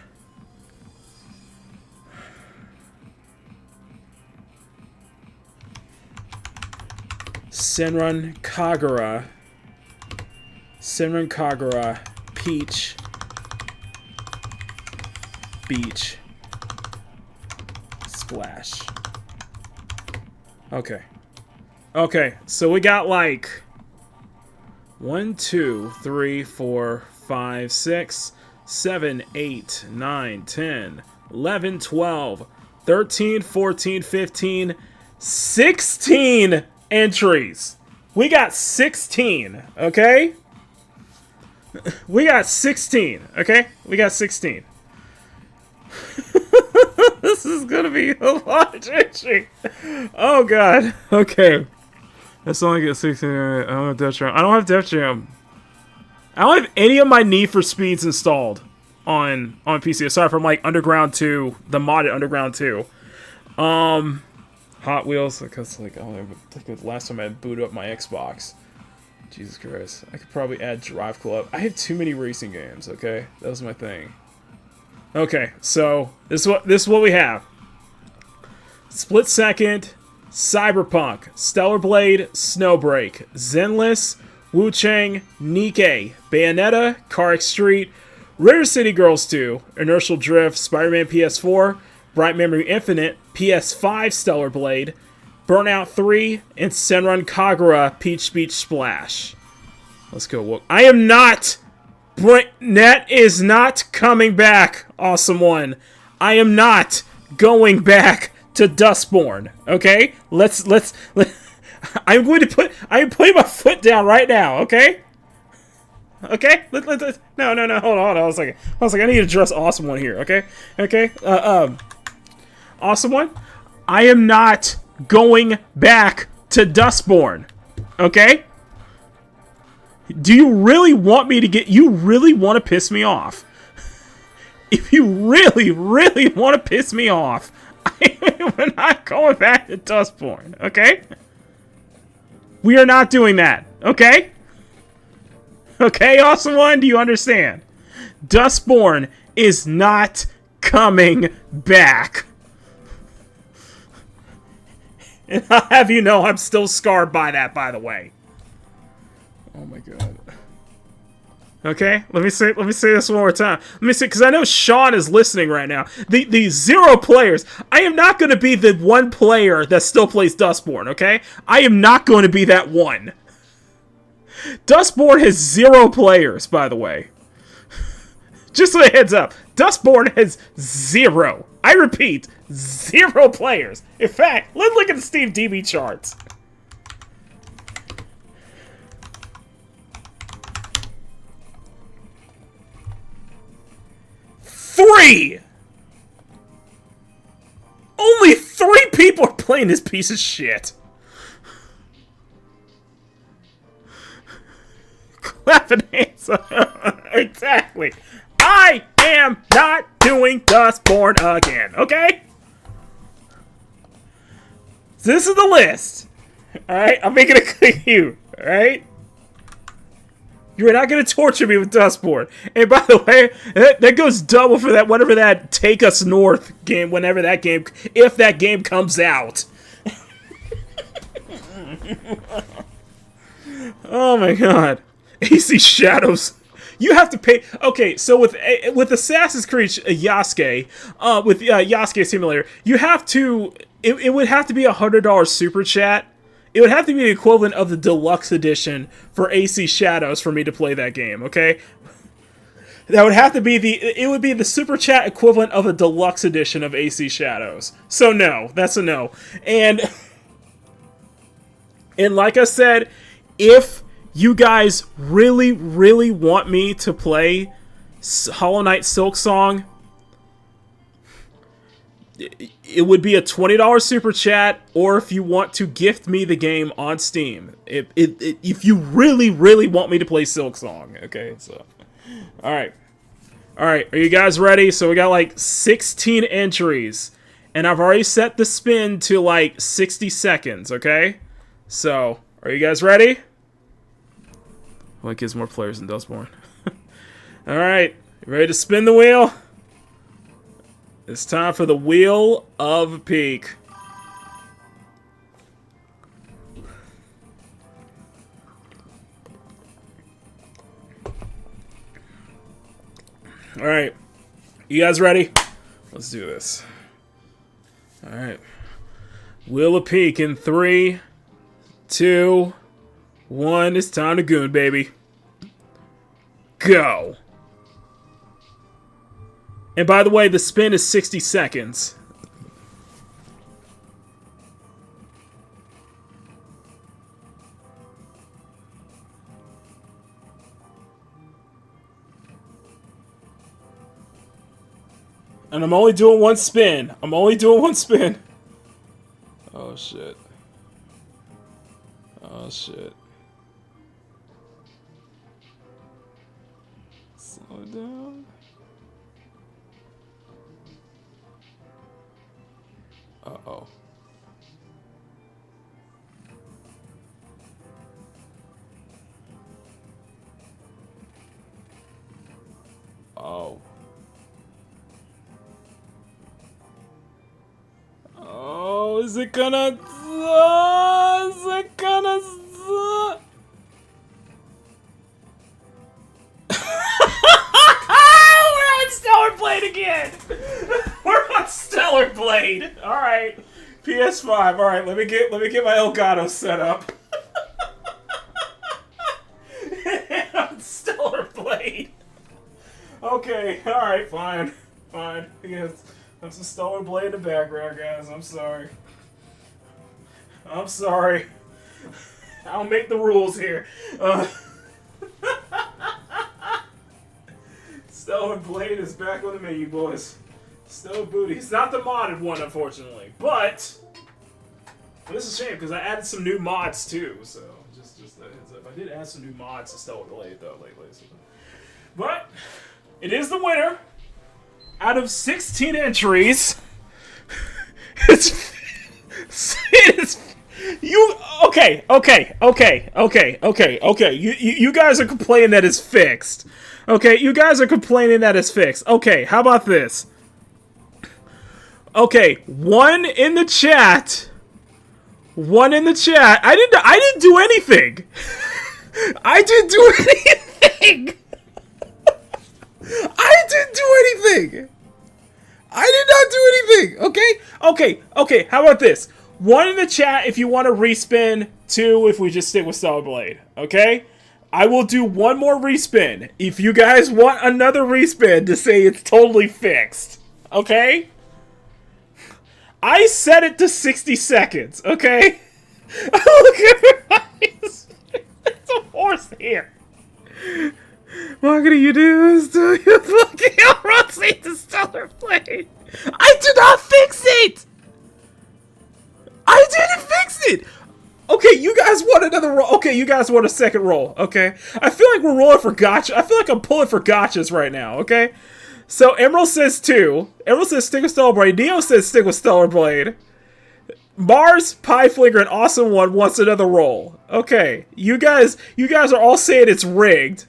Senran Kagura, Peach, Beach, Splash. Okay, so we got like 1, 2, 3, 4, 5, 6, 7, 8, 9, 10, 11, 12, 13, 14, 15, 16 entries. We got 16, okay? We got 16, okay? We got 16. This is gonna be a large entry. Oh god. Okay. That's only get 16. I don't have Def Jam. I don't have any of my Need for Speeds installed on PC aside from like Underground 2, the modded Underground 2. Hot Wheels, because like I think the last time I booted up my Xbox. Jesus Christ. I could probably add Drive Club. I have too many racing games, okay? That was my thing. Okay, so this is what we have. Split Second, Cyberpunk, Stellar Blade, Snowbreak, Zenless, Wu Chang, Nikke, Bayonetta, Car Street, River City Girls 2, Inertial Drift, Spider-Man PS4, Bright Memory Infinite, PS5 Stellar Blade, Burnout 3, and Senran Kagura Peach Beach Splash. Let's go. I am not... Net is not coming back, Awesome One. I am not going back to Dustborn, okay? I am putting my foot down right now. Okay. Okay. No. Hold on. I was like, I need to address Awesome One here. Okay. Awesome One. I am not going back to Dustborn. Okay. Do you really want me to get? You really want to piss me off? If you really want to piss me off, we're not going back to Dustborn. Okay. We are not doing that. Okay. Okay, Awesome One, do you understand? Dustborn is not coming back. And I'll have you know I'm still scarred by that, by the way. Oh my god. Okay, let me say this one more time. Let me say, because I know Sean is listening right now. The 0 players. I am not going to be the 1 player that still plays Dustborn, okay? I am not going to be that one. Dustborn has 0 players, by the way. Just so a heads up, Dustborn has 0. I repeat, 0 players. In fact, let's look at the Steam DB charts. Three! Only 3 people are playing this piece of shit. Clapping hands. Exactly. I am not doing Dustborn again, okay? So this is the list. Alright, I'm making it clear to you, alright? You're not going to torture me with Dustborn. And by the way, that goes double for that, whatever that Take Us North game, whenever that game, if that game comes out. Oh my god. AC Shadows. You have to pay. Okay, so with Assassin's Creed Yasuke, with Yasuke Simulator, you have to. It would have to be $100 super chat. It would have to be the equivalent of the deluxe edition for AC Shadows for me to play that game. Okay, that would have to be It would be the super chat equivalent of a deluxe edition of AC Shadows. So no, that's a no. And like I said, if you guys really want me to play Hollow Knight Silksong, it would be a $20 super chat, or if you want to gift me the game on Steam. If you really want me to play Silksong, okay? So, all right, are you guys ready? So we got like 16 entries, and I've already set the spin to like 60 seconds, okay? So, are you guys ready? Well, it gives more players than Dustborn. Alright, you ready to spin the wheel? It's time for the Wheel of Peak. Alright, you guys ready? Let's do this. Alright. Wheel of Peak in 3, 2, 1, it's time to goon, baby. Go. And by the way, the spin is 60 seconds. And I'm only doing one spin. Oh, shit. Oh, shit. Slow down. Uh-oh. Oh. Oh, is it gonna... is it gonna... We're on Stellar Blade again! We're on Stellar Blade! Alright. PS5. Alright, let me get my Elgato set up. On Stellar Blade. Okay, alright, fine. Yes. That's a Stellar Blade in the background, guys. I'm sorry. I'll make the rules here. Stellar Blade is back on the menu, boys. Stellar Booty. It's not the modded one, unfortunately, but this is a shame because I added some new mods too. So just a heads up. I did add some new mods to Stellar Blade though lately. So. But it is the winner out of 16 entries. It's you okay. You guys are complaining that it's fixed. Okay, you guys are complaining that it's fixed. Okay, how about this? Okay, one in the chat. I didn't do anything. I didn't do anything. I didn't do anything. I did not do anything. Okay. How about this? One in the chat if you want to respin. Two if we just stick with Stellar Blade. Okay? I will do one more respin if you guys want another respin to say it's totally fixed. Okay? I set it to 60 seconds. Okay? Look at her eyes. It's a horse here. What can you do is do you fucking rotate the Stellar Blade? I did not fix it! I didn't fix it! Okay, you guys want another roll. Okay, you guys want a second roll. Okay? I feel like we're rolling for gotcha. I feel like I'm pulling for gotchas right now. Okay? So, Emerald says 2. Emerald says stick with Stellar Blade. Neo says stick with Stellar Blade. Mars, Pie Flinger, and Awesome One wants another roll. Okay. You guys are all saying it's rigged.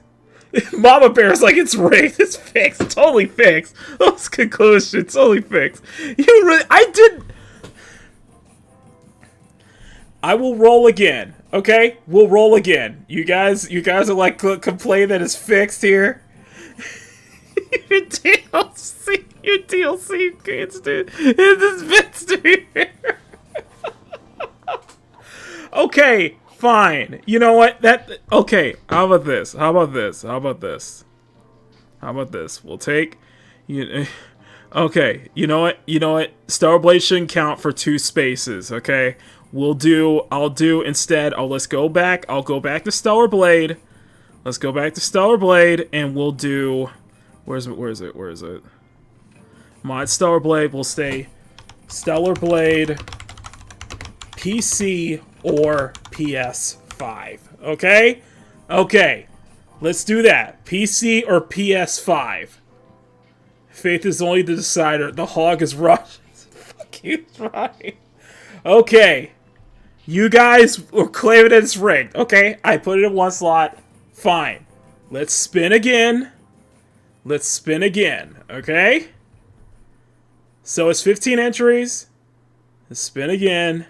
Mama Bear's like, it's rigged, it's fixed, it's totally fixed. Those conclusions, it's totally fixed. I will roll again, okay? We'll roll again. You guys are like, complain that it's fixed here. Your DLC kids, dude. It's fixed here. Okay. Fine. You know what? Okay. How about this? We'll take. Okay. You know what? Stellar Blade shouldn't count for 2 spaces. Okay. Let's go back. I'll go back to Stellar Blade. Let's go back to Stellar Blade, and we'll do. Where is it? Mod Stellar Blade. We'll stay Stellar Blade, PC or PS5. Okay? Okay. Let's do that. PC or PS5. Faith is only the decider. The hog is Russian. Fuck you, right. Okay. You guys were claiming that it's rigged. Okay, I put it in one slot. Fine. Let's spin again. Okay? So it's 15 entries. Let's spin again.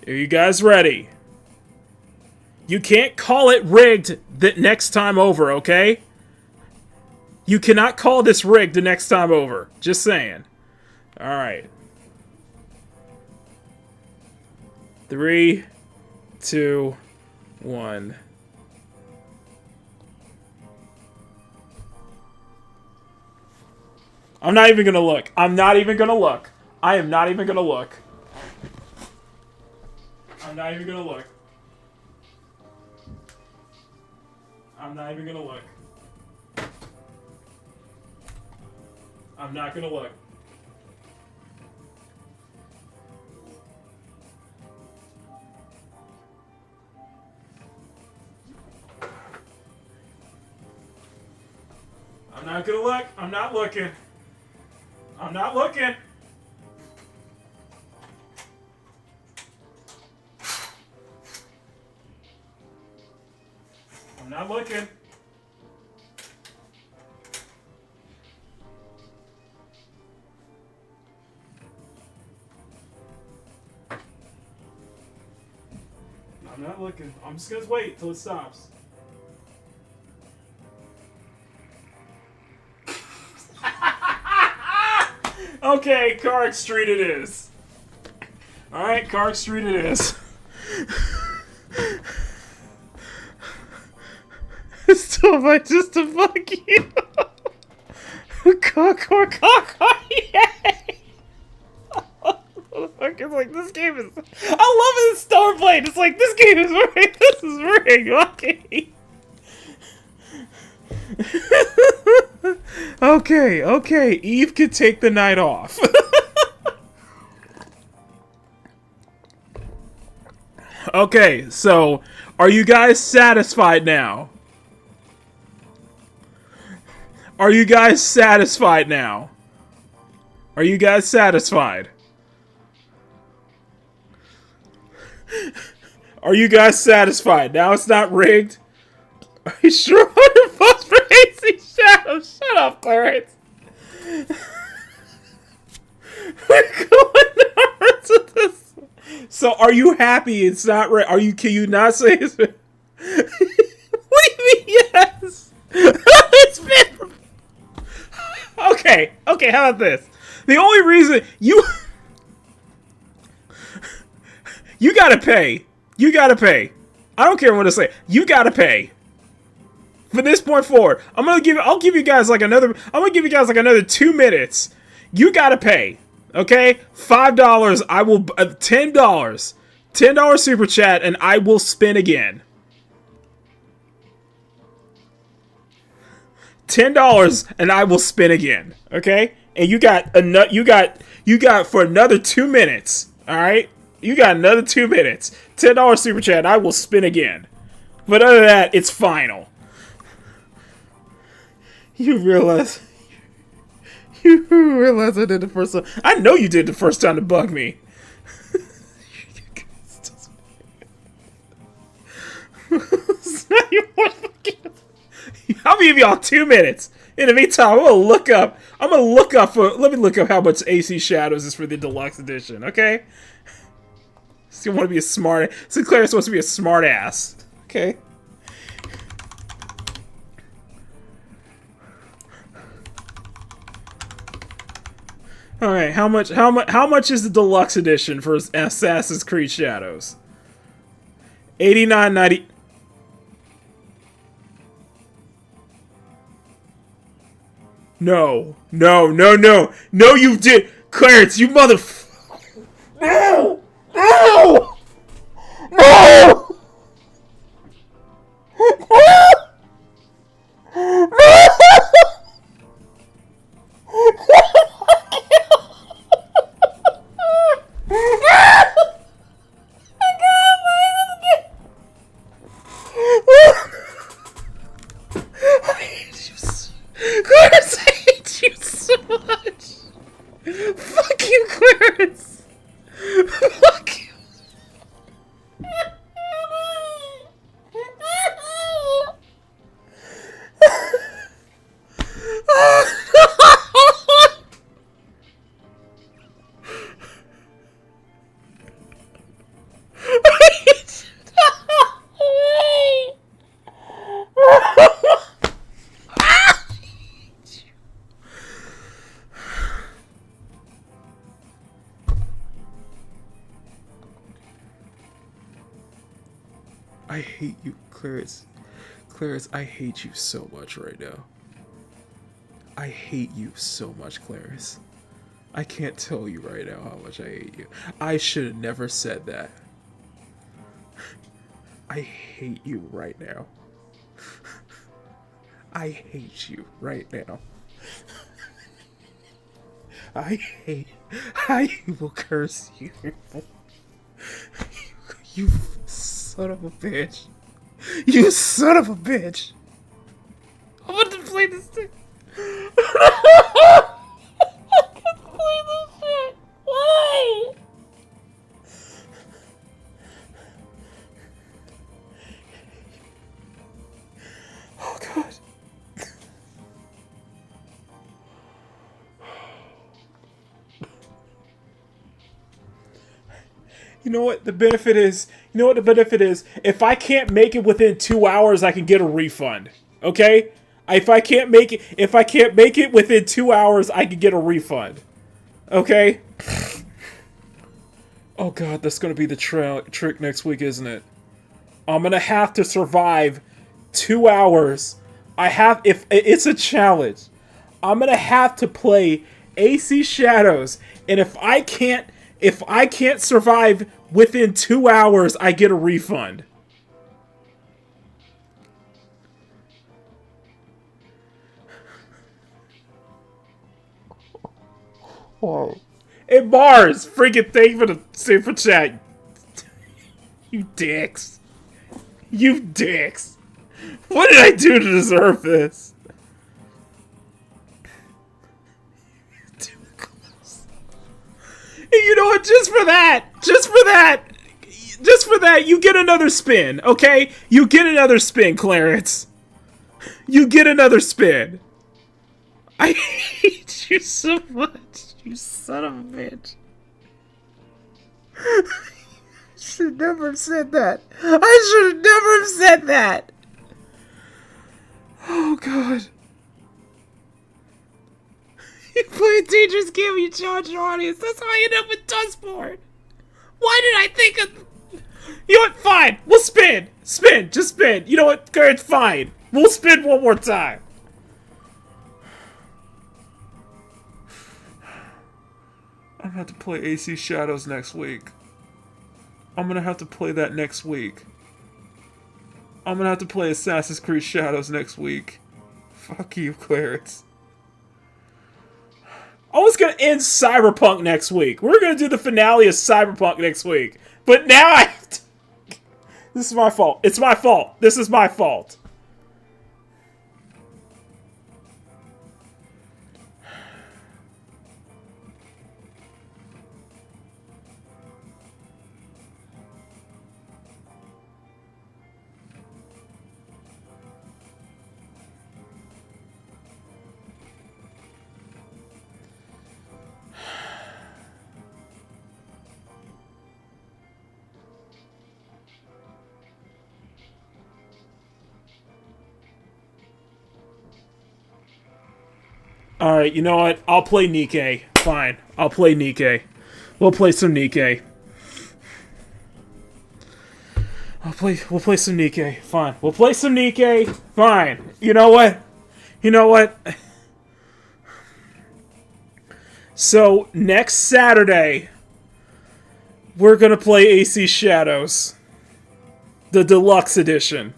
Are you guys ready? You can't call it rigged the next time over, okay? You cannot call this rigged the next time over. Just saying. Alright. 3, 2, 1. I'm not even gonna look. I am not even gonna look. I'm not even gonna look. I'm not even gonna look. I'm not gonna look. I'm not gonna look. I'm not looking. I'm not looking. I'm not looking. I'm not looking. I'm just gonna wait till it stops. Okay, Card Street it is. Alright, Card Street it is. Still might just to fuck you. Yay! It's like, this game is... I love it, Starblade! It's like, this game is rigged! This is rigged! Okay. Okay, Eve could take the night off. Okay, so, are you guys satisfied now? Are you guys satisfied now? Are you guys satisfied? Are you guys satisfied? Now it's not rigged? Are you sure 100 bucks for AC Shadows? Shut up, Clarence. We're going nuts with this. So, are you happy it's not rigged? Can you not say it's... What do you mean, yes? It's been... Okay, how about this? The only reason you gotta pay. You gotta pay. I don't care what to say. You gotta pay. From this point forward, I'll give you guys like another 2 minutes. You gotta pay. Okay? $5, I will $10. $10 super chat and I will spin again. $10 and I will spin again. Okay? And you got for another 2 minutes. All right? You got another 2 minutes. $10 super chat and I will spin again. But other than that, it's final. You realize I did the first time. I know you did the first time to bug me. I'll give y'all 2 minutes. In the meantime, let me look up how much AC Shadows is for the deluxe edition, okay? Still want to be a smart... Sinclair wants to be a smart ass. Okay? Alright, how much is the deluxe edition for Assassin's Creed Shadows? $89.90. No, you did, Clarence, you mother. No. Clarence, I hate you so much. Fuck you, Clarence. Fuck you. I hate you, Clarence. Clarence, I hate you so much right now. I hate you so much, Clarence. I can't tell you right now how much I hate you. I should have never said that. I hate you right now. I hate you right now. I will curse you. You son of a bitch. You son of a bitch. I'm about to play this thing. I can't play this shit. Why? Oh god. You know what the benefit is? If I can't make it within 2 hours, I can get a refund. Okay? If I can't make it within 2 hours, I can get a refund. Okay? Oh god, that's gonna be the trick next week, isn't it? I'm gonna have to survive 2 hours. If it's a challenge, I'm gonna have to play AC Shadows, and if I can't If I can't survive within 2 hours, I get a refund. Whoa. Hey, Mars! Freaking thank you for the super chat. You dicks. You dicks. What did I do to deserve this? Too close. Hey, you know what? Just for that, you get another spin, okay? You get another spin, Clarence. You get another spin. I hate you so much, you son of a bitch. I should never have said that. I should never have said that. Oh, God. You play a dangerous game, you challenge your audience. That's how I end up with Dustboard. Why did I think of... You know what? Fine. We'll spin. Spin. Just spin. You know what? It's fine. We'll spin one more time. I'm gonna have to play AC Shadows next week. I'm gonna have to play that next week. I'm gonna have to play Assassin's Creed Shadows next week. Fuck you, Clarence. I was gonna end Cyberpunk next week. We're gonna do the finale of Cyberpunk next week. But now I have to... This is my fault. It's my fault. This is my fault. Alright, you know what? I'll play Nikke. Fine. I'll play Nikke. We'll play some Nikke. We'll play some Nikke. Fine. We'll play some Nikke. Fine. You know what? You know what? So, next Saturday, we're gonna play AC Shadows. The Deluxe Edition.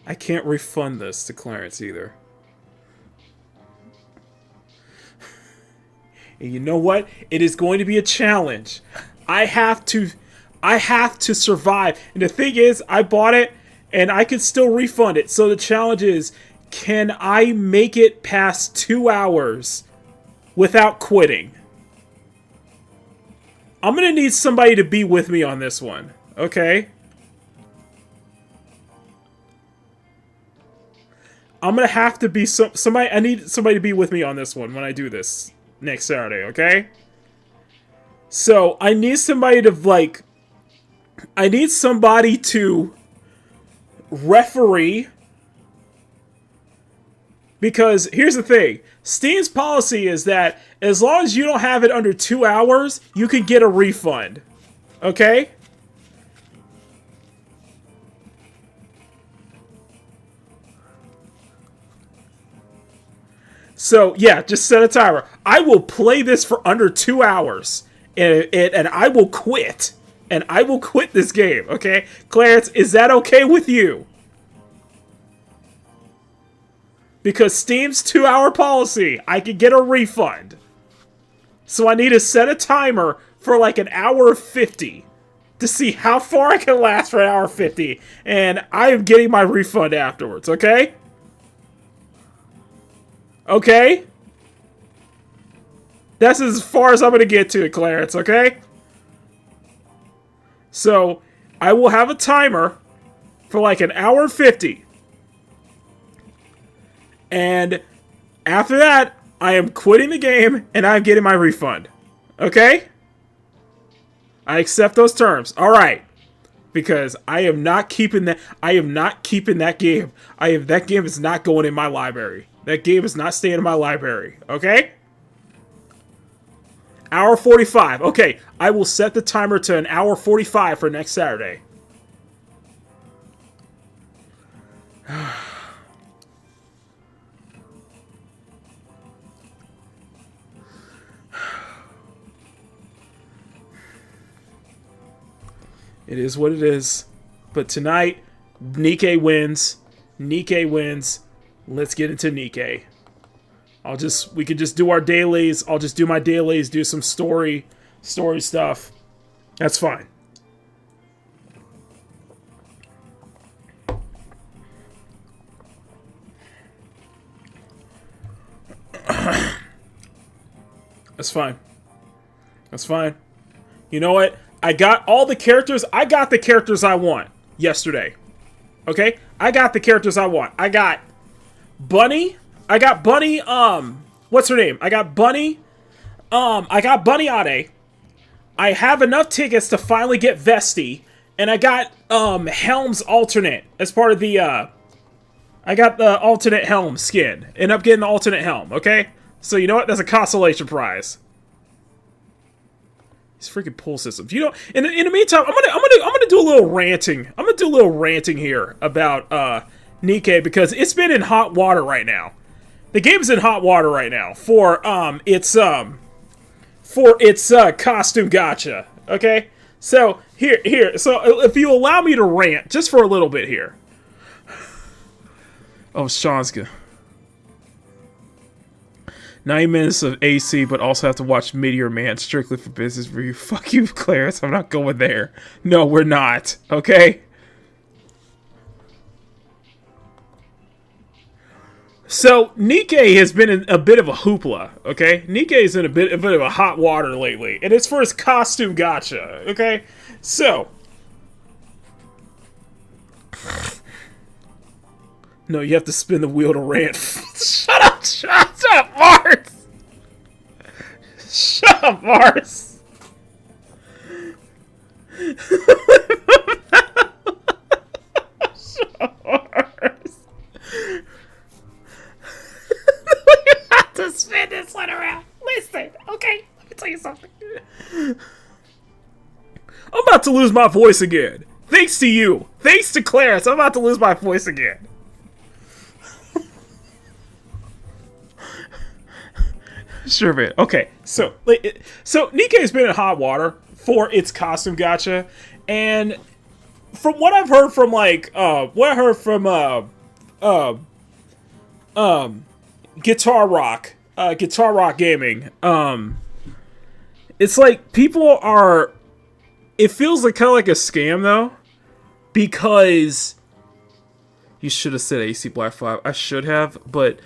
I can't refund this to Clarence either. And you know what? It is going to be a challenge. I have to survive. And the thing is, I bought it and I can still refund it. So the challenge is, can I make it past 2 hours without quitting? I'm going to need somebody to be with me on this one. Okay? I'm gonna have to be somebody. I need somebody to be with me on this one when I do this next Saturday, okay? So I need somebody to I need somebody to referee, because here's the thing: Steam's policy is that as long as you don't have it under 2 hours, you can get a refund, okay? So, yeah, just set a timer. I will play this for under 2 hours, and I will quit. And I will quit this game, okay? Clarence, is that okay with you? Because Steam's 2 hour policy, I can get a refund. So I need to set a timer for like an hour 50 to see how far I can last for an hour 50. And I am getting my refund afterwards, okay? Okay? That's as far as I'm going to get to it, Clarence, okay? So, I will have a timer for like an hour 50. And after that, I am quitting the game and I'm getting my refund. Okay? I accept those terms. Alright. Because I am not keeping that. I am not keeping that game. That game is not going in my library. That game is not staying in my library. Okay? Hour 45. Okay, I will set the timer to an hour 45 for next Saturday. It is what it is. But tonight, Nikkei wins. Nikkei wins. Let's get into Nikkei. We could just do our dailies. I'll just do my dailies, do some story stuff. That's fine. That's fine. That's fine. You know what? I got all the characters. I got the characters I want yesterday. Okay? I got the characters I want. I got Bunny. I got Bunny, what's her name? I got Bunny. I got Bunny Ade. I have enough tickets to finally get Vesti. And I got, Helm's alternate as part of the, I got the alternate Helm skin. End up getting the alternate Helm, okay? So you know what? That's a consolation prize. These freaking pull systems. You know, in the meantime, I'm gonna do a little ranting. I'm gonna do a little ranting here about Nikkei because it's been in hot water right now. The game's in hot water right now for its costume gacha. Okay, so here. So if you allow me to rant just for a little bit here. Oh, Sean's good. 9 minutes of AC, but also have to watch Meteor Man strictly for business review. Fuck you, Clarence. I'm not going there. No, we're not. Okay? So, Nikkei has been in a bit of a hoopla, okay? Nikkei's in a bit of a hot water lately, and it's for his costume gacha, okay? So... No, you have to spin the wheel to rant. Shut up, Mars! Shut up, Mars! Shut up, Mars! You have to spin this one around. Listen, okay? Let me tell you something. I'm about to lose my voice again. Thanks to you. Thanks to Clarence, I'm about to lose my voice again. Sure, man. Okay, so Nikkei's been in hot water for its costume gacha, and from what I've heard from Guitar Rock Gaming, it's like people are. It feels like kind of like a scam though, because you should have said AC Black 5. I should have, but.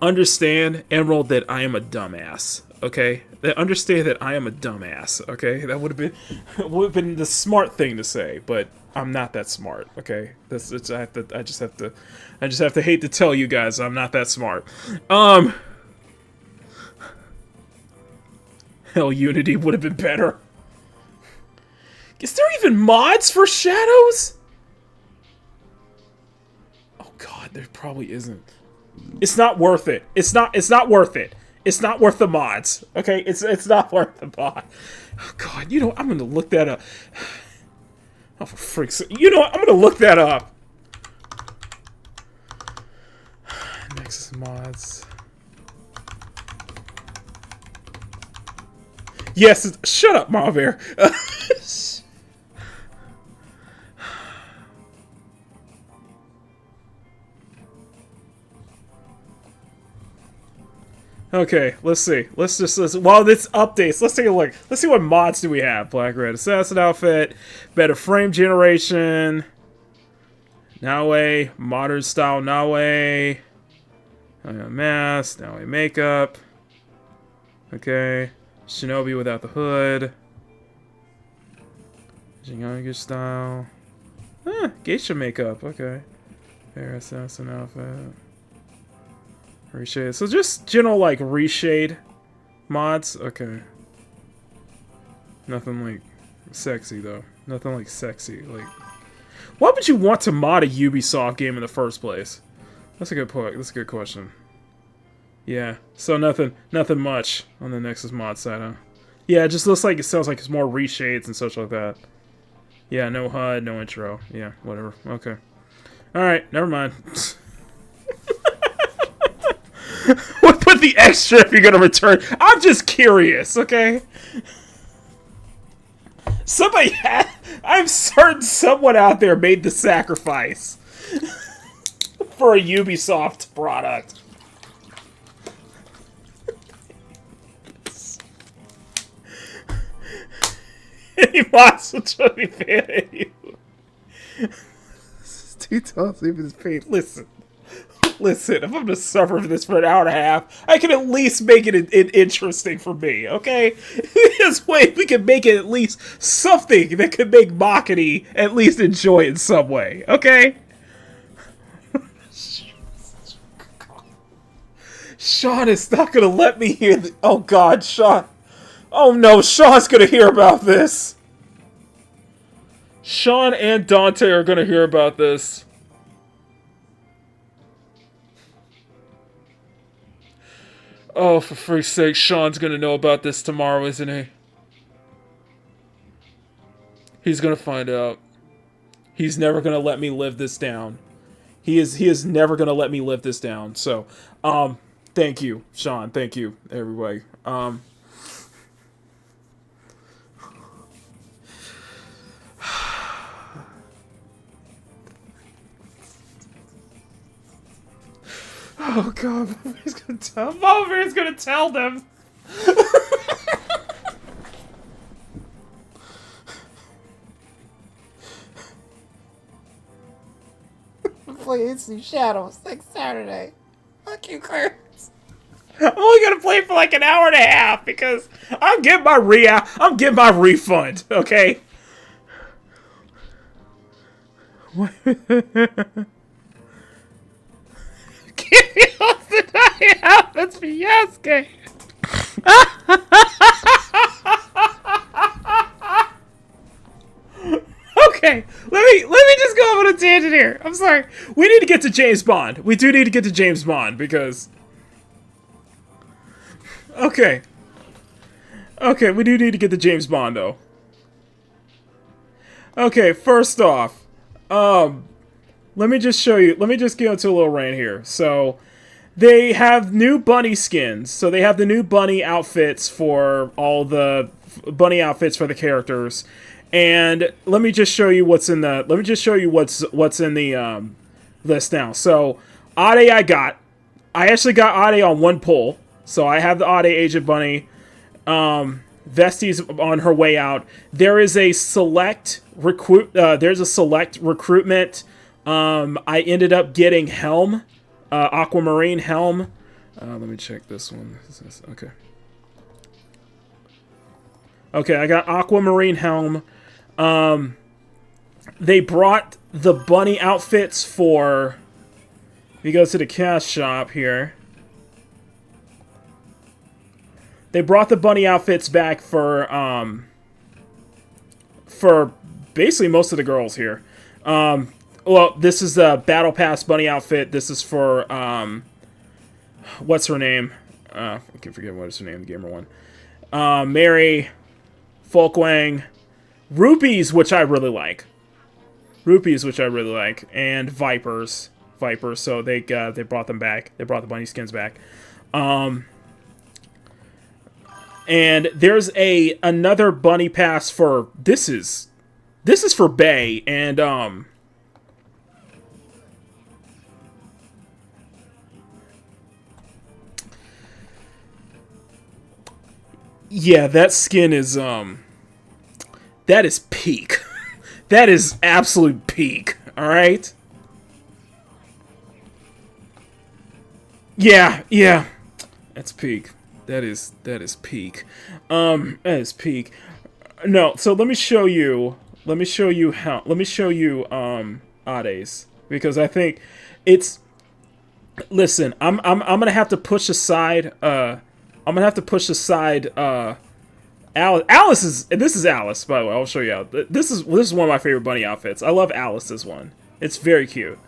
Understand, Emerald, that I am a dumbass. Okay, understand that I am a dumbass. Okay, that would have been the smart thing to say, but I'm not that smart. Okay, I just have to hate to tell you guys I'm not that smart. Hell, Unity would have been better. Is there even mods for Shadows? Oh God, there probably isn't. It's not worth it. It's not worth it. It's not worth the mods. Okay? It's not worth the mod. Oh God, you know, I'm gonna look that up. Oh, for freak's sake. You know what? I'm gonna look that up. Nexus mods. Yes, shut up, Ma Bear. Okay, let's see. While this updates, let's take a look. Let's see what mods do we have. Black Red Assassin outfit, better frame generation, Naue, modern style Naue, mask, Naue makeup. Okay, Shinobi without the hood, Jingaga style, geisha makeup. Okay, fair assassin outfit. Reshade. So just general, like, reshade mods? Okay. Nothing, like, sexy, though. Nothing, like, sexy. Like, why would you want to mod a Ubisoft game in the first place? That's a good point. That's a good question. Yeah. So nothing much on the Nexus mod side, huh? Yeah, it just looks like it sounds like it's more reshades and such like that. Yeah, no HUD, no intro. Yeah, whatever. Okay. Alright, never mind. What put the extra if you're gonna return? I'm just curious, okay? I'm certain someone out there made the sacrifice for a Ubisoft product. Any mods will try to be fan of you. This is too tough. Leave his pain. Listen, if I'm gonna suffer for this for an hour and a half, I can at least make it interesting for me, okay? This way, we can make it at least something that could make Makini at least enjoy it in some way, okay? Sean is not gonna let me hear the— oh god, Sean. Oh no, Sean's gonna hear about this. Sean and Dante are gonna hear about this. Oh, for freak's sake, Sean's gonna know about this tomorrow, isn't he? He's gonna find out. He's never gonna let me live this down. He is never gonna let me live this down. So, thank you, Sean. Thank you, everybody. Oh god, Mama Bear's gonna tell them. Play Instant Shadows next Saturday. Fuck you, Clarence. I'm only gonna play for like an hour and a half because I'm getting my refund, okay? Give me all the night outfits for Yasuke. Okay, let me just go on a tangent here. I'm sorry. We need to get to James Bond. We do need to get to James Bond because okay, we do need to get to James Bond though. Okay, first off, let me just show you. Let me just get into a little rant here. So, they have new bunny skins. So they have the new bunny outfits for all the bunny outfits for the characters. And let me just show you what's in the. Let me just show you what's in the list now. So, Ade I actually got Ade on one pull. So I have the Ade Agent Bunny. Vesti's on her way out. There is a select recruitment. I ended up getting Helm, Aquamarine Helm. Let me check this one. Okay. Okay, I got Aquamarine Helm. They brought the bunny outfits for. If you go to the cash shop here. They brought the bunny outfits back for basically most of the girls here. Well, this is the Battle Pass bunny outfit. This is for, what's her name? I can forget what is her name, the gamer one. Mary, Folkwang, Rupees, which I really like. And Vipers. So they brought them back. They brought the bunny skins back. And there's another bunny pass for this is for Bay and yeah, that skin is that is peak. That is absolute peak, all right? Yeah. That's peak. That is peak. That is peak. No, so let me show you Ade's because I think it's. Listen, I'm gonna have to push aside. Alice is. This is Alice, by the way. I'll show you out. This is one of my favorite bunny outfits. I love Alice's one. It's very cute.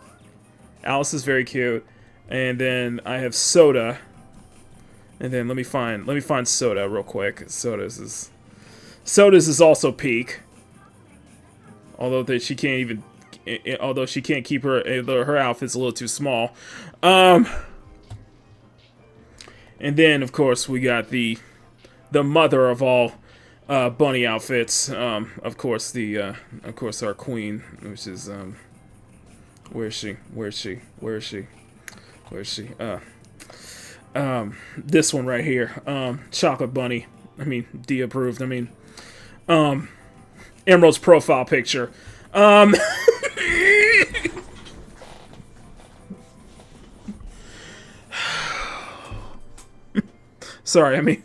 Alice is very cute, and then I have Soda. And then let me find Soda real quick. Soda's is also peak. Although she can't keep her outfit's a little too small. And then of course we got the mother of all bunny outfits. Of course, our queen, which is where is she? Where is she? Where is she? Where is she? This one right here. Chocolate bunny. I mean, D approved. I mean, Emerald's profile picture. Sorry, I mean,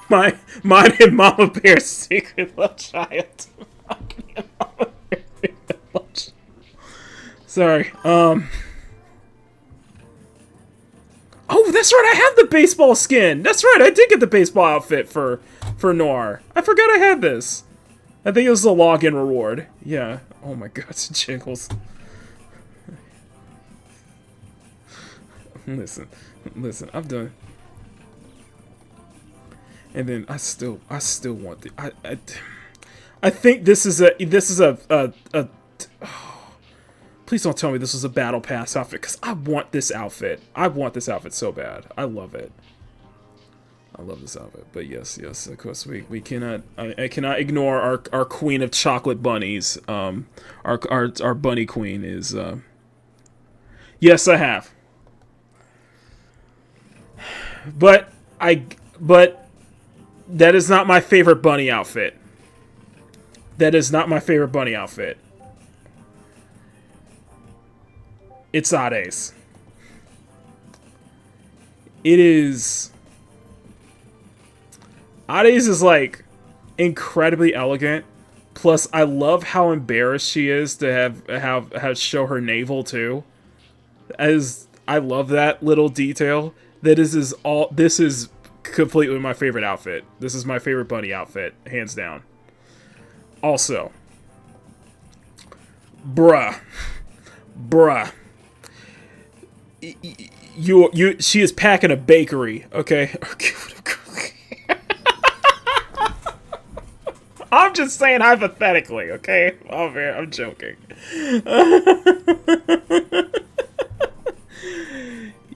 mine and Mama Bear's secret love child. Sorry, Oh, that's right, I have the baseball skin! That's right, I did get the baseball outfit for Noir. I forgot I had this. I think it was a login reward. Yeah. Oh my god, it's jiggles. Listen, I'm done. And then I still want the I think this is a please don't tell me this was a battle pass outfit, because I want this outfit. I want this outfit so bad. I love it. I love this outfit. But yes, of course we cannot I cannot ignore our queen of chocolate bunnies. Our bunny queen is yes, I have. But that is not my favorite bunny outfit. That is not my favorite bunny outfit. It's Ade's. It is... Ade's is, like, incredibly elegant. Plus, I love how embarrassed she is to have show her navel, too. I love that little detail. This is completely my favorite outfit. This is my favorite bunny outfit, hands down. Also, bruh, she is packing a bakery, okay? I'm just saying hypothetically, okay? Oh man, I'm joking.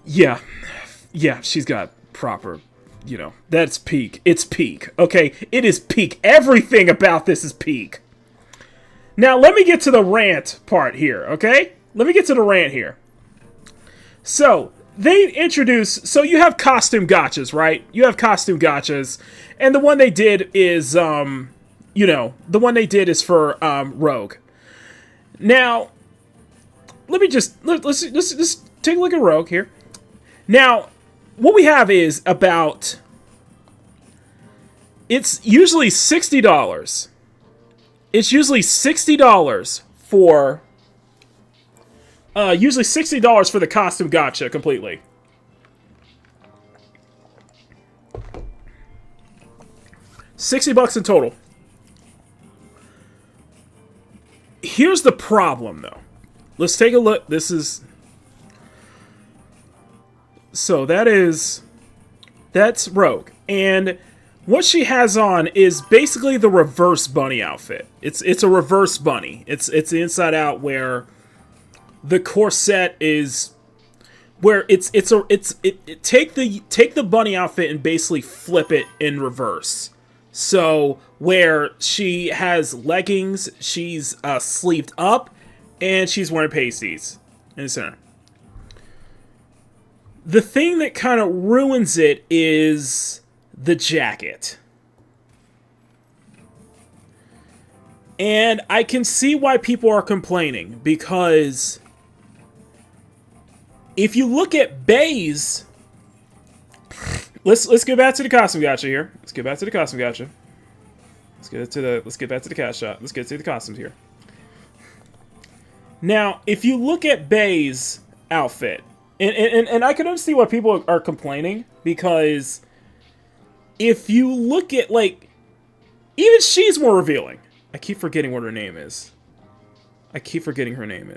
Yeah, she's got proper, that's peak. It's peak, okay? It is peak. Everything about this is peak. Now, let me get to the rant part here, okay? Let me get to the rant here. So, so you have costume gotchas, right? You have costume gotchas, and the one they did is, the one they did is for, Rogue. Now, let's take a look at Rogue here. Now, what we have is it's usually $60. It's usually $60 for, usually $60 for the costume gotcha completely. $60 in total. Here's the problem, though. Let's take a look. So that's Rogue. And what she has on is basically the reverse bunny outfit. It's a reverse bunny. It's the inside out, where the corset is where take the bunny outfit and basically flip it in reverse. So where she has leggings, she's sleeved up, and she's wearing pasties in the center. The thing that kind of ruins it is the jacket. And I can see why people are complaining, because if you look at Bay's, let's get back to the costume gotcha here. Let's get back to the costume gotcha. Let's get back to the cash shot. Let's get to the costumes here. Now, if you look at Bay's outfit, and I can understand why people are complaining, because if you look at, like, even she's more revealing. I keep forgetting what her name is. I keep forgetting her name.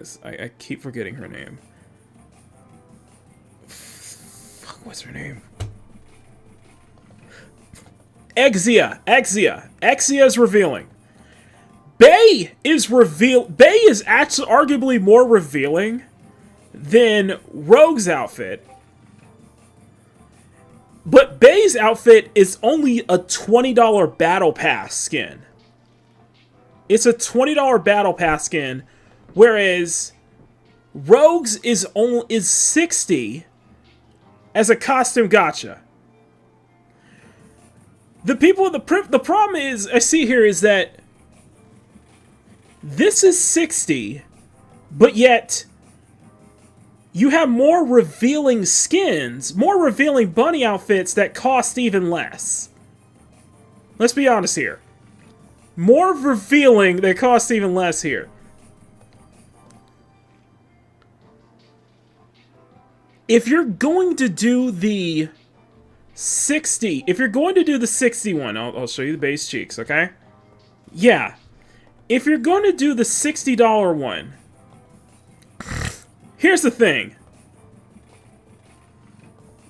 Fuck, what's her name? Exia is revealing. Bay is actually arguably more revealing than Rogue's outfit. But Bay Bunny's outfit is only a $20 battle pass skin. It's a $20 battle pass skin, whereas Rogue's is $60 as a costume gacha. The problem is I see here is that this is $60, but yet you have more revealing skins, more revealing bunny outfits that cost even less. Let's be honest here. More revealing that cost even less here. If you're going to do the 60, if you're going to do the 60 one, I'll show you the base cheeks, okay? Yeah. If you're going to do the $60 one, here's the thing.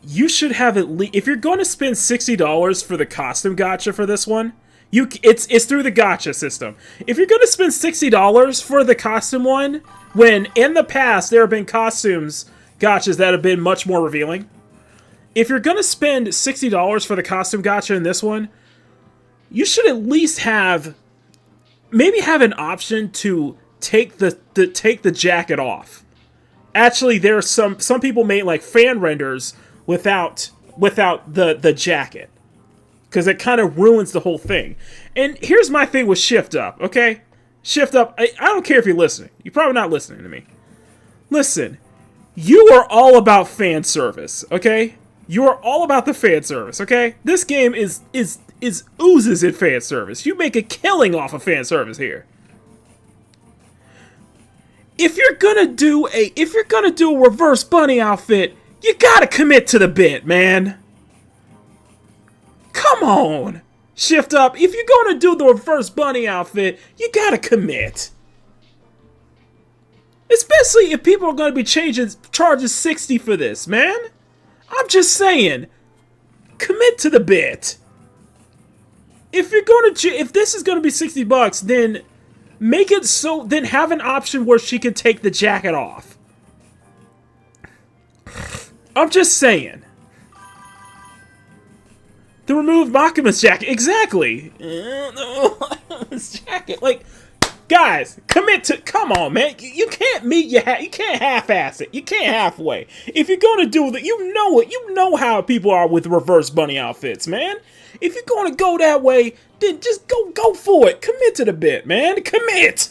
You should have at least, if you're going to spend $60 for the costume gacha for this one, it's through the gacha system. If you're going to spend $60 for the costume one, when in the past there have been costumes gachas that have been much more revealing, if you're going to spend $60 for the costume gacha in this one, you should at least have, maybe have an option to take the jacket off. Actually, there are some people made like fan renders without the jacket, because it kind of ruins the whole thing. And here's my thing with Shift Up, okay? Shift Up, I don't care if you're listening. You're probably not listening to me. Listen, you are all about fan service, okay? You are all about the fan service, okay? This game is oozes in fan service. You make a killing off of fan service here. If you're gonna do a reverse bunny outfit, you gotta commit to the bit, man. Come on, Shift Up. If you're gonna do the reverse bunny outfit, you gotta commit. Especially if people are gonna be charging $60 for this, man. I'm just saying, commit to the bit. If this is gonna be $60, then make it so. Then have an option where she can take the jacket off. I'm just saying. To remove Makima's jacket, exactly. This jacket, like, guys, commit to. Come on, man. You can't you can't half-ass it. You can't halfway. If you're gonna do that, you know it. You know how people are with reverse bunny outfits, man. If you're gonna go that way, then just go for it. Commit to the bit, man. Commit.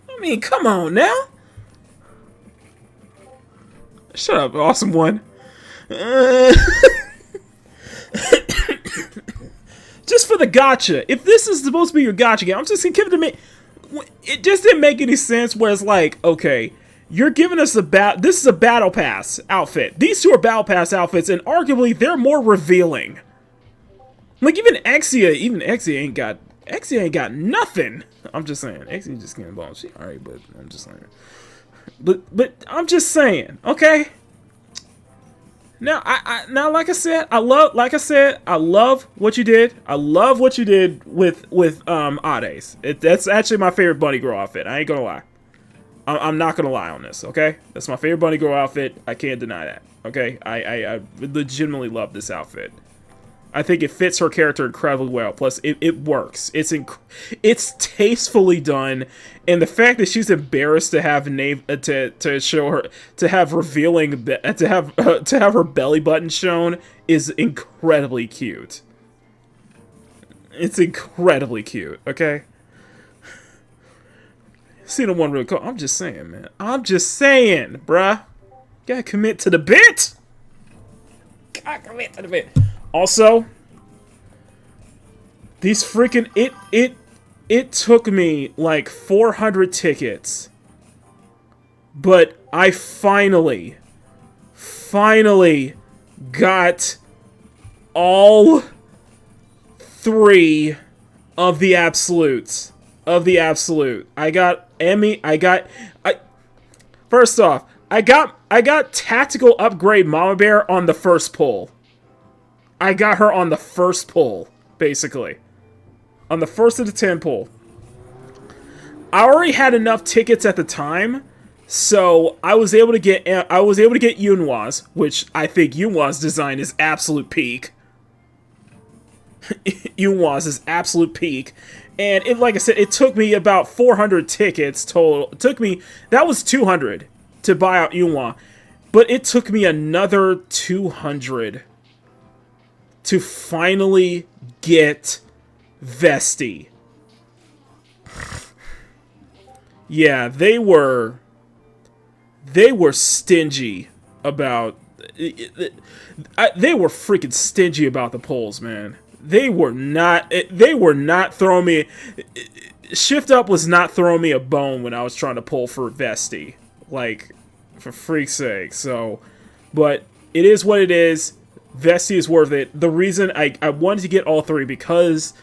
I mean, come on now. Shut up, awesome one. Just for the gacha. If this is supposed to be your gacha game, I'm just gonna give it to me. It just didn't make any sense. Where it's like, okay, you're giving us this is a battle pass outfit. These two are battle pass outfits, and arguably they're more revealing. Like even Exia ain't got nothing. I'm just saying, Exia just getting involved. She alright, but I'm just saying. But I'm just saying, okay. Now, like I said, I love what you did. I love what you did with Ades. That's actually my favorite bunny girl outfit. I ain't gonna lie. I'm not gonna lie on this. Okay, that's my favorite bunny girl outfit. I can't deny that. Okay, I legitimately love this outfit. I think it fits her character incredibly well. Plus, it works. It's tastefully done, and the fact that she's embarrassed to have to show her to have her belly button shown is incredibly cute. It's incredibly cute. Okay. See the one real cool. I'm just saying, man. I'm just saying, bruh. Gotta commit to the bit. Gotta commit to the bit. Also, these freaking it took me like 400 tickets, but I finally got all 3 of the absolutes. I got Emmy. First off, I got tactical upgrade Mama Bear on the first pull. I got her on the first pull, basically. On the first of the 10 pull. I already had enough tickets at the time So I was able to get Yunhwa's, which I think Yunhwa's design is absolute peak. Yunhwa's is absolute peak. And it, like I said, it took me about 400 tickets total. That was 200 to buy out Yunhwa. But it took me another 200 to finally get Vesti. Yeah, they were stingy about they were freaking stingy about the polls, man. They were not throwing me Shift Up was not throwing me a bone when I was trying to pull for Vesti. Like, for freak's sake. So, but it is what it is. Vesti is worth it. The reason I wanted to get all three because,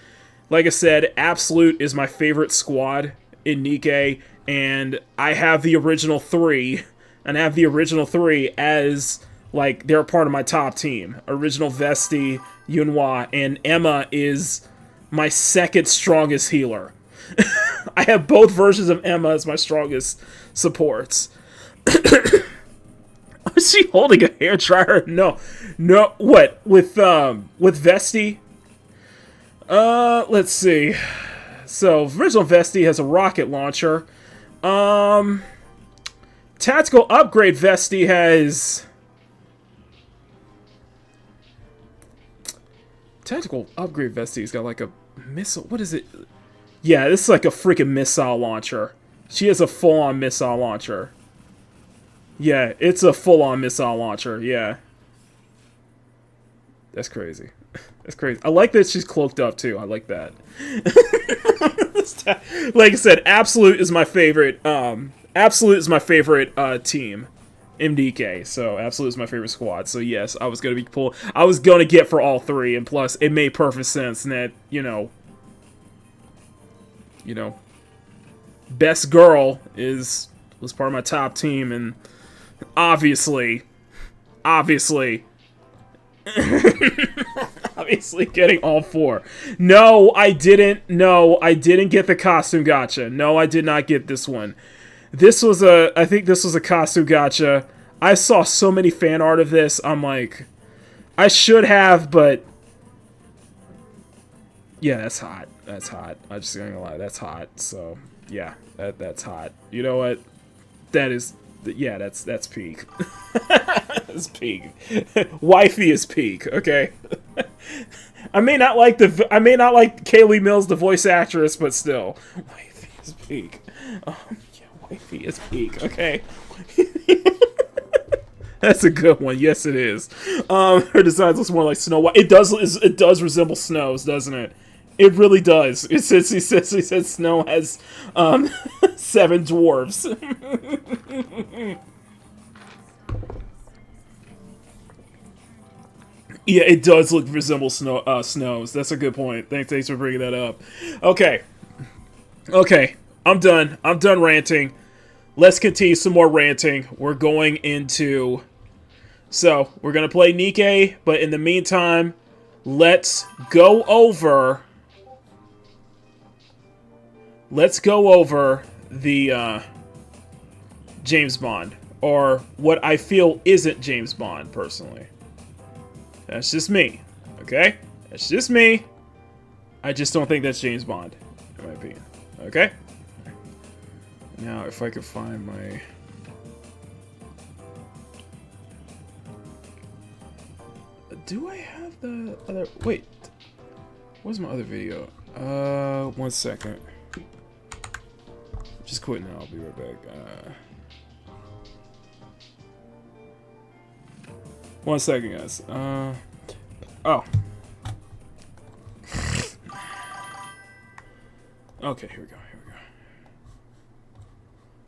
like I said, Absolute is my favorite squad in Nikkei, and I have the original three, as, like, they're a part of my top team. Original Vesti, Yunhwa, and Emma is my second strongest healer. I have both versions of Emma as my strongest supports. Is she holding a hairdryer? No. What? With Vesti? Let's see. So, original Vesti has a rocket launcher. Tactical upgrade Vesti has... Tactical upgrade Vesti's got like a missile... What is it? Yeah, this is like a freaking missile launcher. She has a full-on missile launcher. Yeah, it's a full-on missile launcher, yeah. That's crazy. That's crazy. I like that she's cloaked up, too. I like that. Like I said, Absolute is my favorite, team. MDK, so Absolute is my favorite squad. So yes, I was gonna get for all three, and plus, it made perfect sense that, you know, Best Girl was part of my top team, and obviously getting all four. No, I didn't get the costume gacha. No, I did not get this one. I think this was a costume gacha. I saw so many fan art of this. I'm like, I should have, but yeah, that's hot. That's hot. I'm just gonna lie, that's hot. So yeah, that's hot. You know what? That's peak. That's peak. Wifey is peak. Okay. I may not like Kaylee Mills, the voice actress, but still, wifey is peak. Wifey is peak. Okay. That's a good one. Yes, it is. Her design looks more like Snow White. It does resemble Snow's, doesn't it? It really does. He says Snow has 7 dwarves. Yeah, it does resemble Snow's. That's a good point. Thanks for bringing that up. Okay, I'm done. I'm done ranting. Let's continue some more ranting. We're going into... So, we're going to play Nikkei, but in the meantime, let's go over the James Bond, or what I feel isn't James Bond, personally. That's just me, okay? That's just me. I just don't think that's James Bond, in my opinion, okay? Now, if I could find my... Do I have the other... Wait. Where's my other video? 1 second. Just quit now. I'll be right back. 1 second, guys. Oh. Okay, here we go.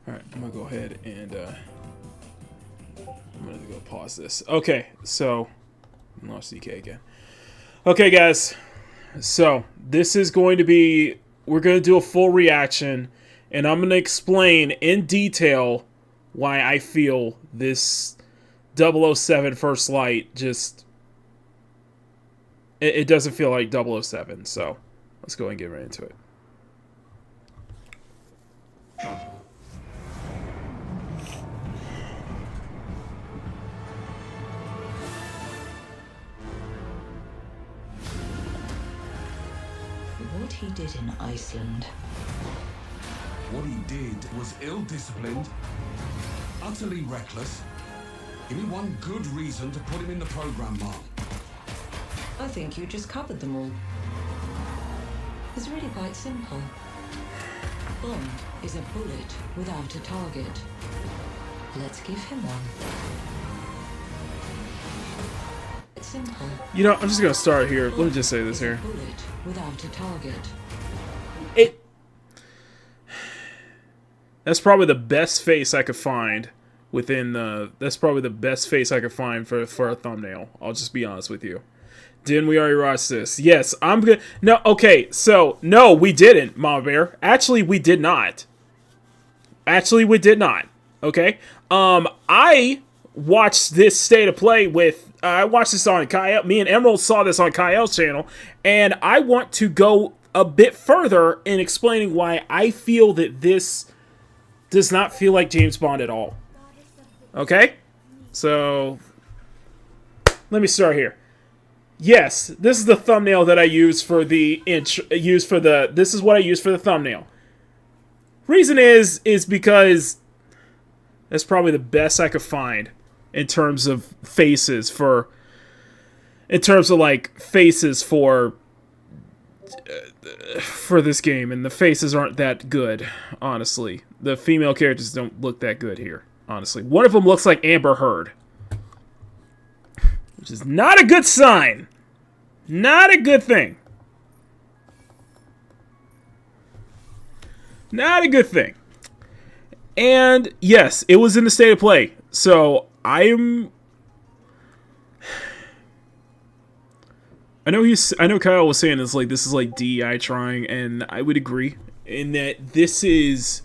Alright, I'm gonna go ahead and, I'm gonna go pause this. Okay, so... I lost DK again. Okay, guys. So, this is going to be... We're going to do a full reaction, and I'm going to explain in detail why I feel this 007 First Light just... It doesn't feel like 007, so let's go and get right into it. what he did in Iceland? What he did was ill-disciplined, utterly reckless. Give me one good reason to put him in the program, Mom. I think you just covered them all. It's really quite simple. Bond is a bullet without a target. Let's give him one. It's simple. You know, I'm just gonna start here. Let me just say this here. Bullet without a target. That's probably the best face I could find within the. That's probably the best face I could find for a thumbnail. I'll just be honest with you. Didn't we already watch this? Yes, I'm good. No, okay, so no, we didn't, Mama Bear. Actually, we did not. Actually, we did not. Okay. I watched this state of play with. I watched this on Kyle. Me and Emerald saw this on Kyle's channel, and I want to go a bit further in explaining why I feel that this does not feel like James Bond at all. Okay? So, let me start here. Yes, this is the thumbnail that I use for the this is what I use for the thumbnail. Reason is because that's probably the best I could find in terms of faces for for this game, and the faces aren't that good, honestly. The female characters don't look that good here, honestly. One of them looks like Amber Heard, which is not a good sign. Not a good thing. Not a good thing. And yes, it was in the state of play. So I know Kyle was saying this is like DEI trying, and I would agree in that this is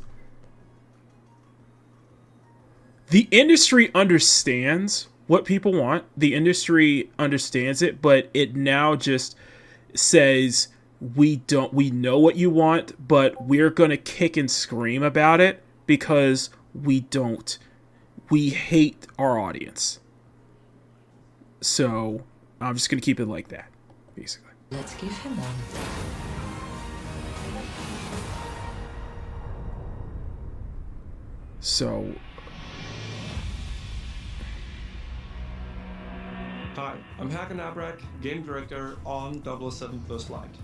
the industry understands what people want. The industry understands it, but it now just says we know what you want, but we're gonna kick and scream about it because we hate our audience. So I'm just gonna keep it like that, basically. Let's give him one. So hi, I'm Hakan Abrak, game director on 007 Plus Light.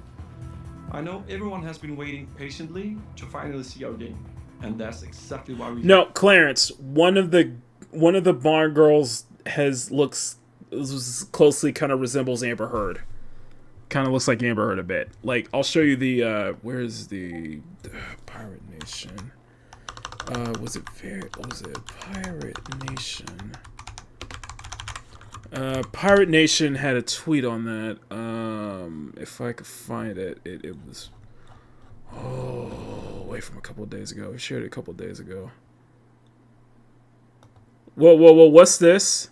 I know everyone has been waiting patiently to finally see our game, and that's exactly why we. No, Clarence, one of the Bond girls closely kind of resembles Amber Heard. Kind of looks like Amber Heard a bit. Like, I'll show you the where's the Pirate Nation? Was it Pirate Nation? Pirate Nation had a tweet on that. If I could find it, it was away from a couple of days ago. We shared it a couple of days ago. Whoa, what's this?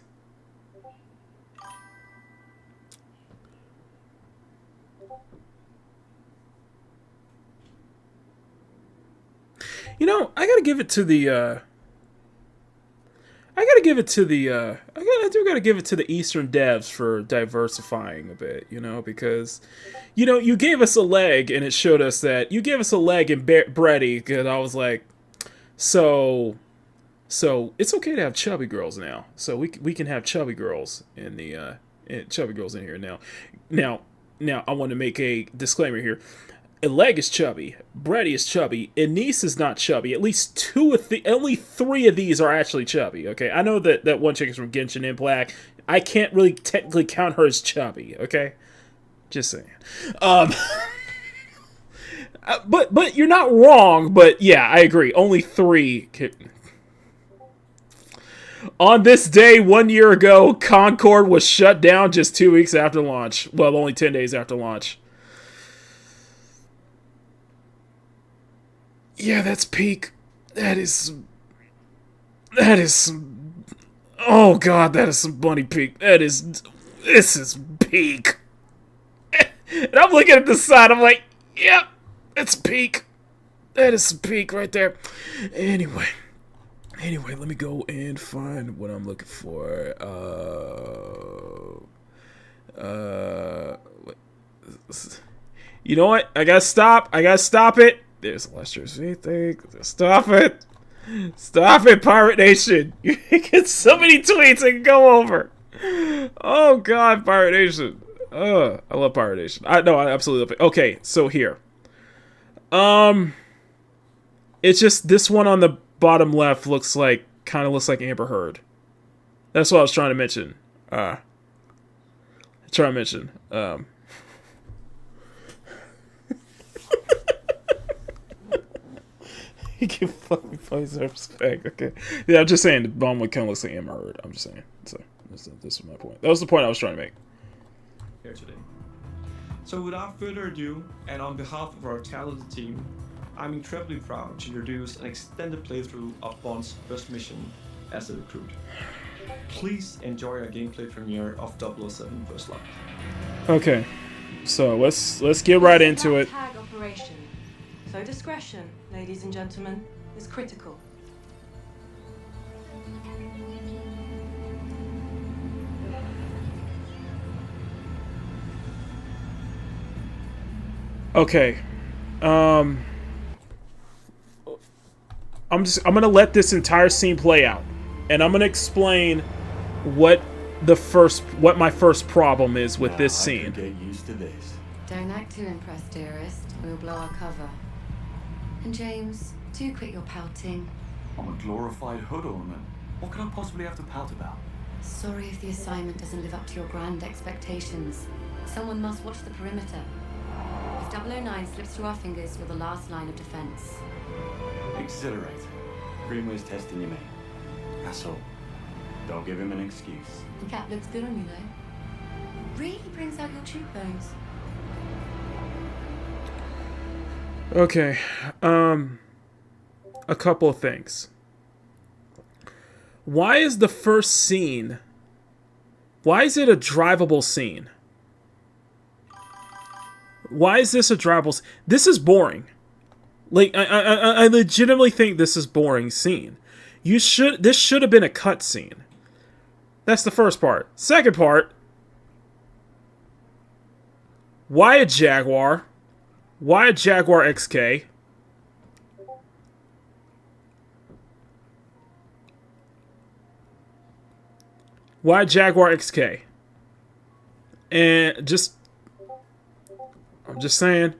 You know, I do gotta give it to the Eastern devs for diversifying a bit, you know, because, you know, you gave us a leg and it showed us that you gave us a leg in Breddy, because I was like, so it's okay to have chubby girls now. So we can have chubby girls in the chubby girls in here now. Now I want to make a disclaimer here. Leg is chubby, Breddy is chubby, Anise is not chubby. At least only 3 of these are actually chubby, okay? I know that one chick is from Genshin Impact. I can't really technically count her as chubby, okay? Just saying. But you're not wrong, but yeah, I agree. Only 3. On this day, 1 year ago, Concord was shut down just 2 weeks after launch. Well, only 10 days after launch. Yeah, that's peak. That is, oh god, that is some bunny peak. This is peak. And I'm looking at the side, I'm like, yep, it's peak. That is some peak right there. Anyway, let me go and find what I'm looking for. You know what? I gotta stop. I gotta stop it. There's a Lester's thing. Stop it. Stop it, Pirate Nation. You get so many tweets I can go over. Oh, God, Pirate Nation. I love Pirate Nation. I absolutely love it. Okay, so here. It's just this one on the bottom left kind of looks like Amber Heard. That's what I was trying to mention. He can fucking play some respect. Okay. Yeah, I'm just saying the bomb would kind of look like Amber Heard. I'm just saying. So this is my point. That was the point I was trying to make. Here today. So without further ado, and on behalf of our talented team, I'm incredibly proud to introduce an extended playthrough of Bond's first mission as a recruit. Please enjoy our gameplay premiere of 007 First Light. Okay, so let's get right into it. Tag operation. So discretion, ladies and gentlemen, is critical. Okay, I'm gonna let this entire scene play out, and I'm gonna explain what my first problem is with this scene. Get used to this. Don't act too impressed, dearest. We'll blow our cover. And James, do quit your pouting. I'm a glorified hood ornament. What could I possibly have to pout about? Sorry if the assignment doesn't live up to your grand expectations. Someone must watch the perimeter. If 009 slips through our fingers, you're the last line of defense. Exhilarating. Greenway's testing you, mate. That's all. Don't give him an excuse. The cap looks good on you, though. Really brings out your cheekbones. Okay, a couple of things. Why is the first scene... Why is it a drivable scene? Why is this a drivable... This is boring. Like, I legitimately think this is boring scene. This should have been a cut scene. That's the first part. Second part... Why a Jaguar? Why a Jaguar XK? Why a Jaguar XK? And I'm just saying,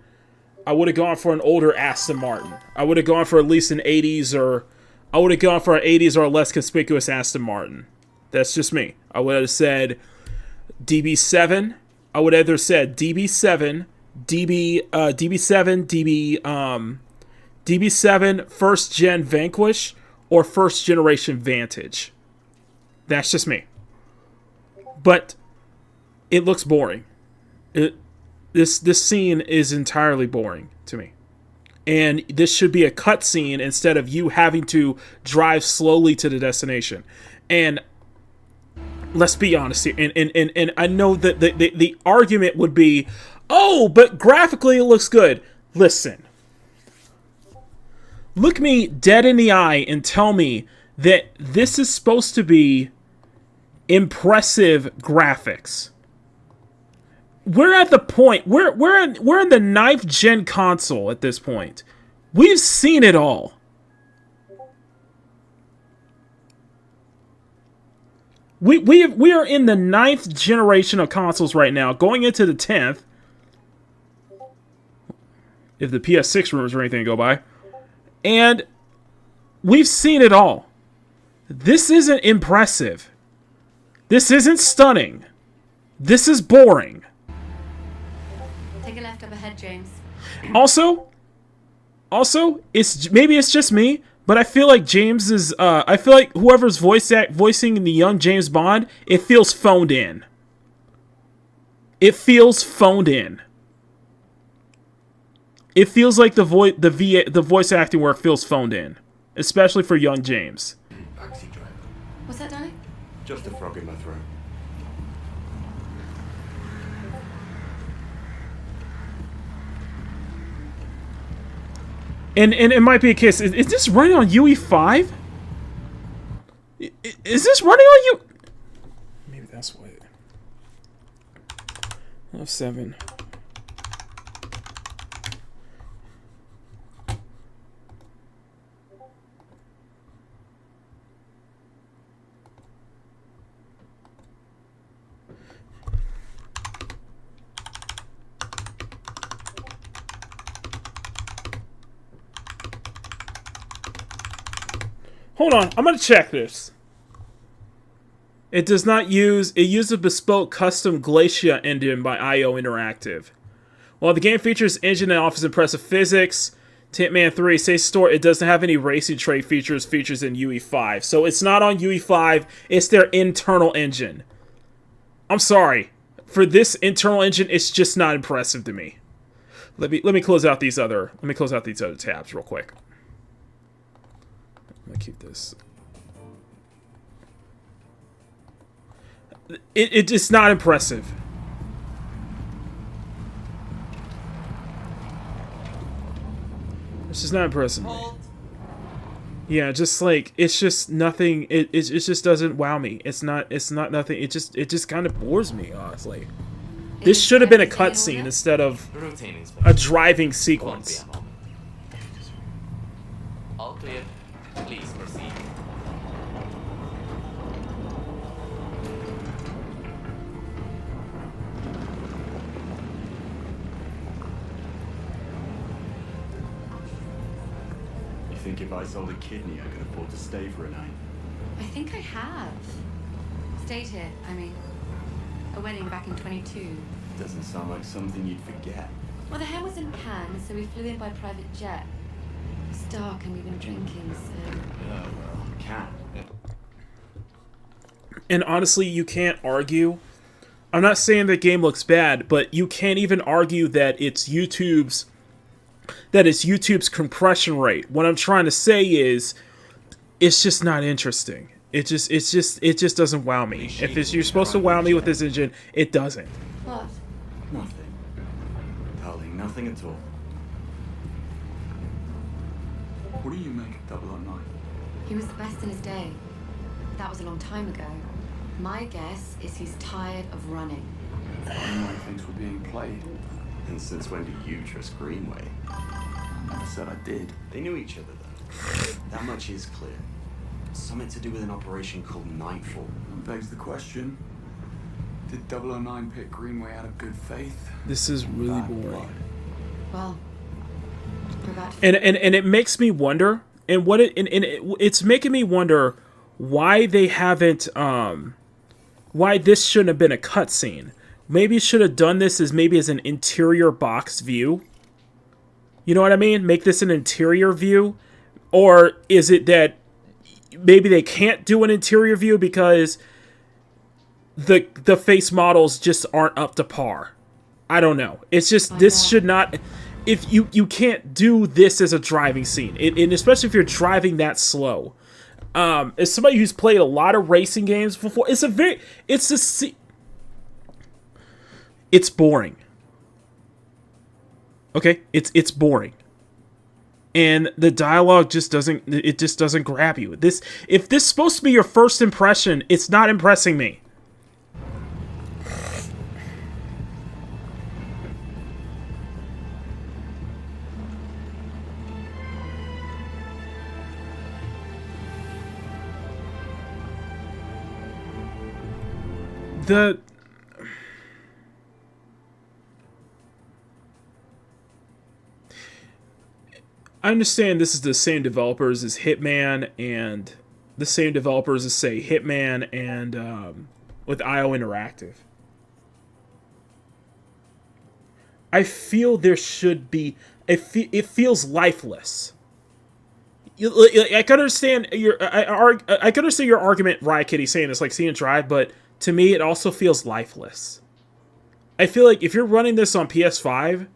I would have gone for an older Aston Martin. I would have gone for at least an 80s or... I would have gone for an 80s or a less conspicuous Aston Martin. That's just me. I would have said DB7. I would have either said DB7... DB7 first gen Vanquish or first generation Vantage. That's just me. But it looks boring. This scene is entirely boring to me. And this should be a cutscene instead of you having to drive slowly to the destination. And let's be honest here. And I know that the argument would be, oh, but graphically it looks good. Listen. Look me dead in the eye and tell me that this is supposed to be impressive graphics. We're at the point, we're in the 9th gen console at this point. We've seen it all. We are in the 9th generation of consoles right now, going into the 10th. If the PS6 rumors or anything go by. And we've seen it all. This isn't impressive. This isn't stunning. This is boring. Take a left up ahead, James. Also, maybe it's just me, but I feel like James is I feel like whoever's voicing the young James Bond, it feels phoned in. It feels phoned in. It feels like the voice acting work feels phoned in, especially for young James. Taxi driver. What's that, darling? Just a frog in my throat. And it might be a case. Is this running on UE5? Is this running on U? Maybe that's what. 7. Hold on, I'm gonna check this. It does not use... It uses a bespoke custom Glacia engine by IO Interactive. While the game features engine and offers impressive physics, Hitman 3 says store it doesn't have any racing trait features in UE5. So it's not on UE5, it's their internal engine. I'm sorry. For this internal engine, it's just not impressive to me. Let me close out these other tabs real quick. Let me keep this. It's not impressive. It's just not impressive me. Yeah, just like it's just nothing. It just doesn't wow me. It's not nothing. It just kind of bores me, honestly. This should have been a cutscene instead of a driving sequence. All clear. Please proceed. You think if I sold a kidney, I could afford to stay for a night? I think I have. Stayed here, I mean. A wedding back in 22. Doesn't sound like something you'd forget. Well, the hair was in Cannes, so we flew in by private jet. It's dark and we've been drinking, so... Well, can't. And honestly, you can't argue. I'm not saying the game looks bad, but you can't even argue that it's YouTube's compression rate. What I'm trying to say is, it's just not interesting. It just doesn't wow me. If you're supposed to wow me with this engine, it doesn't. What? Nothing. Darling, nothing at all. What do you make of 009? He was the best in his day. That was a long time ago. My guess is he's tired of running. I know things were being played. And since when do you trust Greenway? I never said I did. They knew each other, though. That much is clear. Something to do with an operation called Nightfall. That begs the question. Did 009 pick Greenway out of good faith? This is really boring. Well, and it makes me wonder, and it's making me wonder why they haven't why this shouldn't have been a cutscene. Maybe should have done this as an interior box view. You know what I mean? Make this an interior view, or is it that maybe they can't do an interior view because the face models just aren't up to par? I don't know. It's just this should not. If you can't do this as a driving scene, and especially if you're driving that slow. As somebody who's played a lot of racing games before, it's boring. Okay, it's boring, and the dialogue just doesn't grab you. If this is supposed to be your first impression, it's not impressing me. I understand this is the same developers as Hitman and the same developers as, say, Hitman and with IO Interactive. I feel there should be... It feels lifeless. I can understand your argument, Riot Kitty, saying it's like See and Drive, but to me it also feels lifeless. I feel like if you're running this on PS5,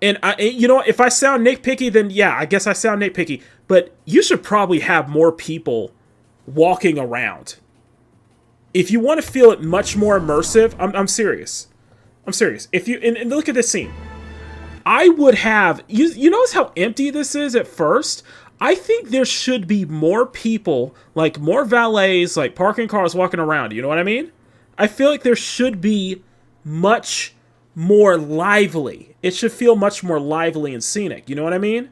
and if I sound nitpicky, then yeah, I guess I sound nitpicky, but you should probably have more people walking around. If you want to feel it much more immersive, I'm serious. I'm serious. If you and look at this scene. I would have... You notice how empty this is at first? I think there should be more people, like more valets, like parking cars walking around. You know what I mean? I feel like there should be much more lively. It should feel much more lively and scenic. You know what I mean?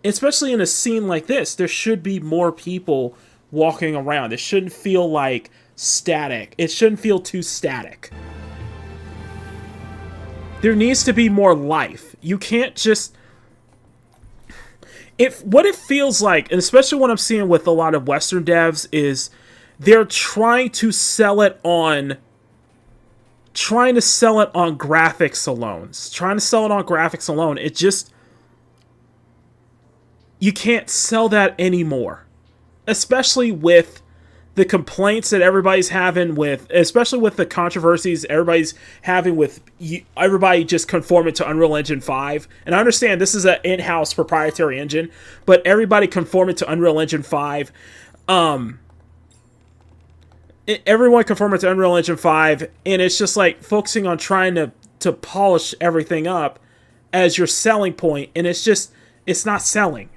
Especially in a scene like this, there should be more people walking around. It shouldn't feel like static. It shouldn't feel too static. There needs to be more life. You can't just... what it feels like, and especially what I'm seeing with a lot of Western devs, is they're trying to sell it on graphics alone. It just, you can't sell that anymore, especially with the complaints that everybody's having especially with the controversies everybody's having with everybody just conforming to Unreal Engine 5. And I understand this is an in-house proprietary engine, but everybody conforming to Unreal Engine 5. Everyone conforming to Unreal Engine 5, and it's just like focusing on trying to polish everything up as your selling point, and it's not selling.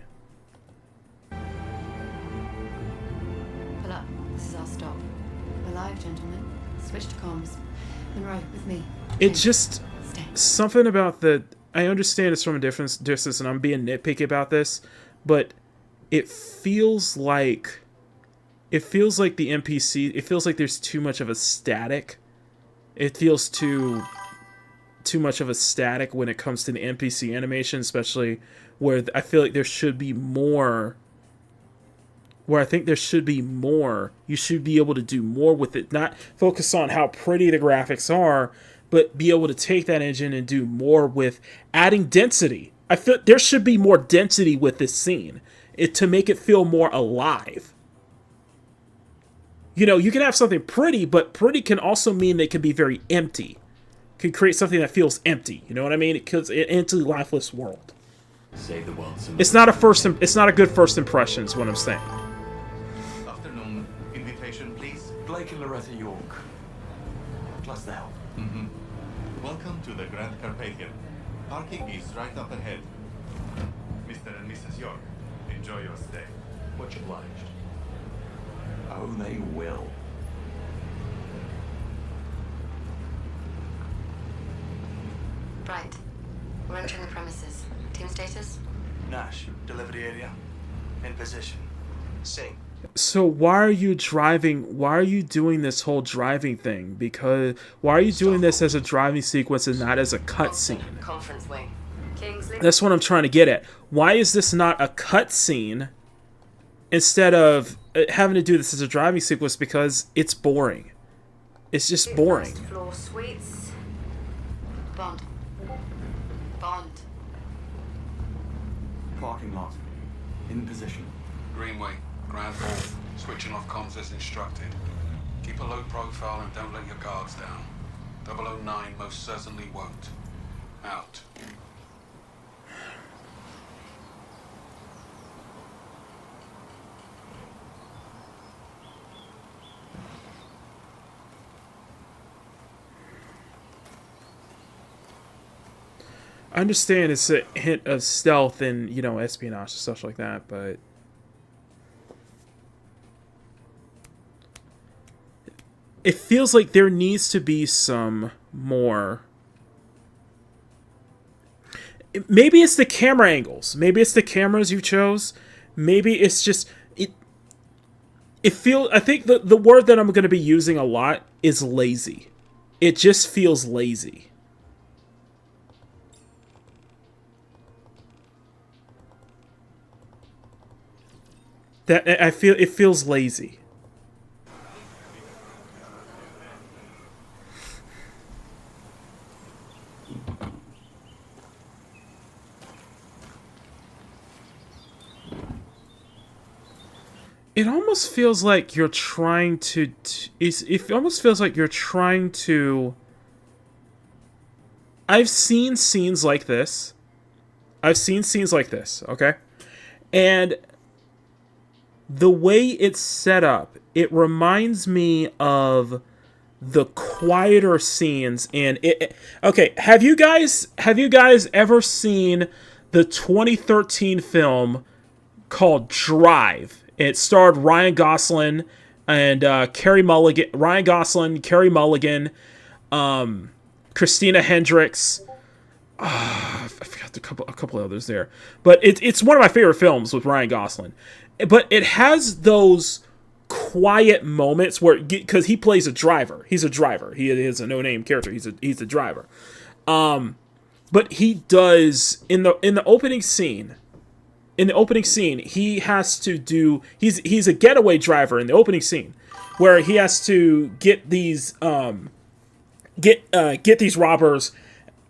It's just something about I understand it's from a different distance, and I'm being nitpicky about this, but it feels like the NPC. It feels like there's too much of a static. It feels too much of a static when it comes to the NPC animation, especially where I feel like there should be more. Where I think there should be more. You should be able to do more with it, not focus on how pretty the graphics are, but be able to take that engine and do more with adding density. I feel there should be more density with this scene to make it feel more alive. You know, you can have something pretty, but pretty can also mean they can be very empty. Can create something that feels empty. You know what I mean? It kills an empty, lifeless world. Save the world. It's not a good first impression, is what I'm saying. Afternoon. Invitation, please. Blake and Loretta York. Plus the help. Welcome to the Grand Carpathian. Parking is right up ahead. Mr. and Mrs. York, enjoy your stay. Much obliged. Oh, they will. Right. We're entering the premises. Team status? Nash, deliver the area. In position. Sing. So why are you driving? Why are you doing this whole driving thing? Because why are you doing this as a driving sequence and not as a cutscene? Conference wing. Kingsley. That's what I'm trying to get at. Why is this not a cutscene instead of having to do this as a driving sequence? Because it's boring. It's just boring. First floor suites. Bond. Parking lot. In position. Greenway, Grand Hall. Switching off comms as instructed. Keep a low profile and don't let your guards down. 009 most certainly won't. Out. I understand it's a hint of stealth and, you know, espionage and stuff like that, but it feels like there needs to be some more. Maybe it's the camera angles. Maybe it's the cameras you chose. Maybe it's just I think the word that I'm going to be using a lot is lazy. It just feels lazy. That I feel it feels lazy. It almost feels like you're trying to. It almost feels like you're trying to. I've seen scenes like this. Okay, and the way it's set up, it reminds me of the quieter scenes in it. Okay, have you guys ever seen the 2013 film called Drive? It starred Ryan Gosling and Carey Mulligan. Ryan Gosling, Carey Mulligan, Christina Hendricks. I forgot a couple others there, but it's one of my favorite films with Ryan Gosling. But it has those quiet moments where, because he plays a driver. He's a driver. He is a no-name character. He's a driver. But he does in the opening scene. in the opening scene, he has to do. He's a getaway driver in the opening scene, where he has to get these get these robbers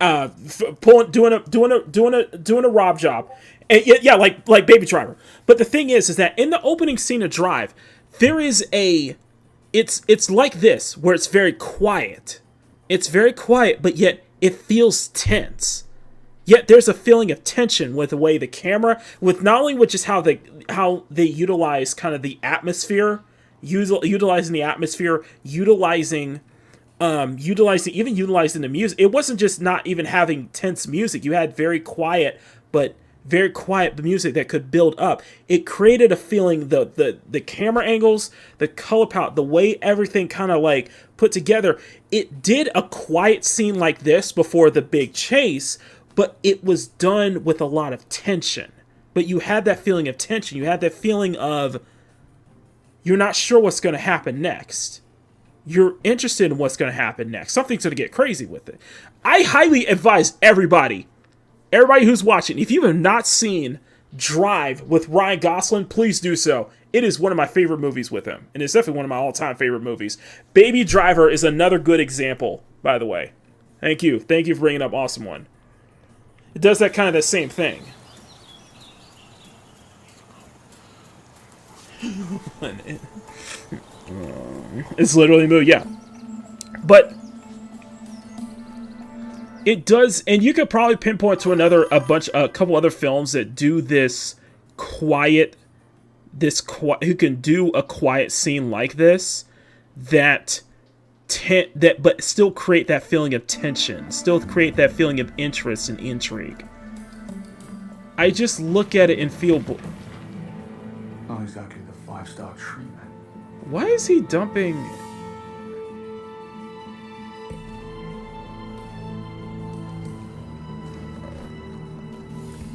doing a rob job, and yeah, like Baby Driver. But the thing is that in the opening scene of Drive, there is it's like this, where it's very quiet. It's very quiet, but yet it feels tense. Yet there's a feeling of tension with the way the camera, with not only which is how they utilize kind of the atmosphere, utilizing the atmosphere, utilizing the music. It wasn't just not even having tense music. You had very quiet music that could build up. It created a feeling, the camera angles, the color palette, the way everything kind of like put together. It did a quiet scene like this before the big chase, but it was done with a lot of tension. But you had that feeling of tension. You had that feeling of you're not sure what's going to happen next. You're interested in what's going to happen next. Something's going to get crazy with it. I highly advise everybody who's watching, if you have not seen Drive with Ryan Gosling, please do so. It is one of my favorite movies with him, and it's definitely one of my all-time favorite movies. Baby Driver is another good example, by the way. Thank you for bringing up Awesome One. It does that kind of the same thing. It's literally a movie, yeah. But it does, and you could probably pinpoint to a couple other films that do this quiet, who can do a quiet scene like this, that but still create that feeling of tension, still create that feeling of interest and intrigue. I just look at it and feel. Not exactly the 5-star treatment. Why is he dumping?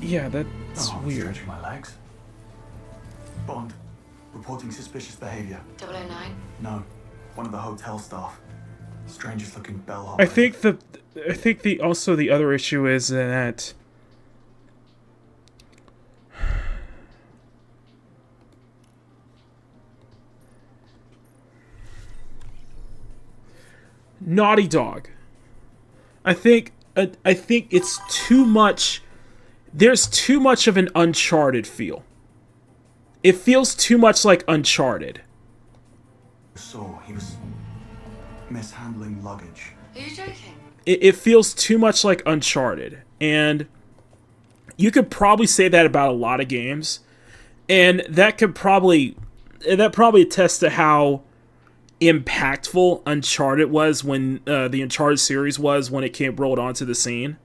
Yeah, that's weird. Stretching my legs. Bond, reporting suspicious behavior. 009? No, one of the hotel staff. Strangest looking bellhop. I think the other issue is that Naughty Dog. I think it's too much. There's too much of an Uncharted feel. It feels too much like Uncharted. So he was mishandling luggage. Are you joking? It feels too much like Uncharted, and you could probably say that about a lot of games, and that probably attests to how impactful Uncharted was when the Uncharted series was when it rolled onto the scene.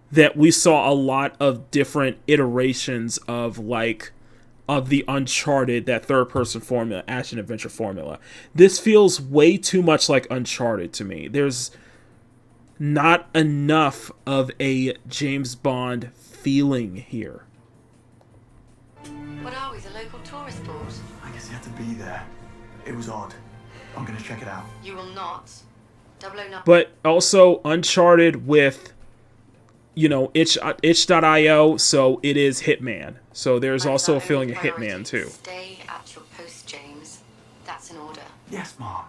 That we saw a lot of different iterations of the Uncharted, that third-person formula, action-adventure formula. This feels way too much like Uncharted to me. There's not enough of a James Bond feeling here. What are we, the local tourist board? I guess he had to be there. It was odd. I'm gonna check it out. You will not. 009. But also Uncharted with, itch.io, so it is Hitman. So there's also a feeling of Hitman too. Stay at your post, James. That's an order. Yes, Mom.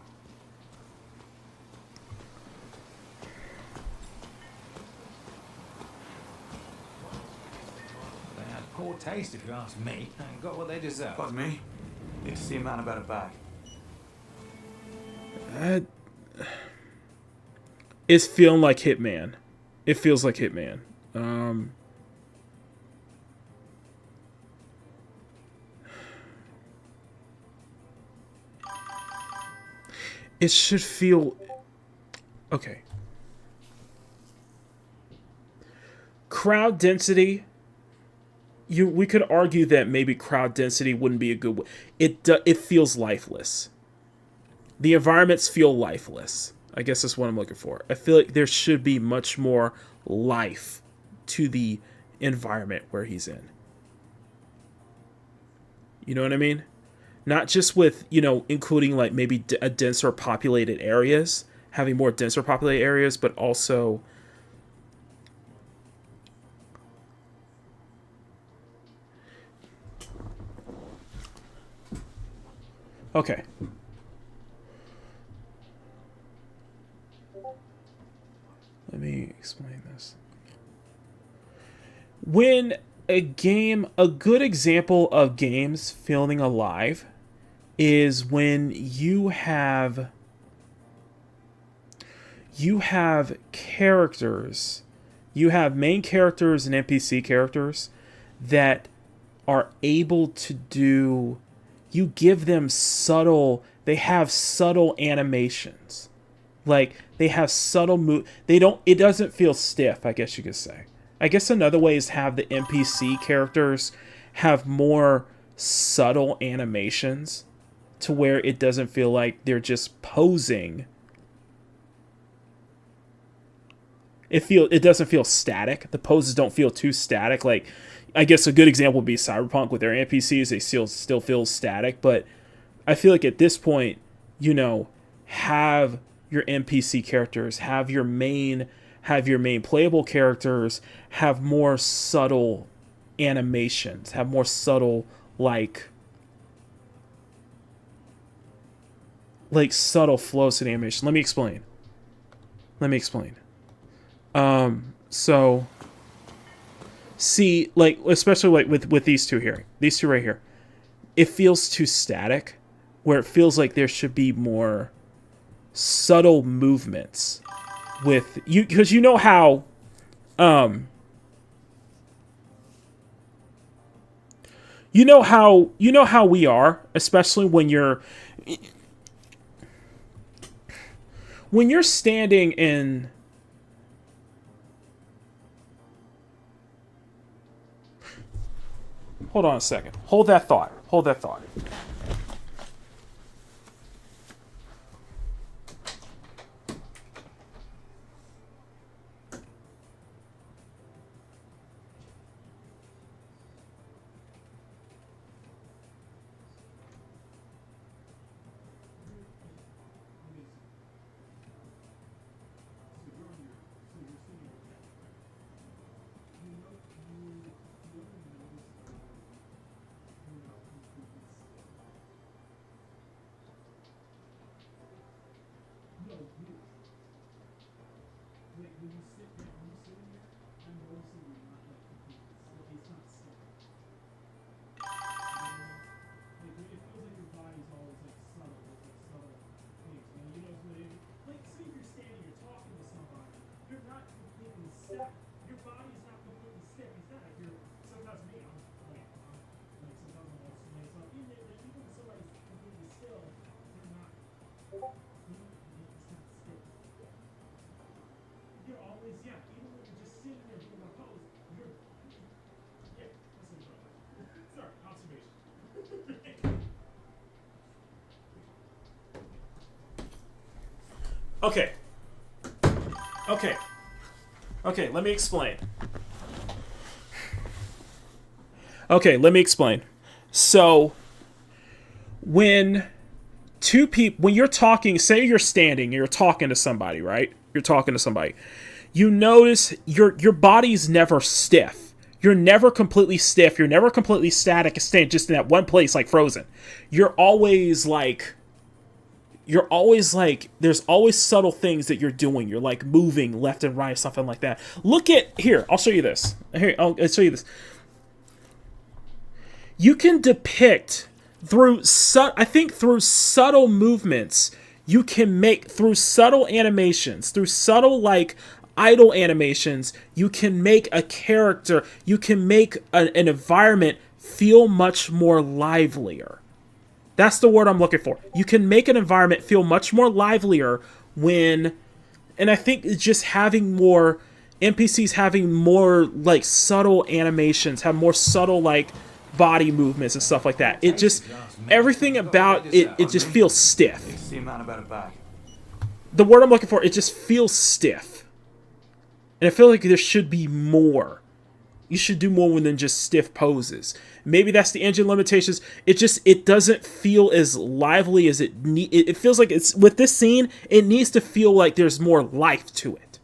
They had poor taste, if you ask me, and got what they deserved. Pardon me? Need to see a man about a bag. It's feeling like Hitman. It feels like Hitman. It should feel okay. Crowd density. We could argue that maybe crowd density wouldn't be a good way. It feels lifeless. The environments feel lifeless. I guess that's what I'm looking for. I feel like there should be much more life to the environment where he's in. You know what I mean? Not just with, including like maybe a denser populated areas, having more denser populated areas, but also Okay. Let me explain this. When a good example of games feeling alive is when you have characters, you have main characters and NPC characters that are able to do, you give them they have subtle animations. Like, they have subtle it doesn't feel stiff, I guess you could say. I guess another way is have the NPC characters have more subtle animations to where it doesn't feel like they're just posing. It doesn't feel static. The poses don't feel too static. Like, I guess a good example would be Cyberpunk with their NPCs. They still feel static, but I feel like at this point, have your NPC characters, have your main playable characters have more subtle animations, have more subtle like subtle flows in animation. Let me explain. So see, like, especially like with these two right here, it feels too static, where it feels like there should be more subtle movements with you, because you know how we are, especially when you're standing in hold on a second. Hold that thought. Okay, let me explain. So, when you're talking, say you're standing, you're talking to somebody, right? You notice your body's never stiff. You're never completely stiff. You're never completely static, staying just in that one place, like frozen. You're always like, there's always subtle things that you're doing. You're like moving left and right, something like that. Look at, here, I'll show you this. I'll show you this. You can depict through subtle movements, you can make, through subtle animations, through subtle like idle animations, you can make a character, you can make an environment feel much more livelier. That's the word I'm looking for. You can make an environment feel much more livelier when, and I think it's just having more NPCs, having more like subtle animations, have more subtle like body movements and stuff like that. It just, everything about it just feels stiff. The word I'm looking for, it just feels stiff. And I feel like there should be more. You should do more than just stiff poses. Maybe that's the engine limitations. It doesn't feel as lively as it feels like it's, with this scene, it needs to feel like there's more life to it.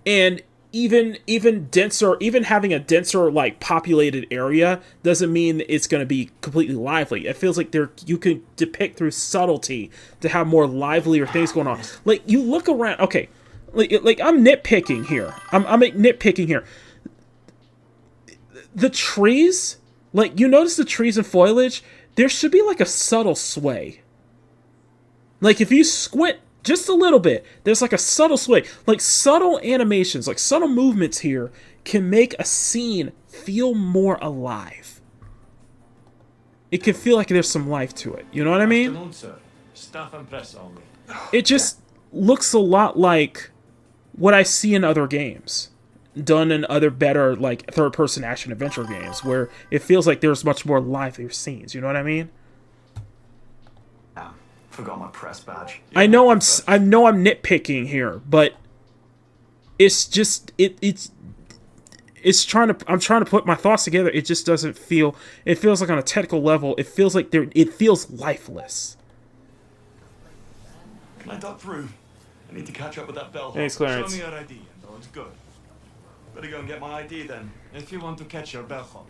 And even denser, even having a denser like populated area doesn't mean it's going to be completely lively. It feels like you can depict through subtlety to have more livelier things going on. Like you look around, okay, like I'm nitpicking here. I'm nitpicking here. The trees, like you notice the trees and foliage, there should be like a subtle sway. Like if you squint just a little bit, there's like a subtle sway. Like subtle animations, like subtle movements here can make a scene feel more alive. It can feel like there's some life to it. You know what I mean? Afternoon, sir. Staff and press only. It just looks a lot like what I see in other games. Done in other better like third-person action adventure games where it feels like there's much more livelier scenes. You know what I mean? Forgot my press badge. I know I'm nitpicking here, but it's just I'm trying to put my thoughts together. It just doesn't feel. It feels like on a technical level, it feels like it feels lifeless. Can I duck through? I need to catch up with that bell. Thanks, Clarence. Show me your ID, and all is good. Better go and get my ID then, if you want to catch your bellhop.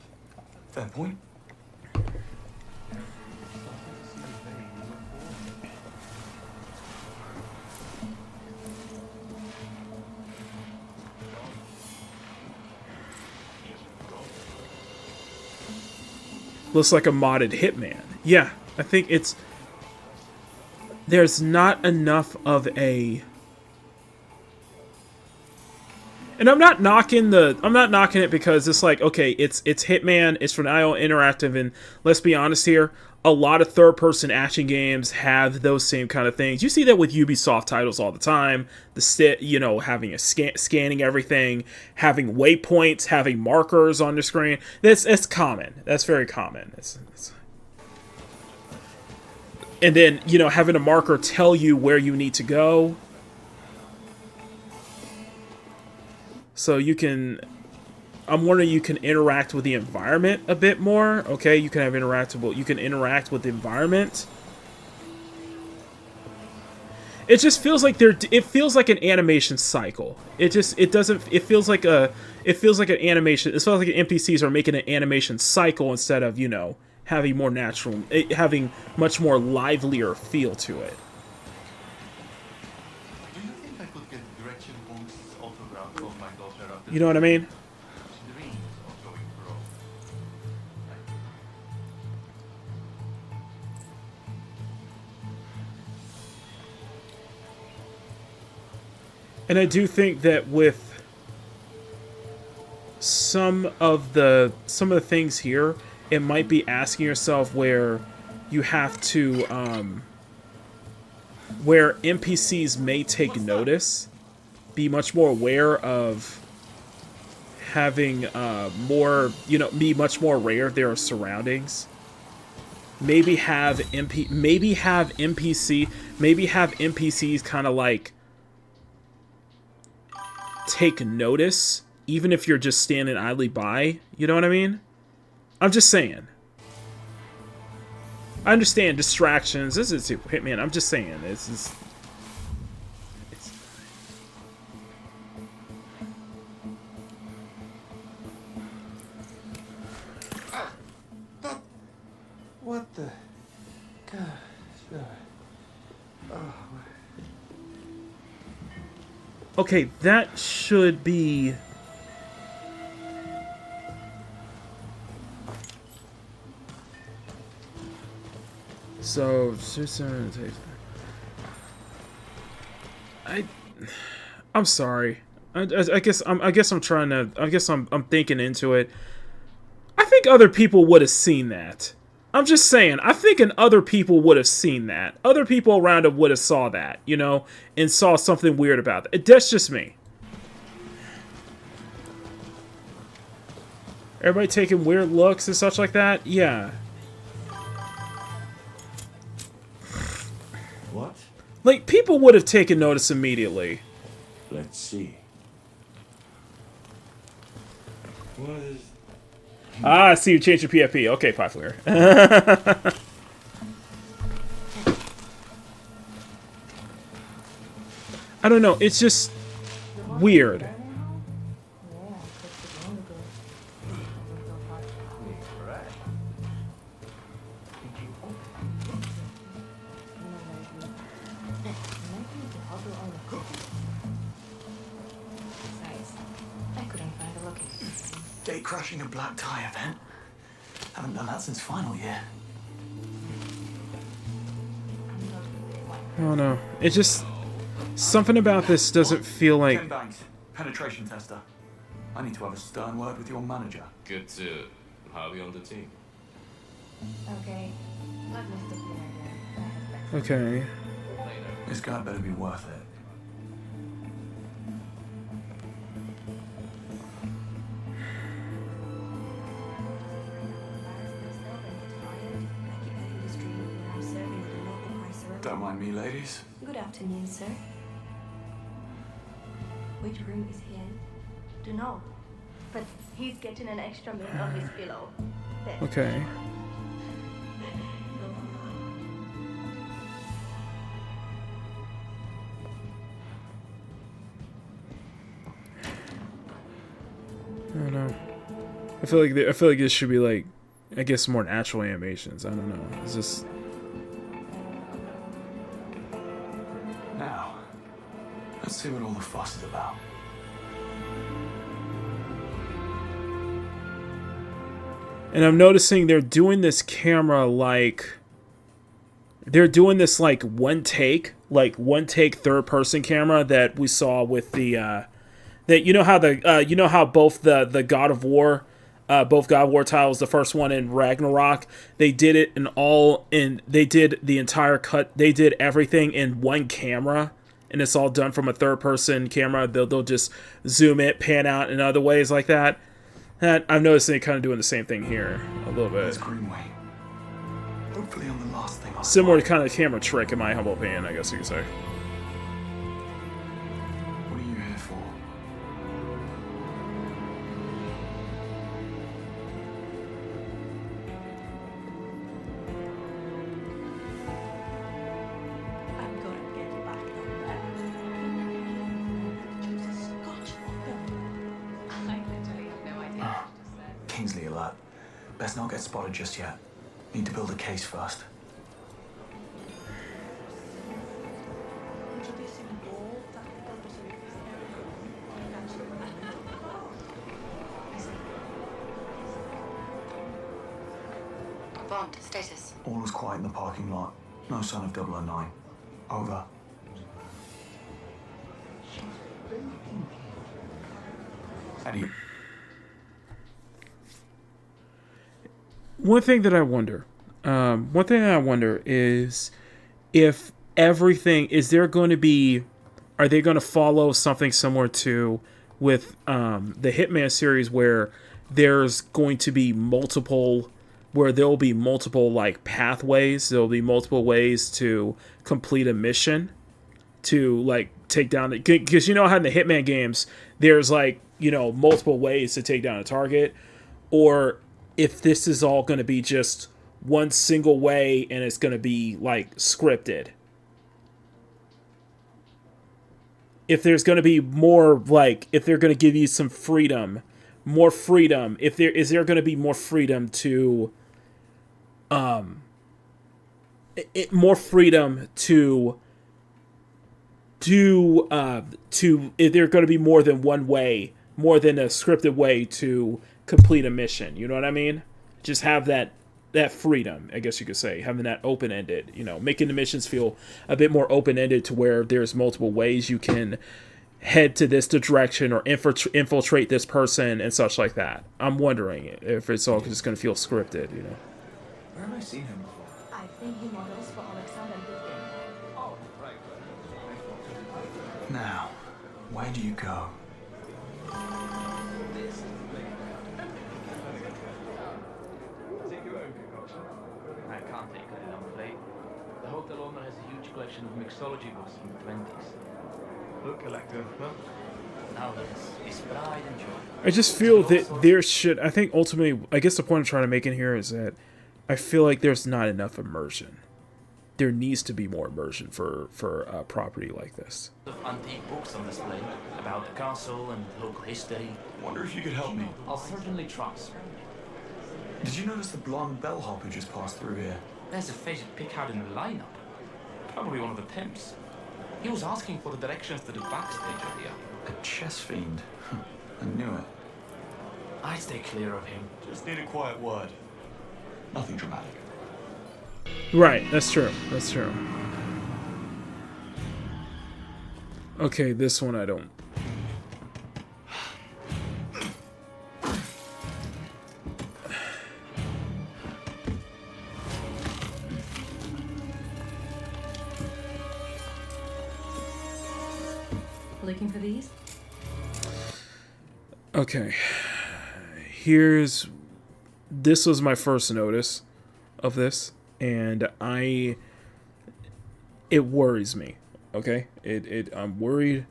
Fair point. Looks like a modded Hitman. Yeah, I think there's not enough of a. And I'm not knocking it because it's like, okay, it's Hitman, it's from IO Interactive, and let's be honest here, a lot of third-person action games have those same kind of things. You see that with Ubisoft titles all the time. Having scanning everything, having waypoints, having markers on the screen. That's common. That's very common. And then, having a marker tell you where you need to go. So I'm wondering you can interact with the environment a bit more. Okay, you can interact with the environment. It just feels like it feels like an animation cycle. It feels like an animation. It feels like NPCs are making an animation cycle instead of, having more natural, having much more livelier feel to it. You know what I mean? And I do think that with some of the things here, it might be asking yourself where you have to where NPCs may take notice, be much more aware of having be much more aware of their surroundings. Maybe have NPCs kind of like take notice, even if you're just standing idly by. You know what I mean? I'm just saying. I understand distractions. This is Hitman. I'm just saying this is. What the? God. Oh. Okay, that should be. So, I'm sorry. I guess I'm thinking into it. I think other people would have seen that. I'm just saying, I think other people would have seen that. Other people around him would have saw that, and saw something weird about that. That's just me. Everybody taking weird looks and such like that? Yeah. What? Like, people would have taken notice immediately. Let's see. What is... I see you changed your PFP. Okay, Pyflare. I don't know. It's just weird. gate crashing a black tie event. Haven't done that since final year. I don't know. It just something about this doesn't feel like. Ken Banks, penetration tester. I need to have a stern word with your manager. Good to have you on the team. Okay. I've lifted the Okay. This guy better be worth it. Don't mind me, ladies. Good afternoon, sir. Which room is he in? Don't know. But he's getting an extra minute on his pillow. There. Okay. I don't know. I feel like this should be like, I guess, more natural animations. I don't know. It's just. Now, let's see what all the fuss is about. And I'm noticing they're doing this camera like. They're doing this like one take third person camera that we saw with the. That you know how both the God of War, both God of War titles, the first one in Ragnarok, they did it they did the entire cut, they did everything in one camera, and it's all done from a third person camera. They'll just zoom it, pan out in other ways like that. And I'm noticing they're kind of doing the same thing here a little bit. Hopefully I'm the last thing I Similar to kind of camera trick in my humble opinion, I guess you could say. What are you here for? Kingsley alert. Best not get spotted just yet. Need to build a case first. Bond, status. All was quiet in the parking lot. No sign of 009. Over. Eddie. One thing that I wonder is if everything are they going to follow something similar to with the Hitman series where there's going to be there'll be multiple like pathways, there'll be multiple ways to complete a mission to like take down because you know how in the Hitman games there's like, you know, multiple ways to take down a target, or if this is all going to be just one single way and it's going to be like scripted. If there's going to be more like, if they're going to give you some more freedom, is there going to be more freedom to, more freedom to if there going to be more than one way, more than a scripted way to complete a mission, you know what I mean? Just have that freedom, I guess you could say, having that open-ended, you know, making the missions feel a bit more open-ended to where there's multiple ways you can head to this direction or infiltrate this person and such like that. I'm wondering if it's all just going to feel scripted, you know. Where have I seen him before? I think he models for Alexander Duggan. Oh, right. Now, where do you go? I can't take it, I'm afraid. The hotel owner has a huge collection of mixology books from the 20s. Book collector, look. Now this is pride and joy. I just feel that there should, I think ultimately, I guess the point I'm trying to make in here is that I feel like there's not enough immersion. There needs to be more immersion for a property like this. Of antique books on display about the castle and local history. Wonder if you could help me. I'll certainly try, sir. Did you notice the blonde bellhop who just passed through here? There's a faded pickard in the lineup. Probably one of the pimps. He was asking for the directions to the backstage area. A chess fiend. I knew it. I'd stay clear of him. Just need a quiet word. Nothing dramatic. Right, that's true. That's true. Okay, this one I don't. Looking for these? Okay. This was my first notice of this, and it worries me. Okay? I'm worried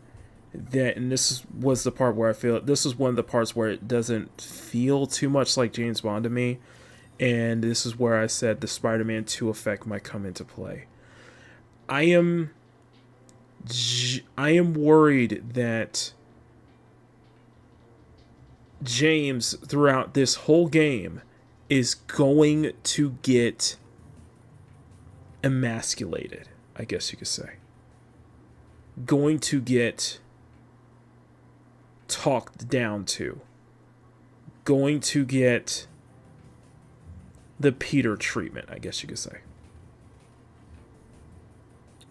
that, and this was the part where I feel, this is one of the parts where it doesn't feel too much like James Bond to me, and this is where I said the Spider-Man 2 effect might come into play. I am worried that James, throughout this whole game, is going to get emasculated, I guess you could say. Going to get talked down to. Going to get the Peter treatment, I guess you could say.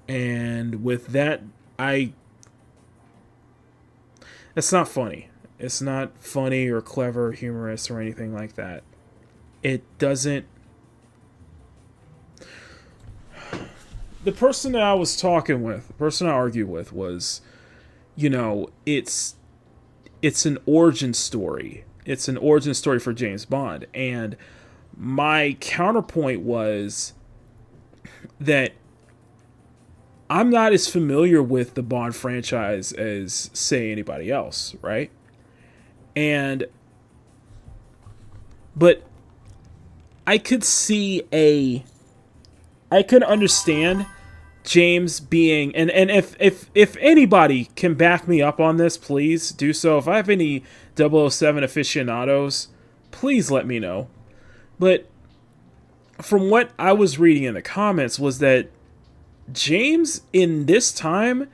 And with that, it's not funny. It's not funny or clever or humorous or anything like that. It doesn't... The person that I was talking with, the person I argued with was, it's an origin story. It's an origin story for James Bond. And my counterpoint was that I'm not as familiar with the Bond franchise as, say, anybody else, right? But I could understand James being, and if anybody can back me up on this, please do so. If I have any 007 aficionados, please let me know. But from what I was reading in the comments was that James in this time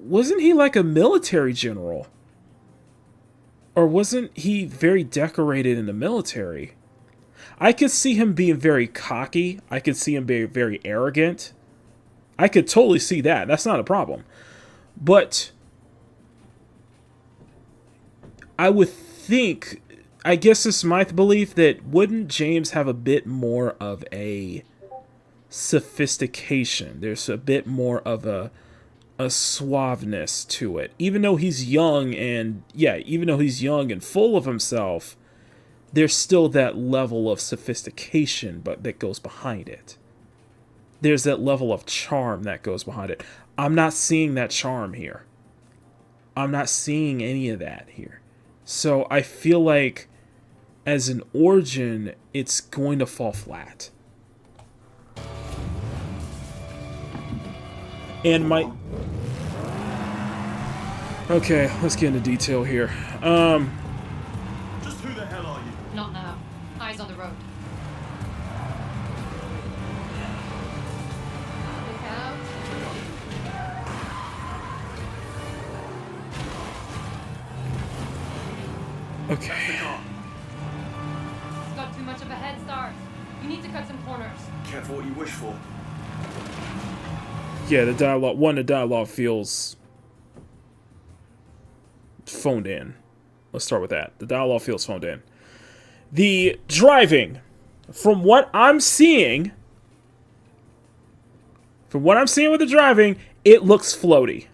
wasn't he like a military general? Or wasn't he very decorated in the military? I could see him being very cocky. I could see him being very arrogant. I could totally see that. That's not a problem. But I would think, I guess it's my belief that wouldn't James have a bit more of a sophistication? There's a bit more of a suaveness to it. Even though he's young and full of himself, there's still that level of sophistication that goes behind it. There's that level of charm that goes behind it. I'm not seeing that charm here. I'm not seeing any of that here. So I feel like as an origin, it's going to fall flat. And okay, let's get into detail here. Just who the hell are you? Not now. Eyes on the road. Look out. Okay. It's got too much of a head start. You need to cut some corners. Careful what you wish for. Yeah, the dialogue feels phoned in. Let's start with that. The dialogue feels phoned in. The driving, from what I'm seeing with the driving, it looks floaty.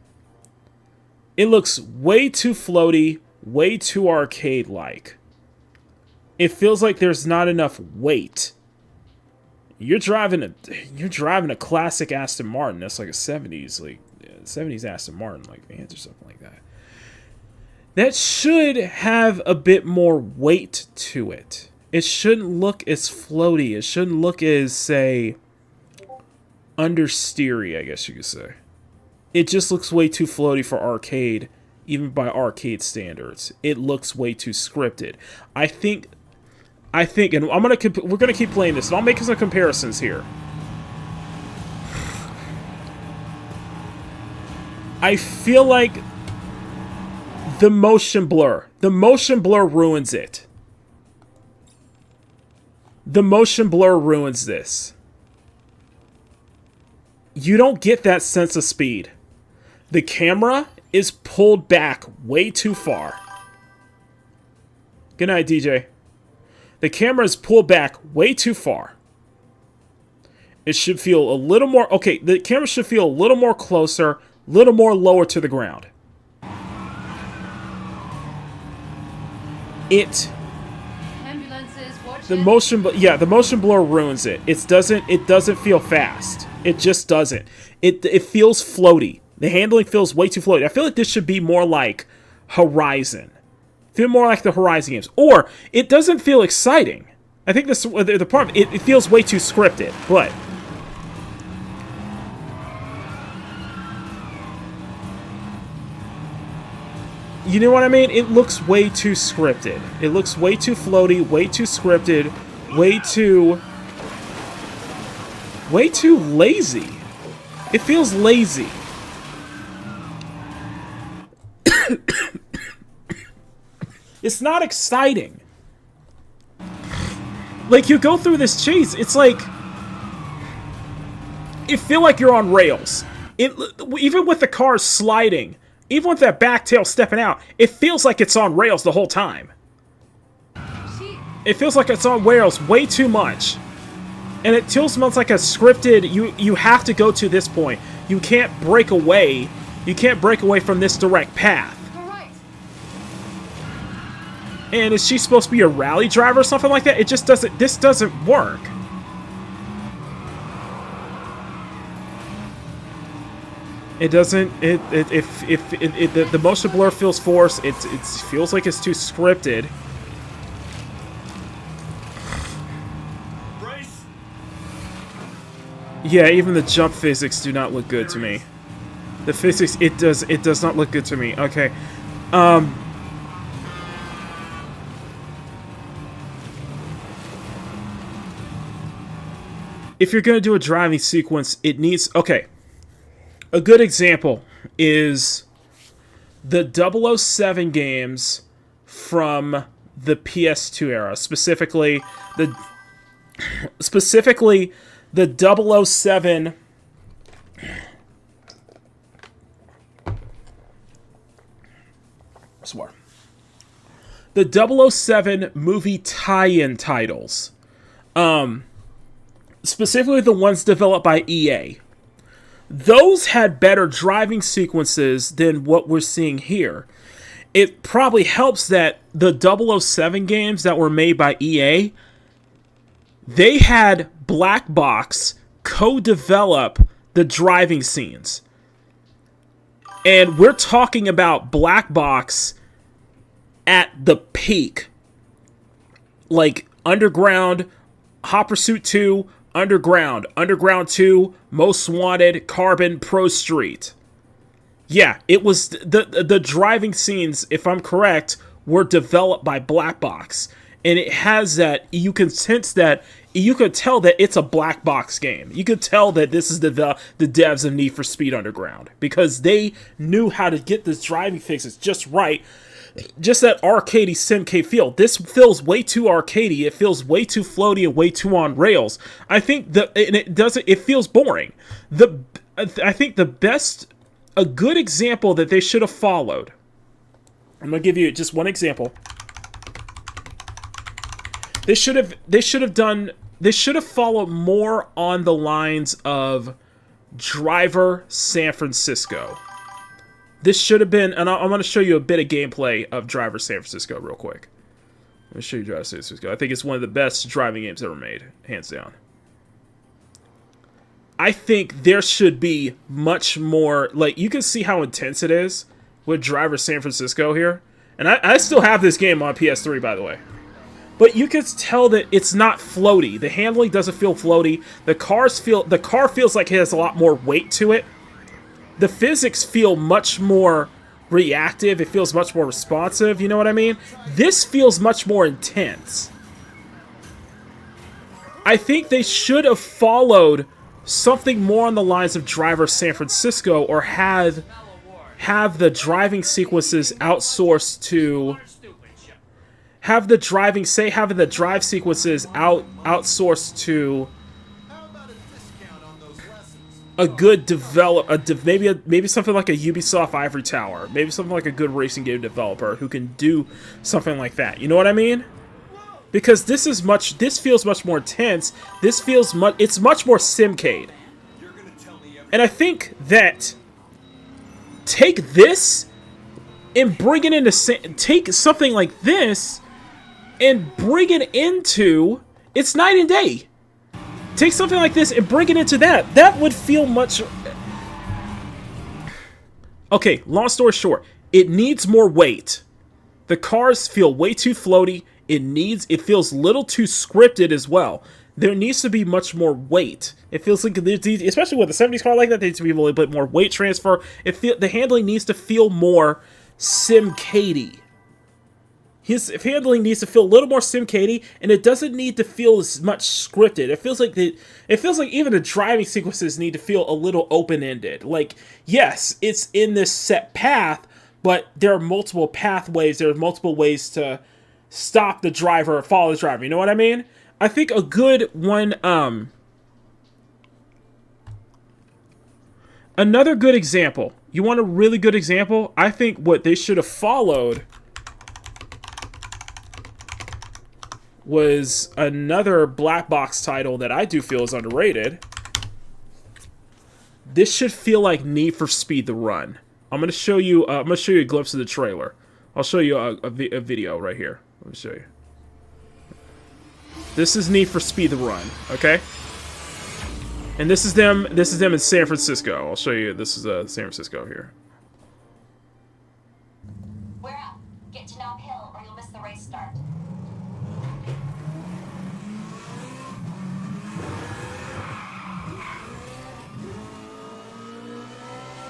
It looks way too floaty, way too arcade-like. It feels like there's not enough weight. You're driving a classic Aston Martin. That's like a 70s Aston Martin, like Vans or something like that. That should have a bit more weight to it. It shouldn't look as floaty. It shouldn't look as, say, understeery, I guess you could say. It just looks way too floaty for arcade, even by arcade standards. It looks way too scripted. I think, and we're gonna keep playing this, and I'll make some comparisons here. I feel like The motion blur. The motion blur ruins it. The motion blur ruins this. You don't get that sense of speed. The camera is pulled back way too far. Good night, DJ. The camera is pulled back way too far. It should feel a little more... Okay, the camera should feel a little more closer, a little more lower to the ground. The motion blur ruins it. It doesn't feel fast. It just doesn't. It feels floaty. The handling feels way too floaty. I feel like this should be more like Horizon. Feel more like the Horizon games. Or it doesn't feel exciting. I think this the part. It feels way too scripted. But you know what I mean? It looks way too scripted. It looks way too floaty, way too scripted, way too lazy. It feels lazy. It's not exciting. Like, you go through this chase, it's like... It feel like you're on rails. Even with the car sliding... Even with that back tail stepping out, it feels like it's on rails the whole time. It feels like it's on rails way too much. And it feels like a scripted, you have to go to this point. You can't break away. You can't break away from this direct path. And is she supposed to be a rally driver or something like that? It just doesn't, this doesn't work. It doesn't. The motion blur feels forced. It feels like it's too scripted. Yeah, even the jump physics do not look good to me. The physics, it does not look good to me. Okay, if you're gonna do a driving sequence, it needs okay. A good example is the 007 games from the PS2 era, specifically the 007. Swear. The 007 movie tie-in titles, specifically the ones developed by EA. Those had better driving sequences than what we're seeing here. It probably helps that the 007 games that were made by EA, they had Black Box co-develop the driving scenes. And we're talking about Black Box at the peak. Like Underground, Hot Pursuit 2, Underground 2, Most Wanted, Carbon, Pro Street. Yeah, it was the driving scenes, if I'm correct, were developed by Black Box. And it has that, you can sense that, you could tell that it's a Black Box game. You could tell that this is the devs of Need for Speed Underground. Because they knew how to get this driving fixes just right. Just that arcadey Simcade feel. This feels way too arcadey. It feels way too floaty and way too on rails. I think it feels boring. I think a good example that they should have followed. I'm gonna give you just one example. They should have followed more on the lines of Driver San Francisco. This should have been, and I'm going to show you a bit of gameplay of Driver San Francisco real quick. Let me show you Driver San Francisco. I think it's one of the best driving games ever made, hands down. I think there should be much more, like, you can see how intense it is with Driver San Francisco here. And I still have this game on PS3, by the way. But you can tell that it's not floaty. The handling doesn't feel floaty. The car feels like it has a lot more weight to it. The physics feel much more reactive. It feels much more responsive. You know what I mean? This feels much more intense. I think they should have followed something more on the lines of Driver San Francisco, or had have the driving sequences outsourced to having the drive sequences outsourced to a good maybe something like a Ubisoft Ivory Tower, maybe something like a good racing game developer who can do something like that. You know what I mean? Because this feels much more intense. It's much more simcade. And I think that take this and bring it into take something like this and bring it into it's night and day. Take something like this and bring it into that. That would feel much. Okay, long story short, it needs more weight. The cars feel way too floaty. It feels a little too scripted as well. There needs to be much more weight. It feels like, especially with a 70s car like that, there needs to be a little bit more weight transfer. The handling needs to feel more simcady. His handling needs to feel a little more simcady, and it doesn't need to feel as much scripted. It feels like even the driving sequences need to feel a little open-ended. Like, yes, it's in this set path, but there are multiple pathways. There are multiple ways to stop the driver or follow the driver. You know what I mean? I think a good one, another good example. You want a really good example? I think what they should have followed was another black box title that I do feel is underrated. This should feel like Need for Speed: The Run. I'm gonna show you a glimpse of the trailer. I'll show you a video right here. Let me show you. This is Need for Speed: The Run, okay? And this is them in San Francisco. I'll show you. This is San Francisco here. We're up. Get to Knob Hill or you'll miss the race start.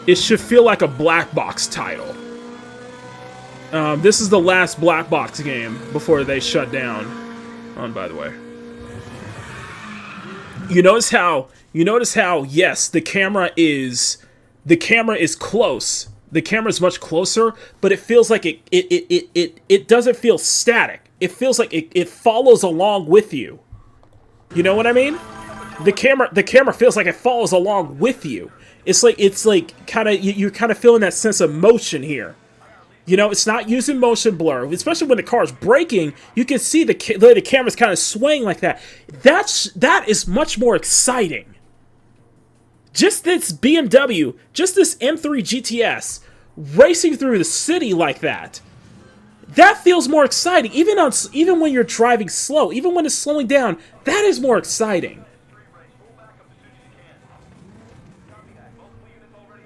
It should feel like a black box title. This is the last black box game before they shut down. By the way, you notice how yes, the camera is close. The camera is much closer, but it feels like it doesn't feel static. It feels like it follows along with you. You know what I mean? The camera feels like it follows along with you. It's like kind of you're kind of feeling that sense of motion here. You know, it's not using motion blur, especially when the car's braking. You can see the camera's kind of swaying like that. That is much more exciting. Just this BMW, just this M3 GTS racing through the city like that. That feels more exciting. Even when you're driving slow, even when it's slowing down, that is more exciting.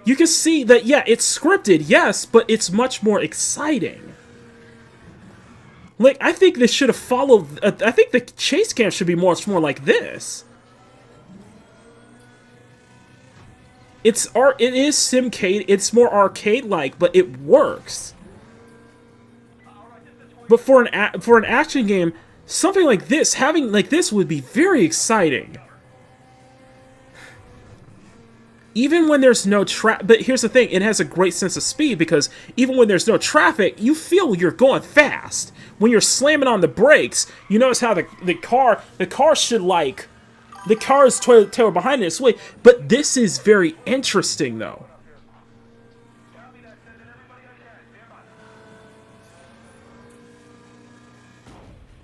You can see that, yeah, it's scripted, yes, but it's much more exciting. Like, I think this should have followed... I think the chase cam should be much more like this. It is simcade, it's more arcade-like, but it works. But for an action game, something like this, having like this would be very exciting. Even when there's no traffic, but here's the thing, it has a great sense of speed because even when there's no traffic, you feel you're going fast. When you're slamming on the brakes, you notice how the car should like, the car is tail behind it, sway, but this is very interesting though.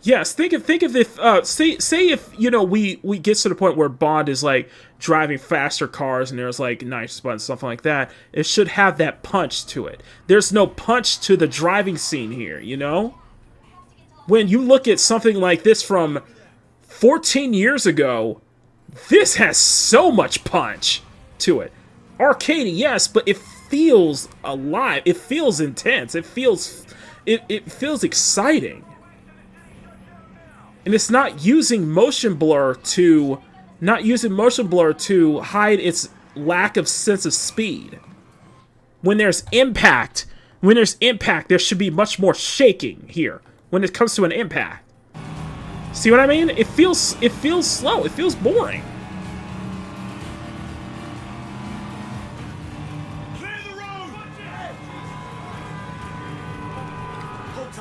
Yes, think of if say if you know we get to the point where Bond is like driving faster cars and there's like nice buttons, something like that. It should have that punch to it. There's no punch to the driving scene here, you know. When you look at something like this from 14 years ago, this has so much punch to it. Arcadey, yes, but it feels alive. It feels intense. It feels exciting. And it's not using motion blur to hide its lack of sense of speed. When there's impact, there should be much more shaking here when it comes to an impact. See what I mean? It feels slow. It feels boring.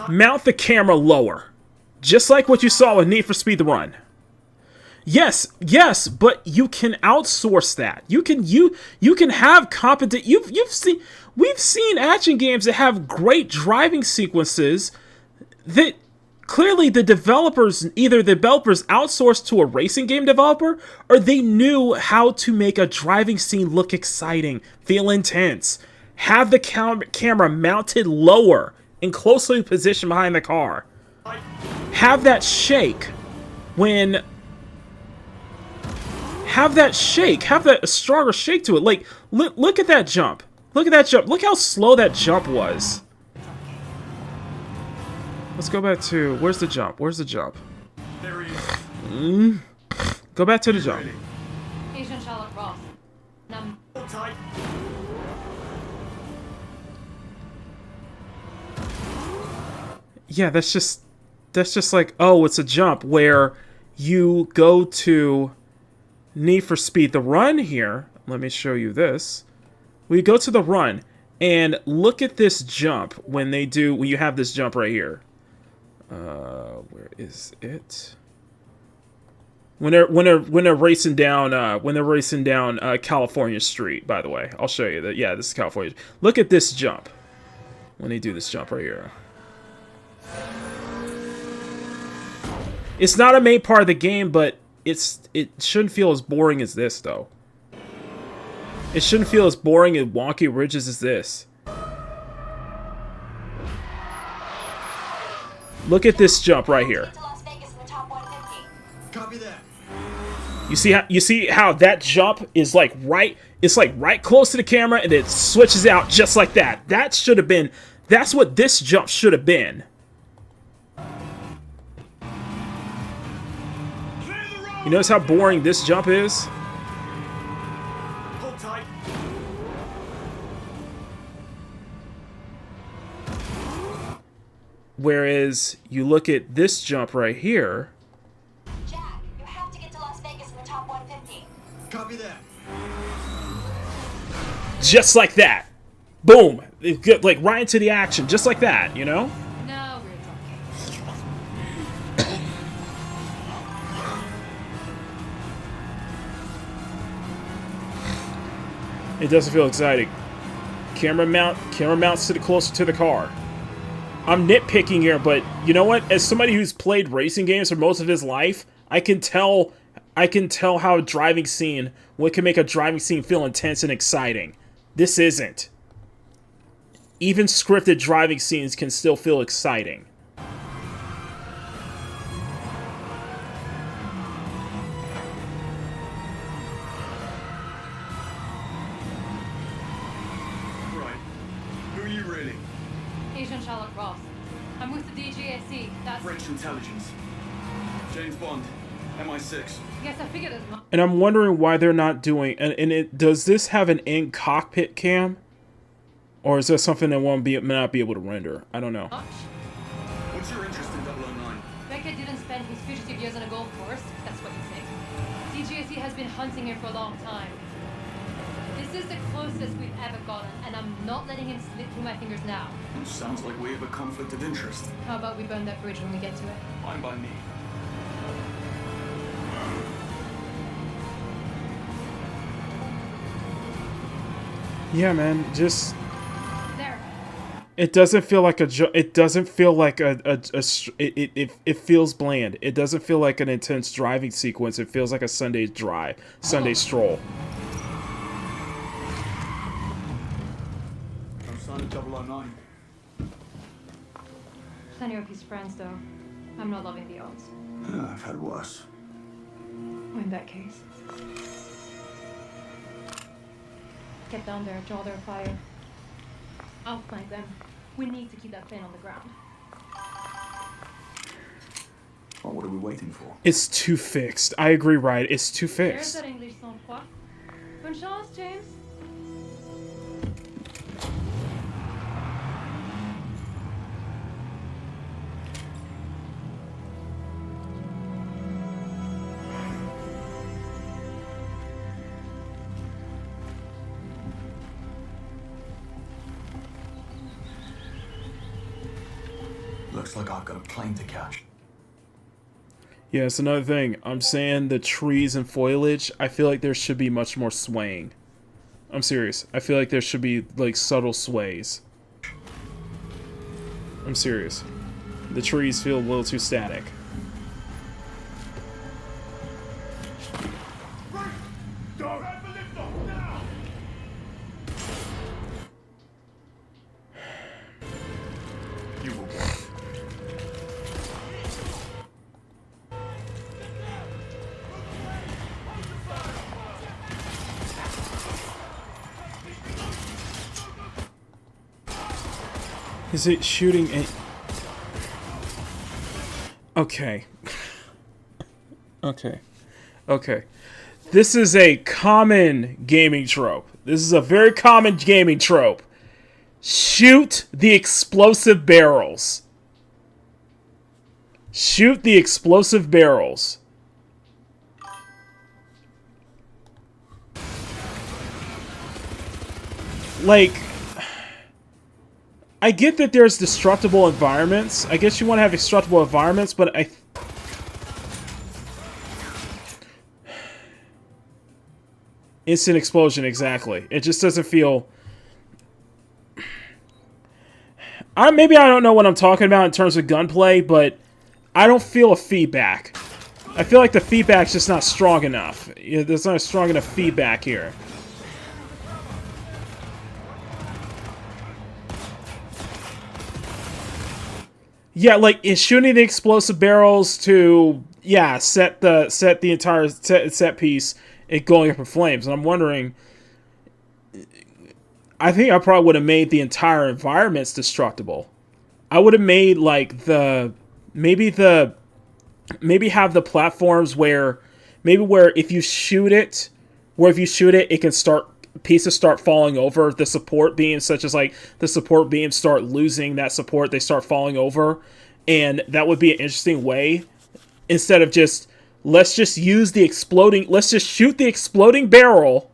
Mount the camera lower. Just like what you saw with Need for Speed the Run. Yes, but you can outsource that. You can have competent. We've seen action games that have great driving sequences that clearly the developers outsourced to a racing game developer, or they knew how to make a driving scene look exciting, feel intense, have the camera mounted lower and closely positioned behind the car. Have that shake when... Have that a stronger shake to it. Like, look at that jump. Look at that jump. Look how slow that jump was. Let's go back to... Where's the jump? Where's the jump? There he is. Go back to the jump. Agent Charlotte Ross. Tight. Yeah, that's just like, oh, it's a jump where you go to Need for Speed the Run here. Let me show you this. We go to the Run and look at this jump when you have this jump right here. Where is it? When they're racing down California Street, by the way. I'll show you that. Yeah, this is California. Look at this jump. When they do this jump right here. It's not a main part of the game, but it shouldn't feel as boring as this, though. It shouldn't feel as boring and wonky ridges as this. Look at this jump right here. Copy that. You see how that jump is like right? It's like right close to the camera, and it switches out just like that. That's what this jump should have been. You notice how boring this jump is? Hold tight. Whereas you look at this jump right here. Jack, you have to get to Las Vegas in the top 150. Copy that. Just like that. Boom. Like right into the action. Just like that, you know? Now we're talking. It doesn't feel exciting. Camera mounts to the closer to the car. I'm nitpicking here, but you know what? As somebody who's played racing games for most of his life, I can tell how a driving scene, what can make a driving scene feel intense and exciting. This isn't. Even scripted driving scenes can still feel exciting. Agent Charlotte Ross. I'm with the DGSE. That's French intelligence. James Bond, MI6. Yes, I figured as much. And I'm wondering why they're not doing. Does this have an in-cockpit cam, or is that something that won't not be able to render? I don't know. What's your interest in 009? Beckett didn't spend his fugitive years on a golf course. That's what you think. DGSE has been hunting him for a long time. This is the closest we've ever gotten, and I'm not letting him slip through my fingers now. Sounds like we have a conflict of interest. How about we burn that bridge when we get to it? Fine by me. Yeah, man, just... There. It doesn't feel like it doesn't feel like it feels bland. It doesn't feel like an intense driving sequence. It feels like a Sunday stroll. No sign of 009. Plenty of his friends, though. I'm not loving the odds. I've had worse. In that case. Get down there, draw their fire. I'll flank them. We need to keep that plane on the ground. Well, what are we waiting for? It's too fixed. I agree, right? It's too There's fixed. that English sang-froid. Bonne chance, James. Looks like I've got a plane to catch. Yeah, it's another thing. I'm saying the trees and foliage, I feel like there should be much more swaying. I'm serious. I feel like there should be, like, subtle sways. I'm serious. The trees feel a little too static. Is it shooting a... Okay. Okay. Okay. This is a common gaming trope. This is a very common gaming trope. Shoot the explosive barrels. Shoot the explosive barrels. Like... I get that there's destructible environments. I guess you want to have destructible environments, but Instant explosion, exactly. It just doesn't feel... Maybe I don't know what I'm talking about in terms of gunplay, but I don't feel a feedback. I feel like the feedback's just not strong enough. There's not a strong enough feedback here. Yeah, like is shooting the explosive barrels to set the entire set piece it going up in flames, and I'm wondering. I think I probably would have made the entire environments destructible. I would have made like maybe have the platforms where if you shoot it, it can pieces start falling over, the support beams, such as like the support beams start losing that support, they start falling over, and that would be an interesting way, instead of just let's just shoot the exploding barrel,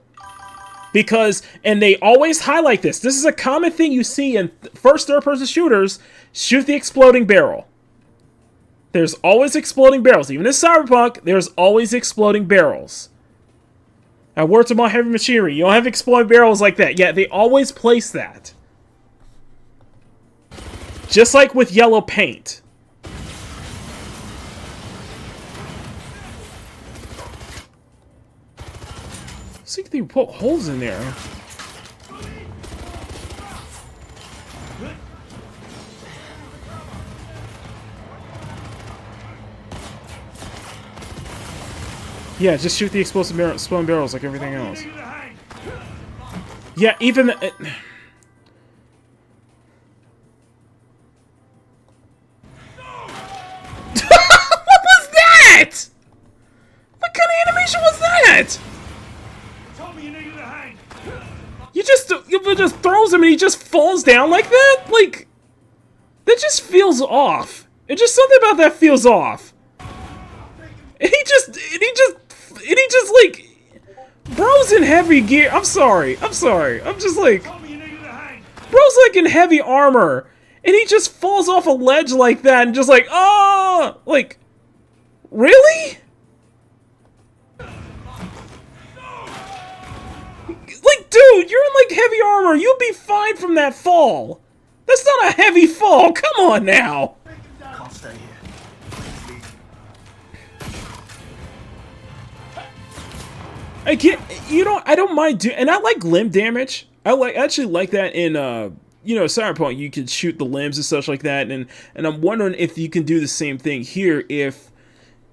because, and they always highlight this is a common thing you see in third-person shooters, shoot the exploding barrel. There's always exploding barrels, even in Cyberpunk there's always exploding barrels. Now, words about heavy machinery. You don't have exploding barrels like that. Yeah, they always place that. Just like with yellow paint. See if they poke holes in there. Yeah, just shoot the exploding barrels like everything else. Yeah, even the... What was that? What kind of animation was that? You just throws him and he just falls down like that? Like, that just feels off. It just, something about that feels off. And he just like, bro's in heavy gear. I'm sorry. I'm just like, bro's like in heavy armor, and he just falls off a ledge like that, and just like, oh, like, really? Like, dude, you're in like heavy armor. You'll be fine from that fall. That's not a heavy fall. Come on now. Can't stay here. I don't mind doing, and I like limb damage. I actually like that in Cyberpunk. You can shoot the limbs and such like that, and I'm wondering if you can do the same thing here, if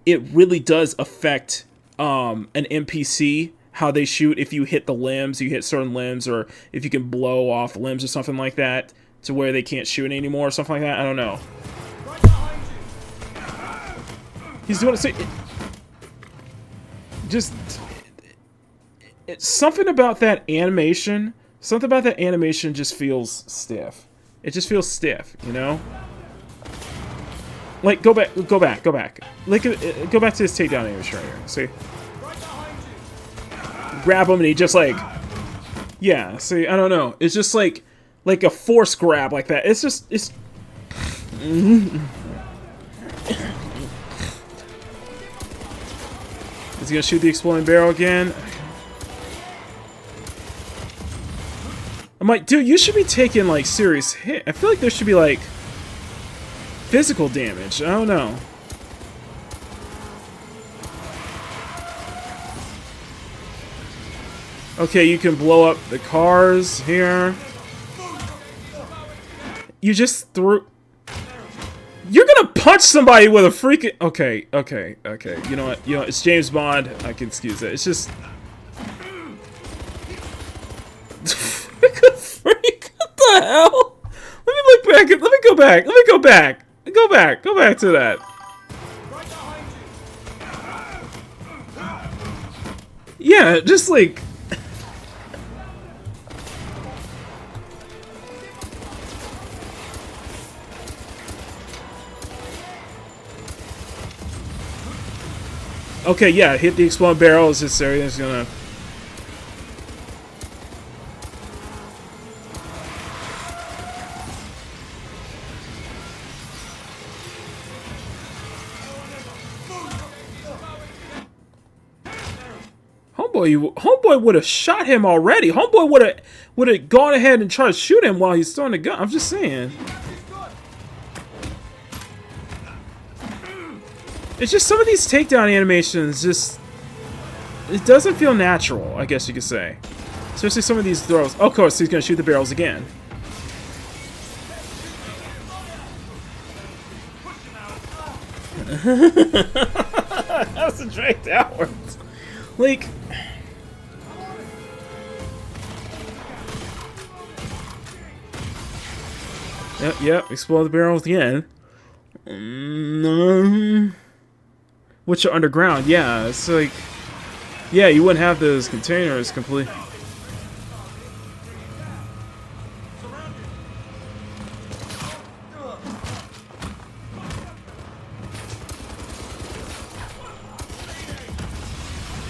it really does affect an NPC how they shoot, if you hit the limbs, you hit certain limbs, or if you can blow off limbs or something like that to where they can't shoot anymore or something like that. I don't know. He's doing it. So it's something about that animation. Something about that animation just feels stiff. It just feels stiff, you know? Like, go back. Like, go back to this takedown animation right here. See? Grab him and he just like... Yeah, see, I don't know. It's just like a force grab like that. It's just... Is he gonna shoot the exploding barrel again? I'm like, dude, you should be taking like serious hit. I feel like there should be like physical damage. I don't know. Okay, you can blow up the cars here. You just threw... You're gonna punch somebody with a freaking... Okay. You know what? It's James Bond. I can excuse it. It's just... Freak, what the hell? Let me look back. Let me go back. Go back to that. Yeah, just like... Okay, yeah, hit the exploding barrel. Is this area is gonna... Homeboy would have shot him already. Homeboy would have gone ahead and tried to shoot him while he's throwing the gun. I'm just saying. It's just some of these takedown animations just... It doesn't feel natural, I guess you could say. Especially some of these throws. Oh, of course, he's going to shoot the barrels again. That's a drag downwards. Like... Yep, explode the barrels again. Which are underground, yeah. It's like... Yeah, you wouldn't have those containers complete.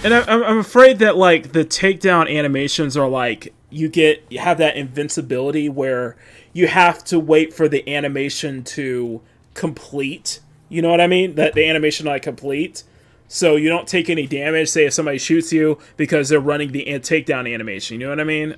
And I'm afraid that, like, the takedown animations are like... You have that invincibility where you have to wait for the animation to complete. You know what I mean? That the animation like complete. So you don't take any damage, say if somebody shoots you, because they're running the takedown animation. You know what I mean?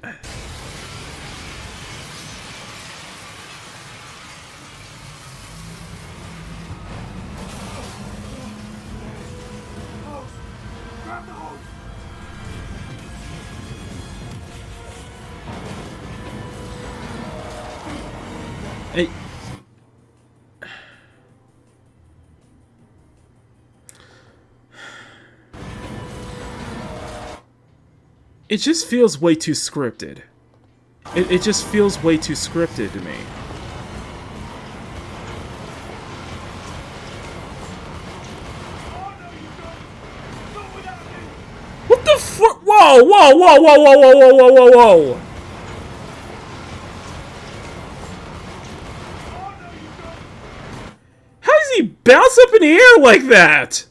Hey. It just feels way too scripted. It just feels way too scripted to me. What the fuck? Whoa, whoa, whoa, whoa, whoa, whoa, whoa, whoa, whoa, whoa. How does he bounce up in the air like that?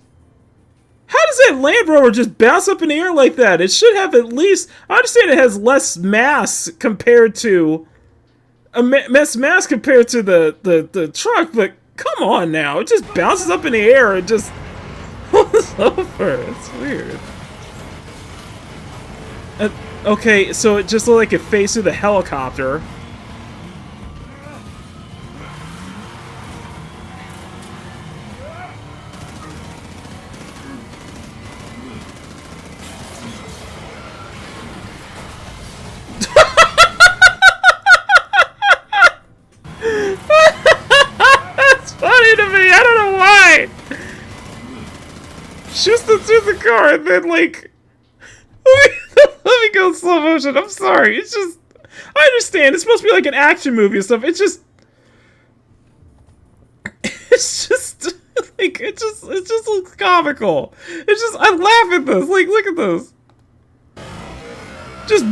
How does that Land Rover just bounce up in the air like that? It should have at least... I understand it has less mass compared to... mass compared to the truck, but come on now. It just bounces up in the air and just... falls over. It's weird. Okay, so it just looked like it phased through the helicopter. Shoots them through the car and then, like... Let me go in slow motion. I'm sorry. It's just... I understand. It's supposed to be like an action movie and stuff. It's just... It's just... Like, it just looks comical. It's just... I laugh at this. Like, look at this. Just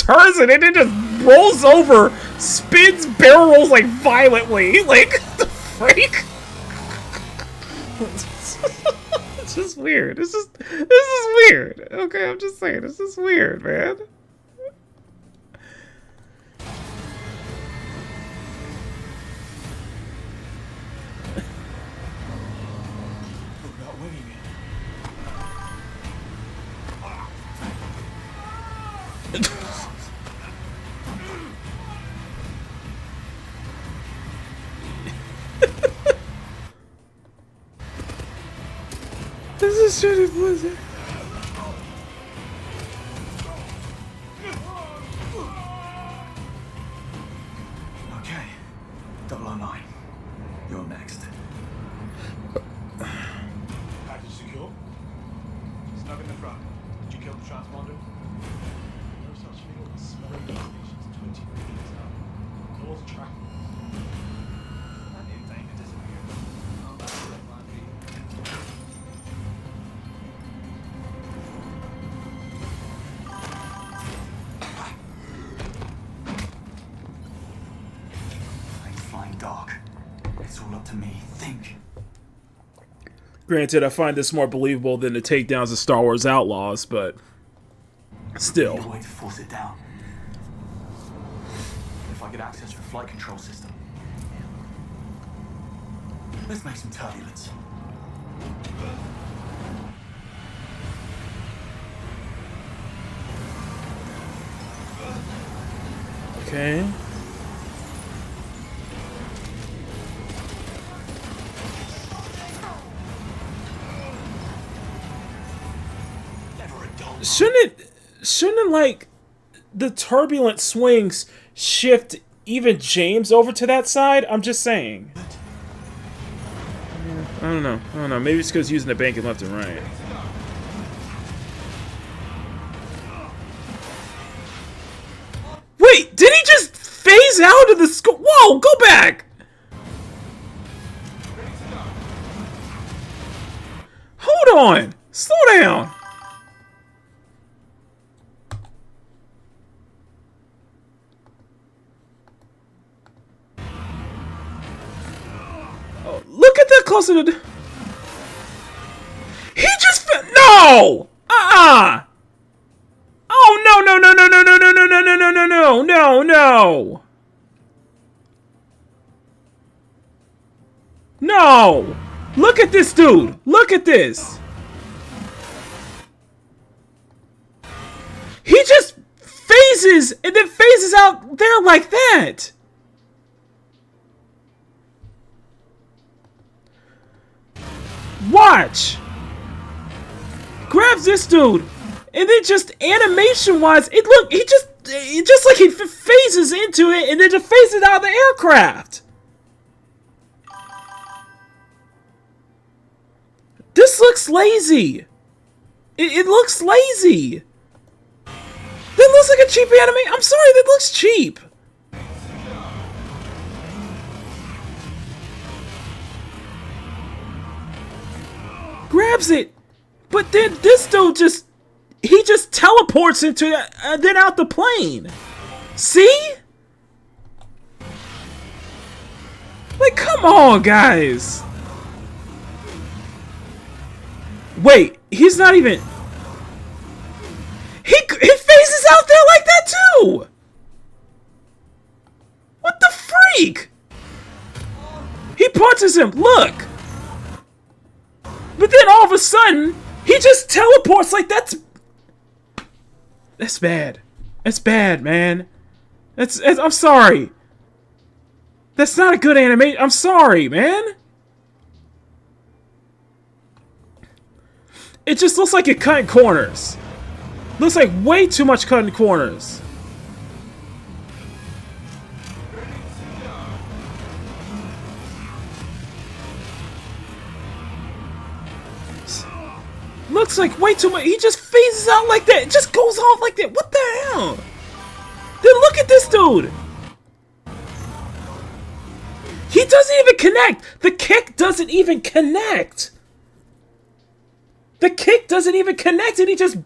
turns it and it just rolls over, spins, barrel rolls, like, violently. Like, the freak? It's just weird. This is weird. Okay, I'm just saying, this is weird, man. Concentrated blizzard. Okay. 009. You're next. Package secure. Snug in the front. Did you kill the transponder? No such thing as smelling stations 20 meters out. North track. That ain't to disappear. Oh, that's what it might be. Flying dark. It's all up to me. Think. Granted, I find this more believable than the takedowns of Star Wars Outlaws, but still. Need a way to force it down. If I get access to the flight control system. Let's make some turbulence. Okay. Shouldn't like the turbulent swings shift even James over to that side? I'm just saying. I don't know. Maybe it's because using the banking left and right. Wait, did he just phase out of the school? Whoa, go back! Hold on! Slow down! Oh, look at that closer to the... He just... No! Oh, no, no, no, no, no, no, no, no, no, no, no, no, no, no, no! No! Look at this dude! Look at this! He just phases and then phases out there like that! Watch! Grabs this dude, and then just animation-wise, it just like he phases into it, and then just phases out of the aircraft. This looks lazy. It looks lazy. That looks like a cheap anime. I'm sorry, that looks cheap. Grabs it, but then this dude just teleports into it, then out the plane. See? Like, come on, guys. Wait, he's not even... He phases out there like that too! What the freak? He punches him, look! But then all of a sudden, he just teleports like that's bad. That's bad, man. I'm sorry. That's not a good animation. I'm sorry, man. It just looks like you're cutting corners. Looks like way too much cutting corners. Looks like way too much. He just phases out like that. It just goes off like that. What the hell? Then look at this dude. He doesn't even connect. The kick doesn't even connect. The kick doesn't even connect, and he just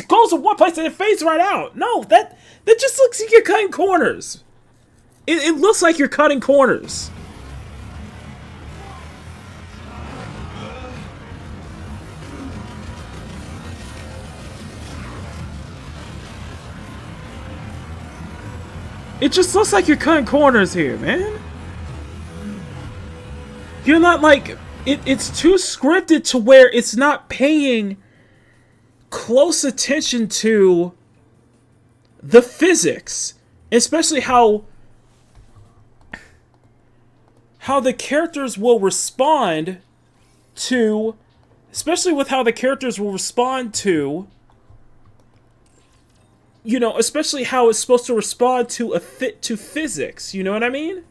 goes to one place and it fades right out. No, that just looks like you're cutting corners. It looks like you're cutting corners. It just looks like you're cutting corners here, man. You're not like... It's too scripted to where it's not paying close attention to the physics. Especially how the characters will respond to Especially with how the characters will respond to, you know, especially how it's supposed to respond to physics, you know what I mean?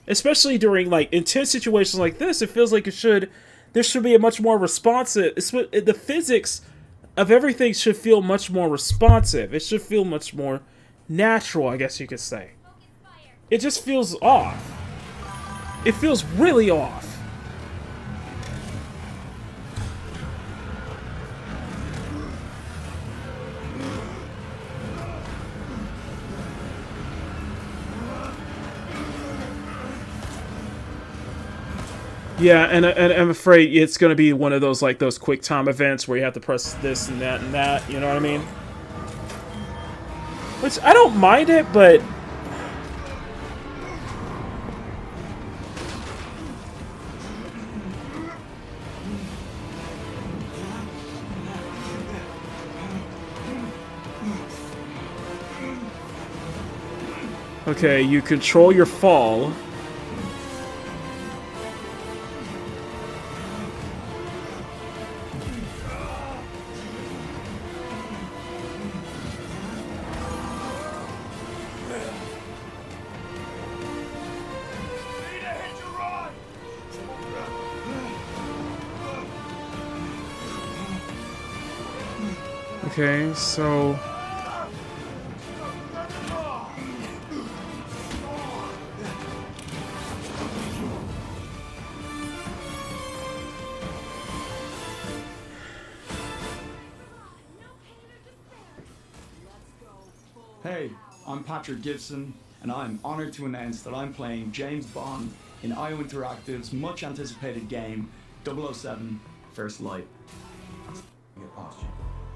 Especially during, like, intense situations like this, it feels like there should be a much more responsive, the physics of everything should feel much more responsive. It should feel much more natural, I guess you could say. It just feels off. It feels really off. Yeah, and I'm afraid it's going to be one of those, like, those quick time events where you have to press this and that, you know what I mean? Which, I don't mind it, but... Okay, you control your fall. Okay, so... Hey, I'm Patrick Gibson, and I'm honored to announce that I'm playing James Bond in IO Interactive's much anticipated game 007 First Light.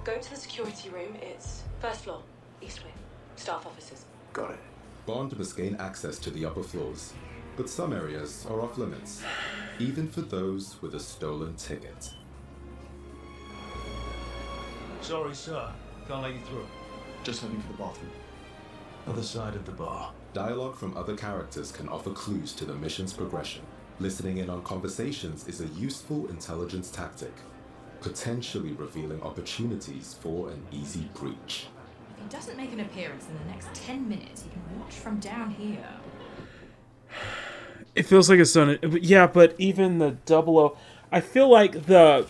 Go to the security room. It's first floor, east wing. Staff offices. Got it. Bond must gain access to the upper floors, but some areas are off limits, even for those with a stolen ticket. Sorry, sir. Can't let you through. Just heading for the bathroom. Other side of the bar. Dialogue from other characters can offer clues to the mission's progression. Listening in on conversations is a useful intelligence tactic, potentially revealing opportunities for an easy breach. If he doesn't make an appearance in the next 10 minutes, you can watch from down here. It feels like it's done. Yeah, but even the 00... I feel like the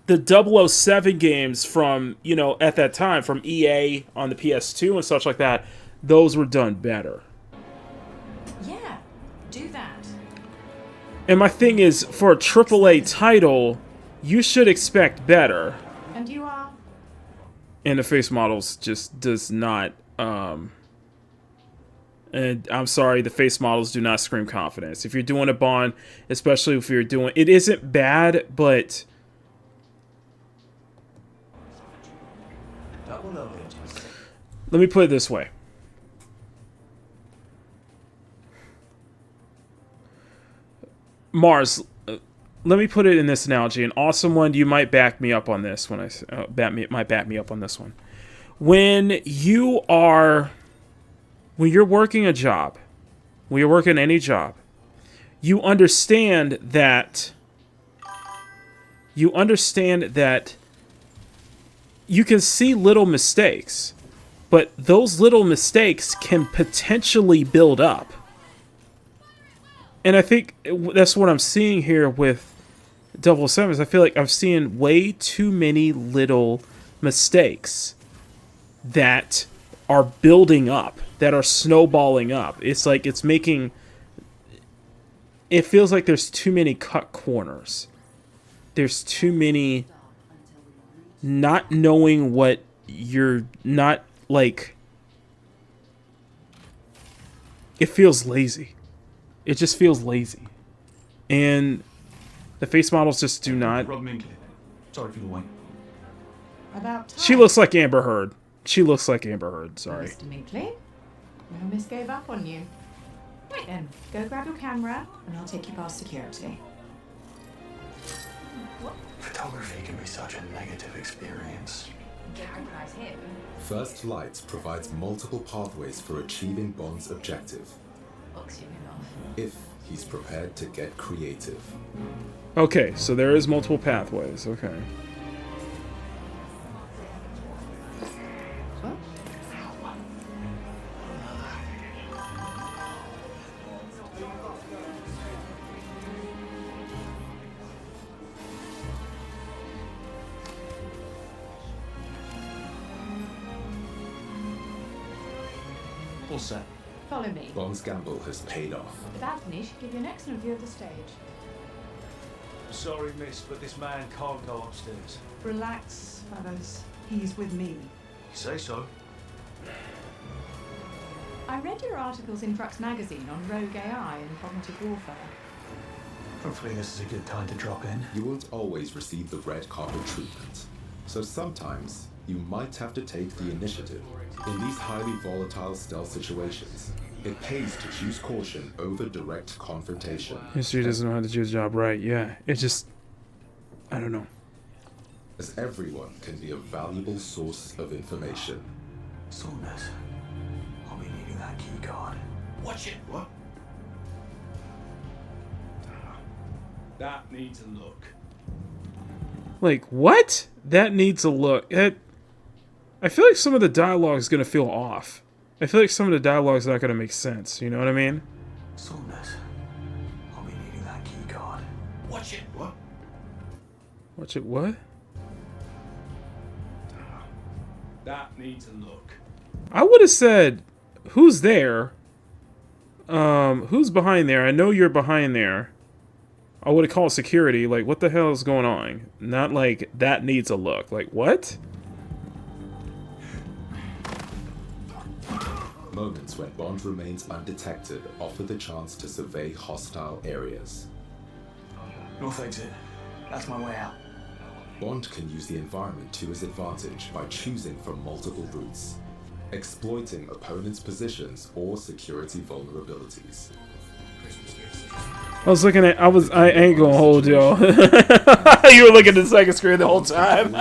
007 games from, you know, at that time, from EA on the PS2 and such like that, those were done better. Yeah, do that. And my thing is, for a AAA title, you should expect better. And you are? And the face models just does not, and I'm sorry, the face models do not scream confidence. If you're doing a Bond, especially if you're doing, it isn't bad, but... Let me put it this way. Mars, let me put it in this analogy. An awesome one, you might back me up on this when might back me up on this one. When you're working a job, when you're working any job, you understand that you can see little mistakes, but those little mistakes can potentially build up. And I think that's what I'm seeing here with 007. I feel like I'm seeing way too many little mistakes that are building up, that are snowballing up. It's like it's making... It feels like there's too many cut corners. There's too many not knowing what you're not, like... It feels lazy. It just feels lazy. And the face models just do not... Sorry for the wait. About time. She looks like Amber Heard. She looks like Amber Heard, sorry. Mr. Minkley, no miss gave up on you. Right then, go grab your camera and I'll take you past security. What? Photography can be such a negative experience. Recognize him. First Light provides multiple pathways for achieving Bond's objective. box you enough. if he's prepared to get creative. Okay, so there is multiple pathways. Okay. All set. Follow me. Bond's gamble has paid off. The balcony should give you an excellent view of the stage. Sorry, miss, but this man can't go upstairs. Relax, fellas. He's with me. You say so. I read your articles in Frux magazine on rogue AI and cognitive warfare. Hopefully this is a good time to drop in. You won't always receive the red carpet treatment, so sometimes you might have to take the initiative. In these highly volatile stealth situations, it pays to choose caution over direct confrontation. History doesn't know how to do his job right. Yeah, it just... I don't know. As everyone can be a valuable source of information. Saunders, I'll be needing that key card. Watch it. What? That needs a look. Like, what? That needs a look. I feel like some of the dialogue is going to feel off. I feel like some of the dialogue is not going to make sense. You know what I mean? Saunders, I'll be needing that key card. Watch it. What? Watch it what? That needs a look. I would have said, who's there? Who's behind there? I know you're behind there. I would have called security. Like, what the hell is going on? Not like, that needs a look. Like, what? Moments when Bond remains undetected offer the chance to survey hostile areas. North exit. That's my way out. Bond can use the environment to his advantage by choosing from multiple routes, exploiting opponents' positions or security vulnerabilities. I was looking at, I ain't gonna hold y'all. You were looking at the second screen the whole time.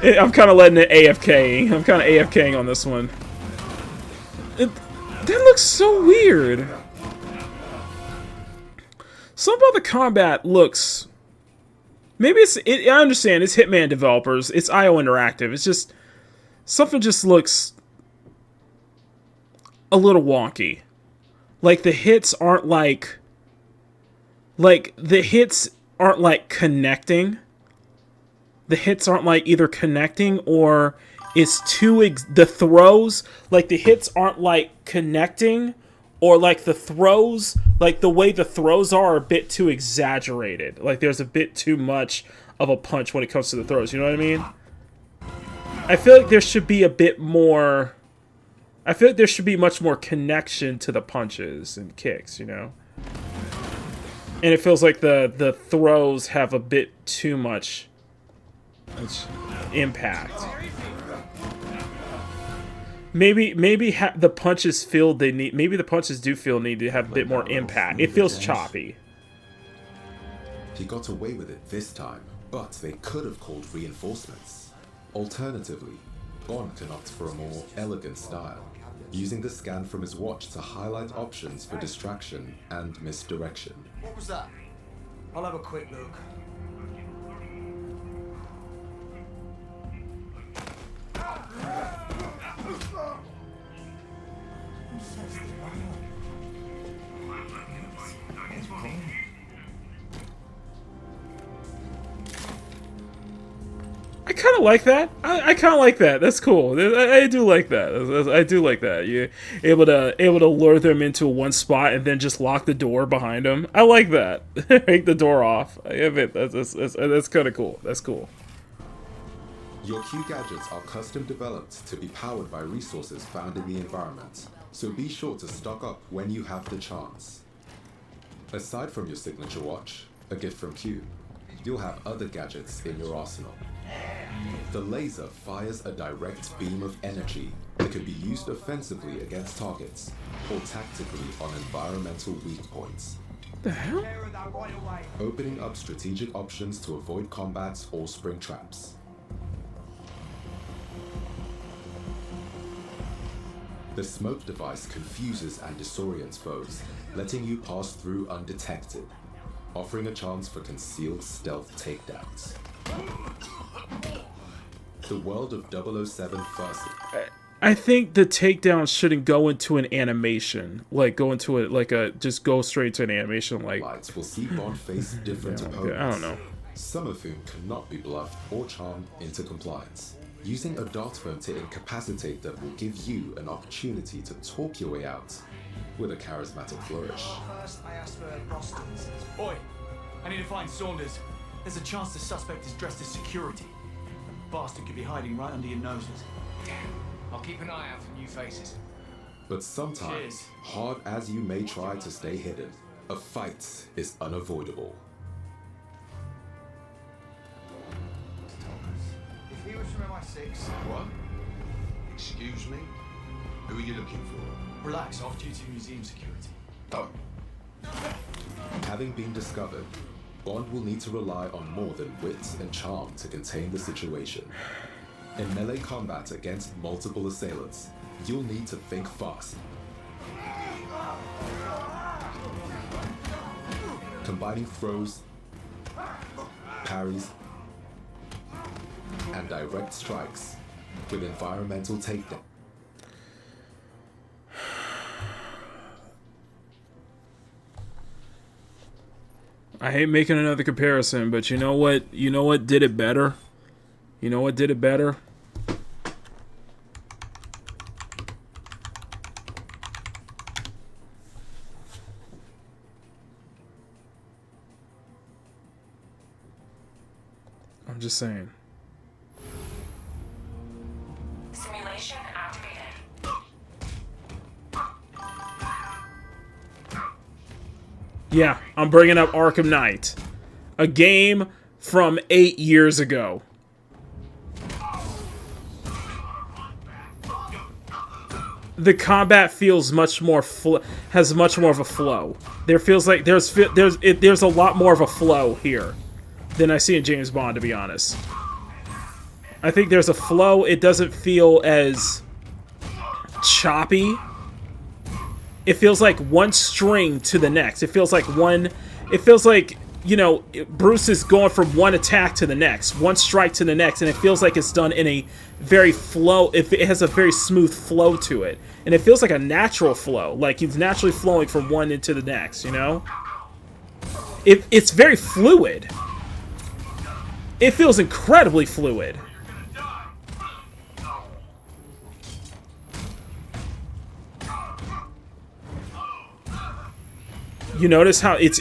I'm kind of letting it AFK. I'm kind of AFKing on this one. That looks so weird. Some about the combat looks... Maybe it's... I understand, it's Hitman developers. It's IO Interactive. It's just... Something just looks... a little wonky. Like, the hits aren't like... Like, the hits aren't like connecting. The hits aren't like either connecting or it's too... the throws... Like, the hits aren't like connecting... Or, like, the throws, like, the way the throws are a bit too exaggerated. Like, there's a bit too much of a punch when it comes to the throws, you know what I mean? I feel like there should be a bit more... I feel like there should be much more connection to the punches and kicks, you know? And it feels like the throws have a bit too much impact. Maybe the punches feel they need. Maybe the punches do feel need to have a bit more impact. It feels choppy. He got away with it this time, but they could have called reinforcements. Alternatively, Bond can opt for a more elegant style, using the scan from his watch to highlight options for distraction and misdirection. What was that? I'll have a quick look. I kind of like that. I kind of like that. That's cool. I do like that. I do like that. You're able to lure them into one spot and then just lock the door behind them. I like that. Take the door off. That's kind of cool. That's cool. Your Q gadgets are custom developed to be powered by resources found in the environment, so be sure to stock up when you have the chance. Aside from your signature watch, a gift from Q, you'll have other gadgets in your arsenal. The laser fires a direct beam of energy that can be used offensively against targets, or tactically on environmental weak points. The hell? Opening up strategic options to avoid combats or spring traps. The smoke device confuses and disorients foes, letting you pass through undetected, offering a chance for concealed stealth takedowns. The world of 007 first. I think the takedown shouldn't go into an animation, like go into it like a just go straight to an animation. Like lights will see Bond face different opponents. I don't know. Some of whom cannot be bluffed or charmed into compliance. Using a dart phone to incapacitate them will give you an opportunity to talk your way out with a charismatic flourish. First, I asked for Boston's. Oi, I need to find Saunders. There's a chance the suspect is dressed as security. The bastard could be hiding right under your noses. Damn. I'll keep an eye out for new faces. But sometimes, hard as you may try to stay hidden, a fight is unavoidable. If he was from MI6. What? Excuse me? Who are you looking for? Relax, off-duty museum security. Oh. Having been discovered, Bond will need to rely on more than wit and charm to contain the situation. In melee combat against multiple assailants, you'll need to think fast. Combining throws, parries, and direct strikes with environmental takedown. I hate making another comparison, but you know what? You know what did it better? You know what did it better? I'm just saying. Simulation activated. Yeah, I'm bringing up Arkham Knight. A game from 8 years ago. The combat feels much more has much more of a flow. There feels like there's a lot more of a flow here than I see in James Bond, to be honest. I think there's a flow. It doesn't feel as choppy. It feels like one string to the next. It feels like you know, Bruce is going from one attack to the next, one strike to the next, and it feels like it's done in a very flow. It has a very smooth flow to it, and it feels like a natural flow, like he's naturally flowing from one into the next. You know, it's very fluid. It feels incredibly fluid. You notice how it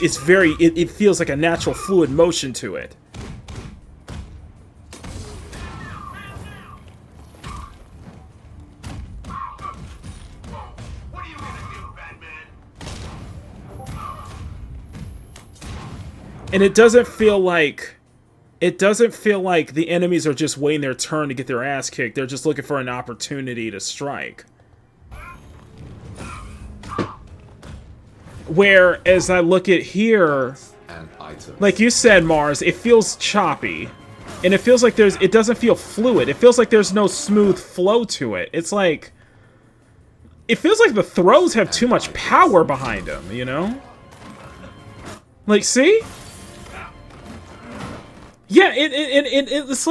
feels like a natural fluid motion to it. And it doesn't feel like the enemies are just waiting their turn to get their ass kicked. They're just looking for an opportunity to strike. Where, as I look at here, like you said, Mars, it feels choppy. And it feels like it doesn't feel fluid. It feels like there's no smooth flow to it. It feels like the throws have too much power behind them, you know? Like, see? Yeah, it's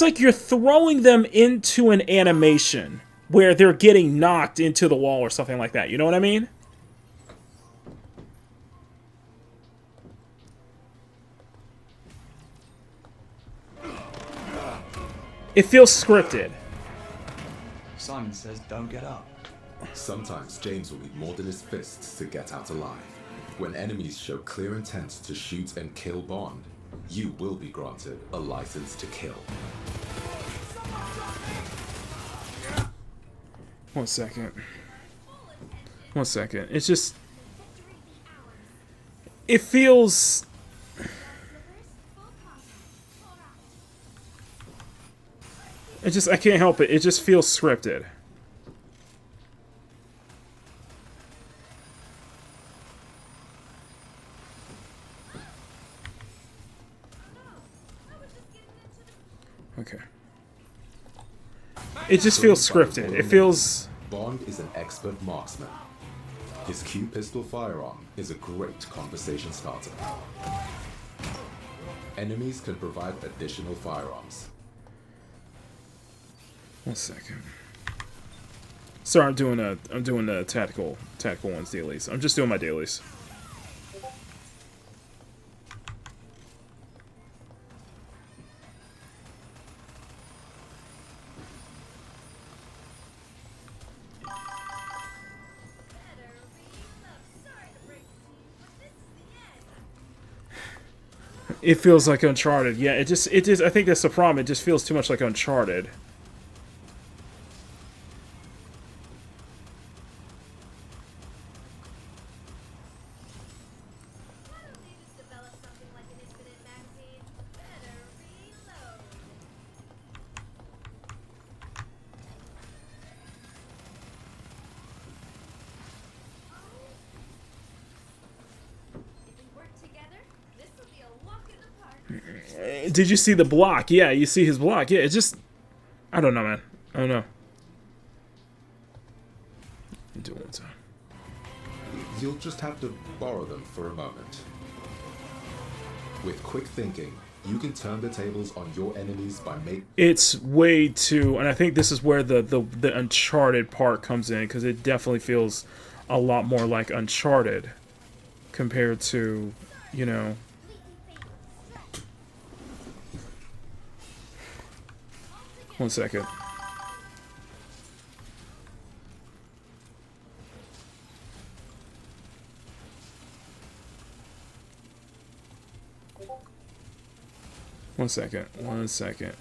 like you're throwing them into an animation where they're getting knocked into the wall or something like that. You know what I mean? It feels scripted. Simon says don't get up. Sometimes James will need more than his fists to get out alive. When enemies show clear intent to shoot and kill Bond, you will be granted a license to kill. One second. It's just... It feels... I can't help it. It just feels scripted. Okay. It just feels scripted. It feels... Bond is an expert marksman. His Q pistol firearm is a great conversation starter. Enemies can provide additional firearms. 1 second. Sorry, I'm doing the tactical ones dailies. I'm just doing my dailies. It feels like Uncharted. Yeah, it just I think that's the problem. It just feels too much like Uncharted. Did you see the block? Yeah, you see his block. Yeah, it's just... I don't know, man. I don't know. Do it one time. You'll just have to borrow them for a moment. With quick thinking, you can turn the tables on your enemies by making... It's way too... And I think this is where the Uncharted part comes in, because it definitely feels a lot more like Uncharted compared to, you know... One second. One second. One second.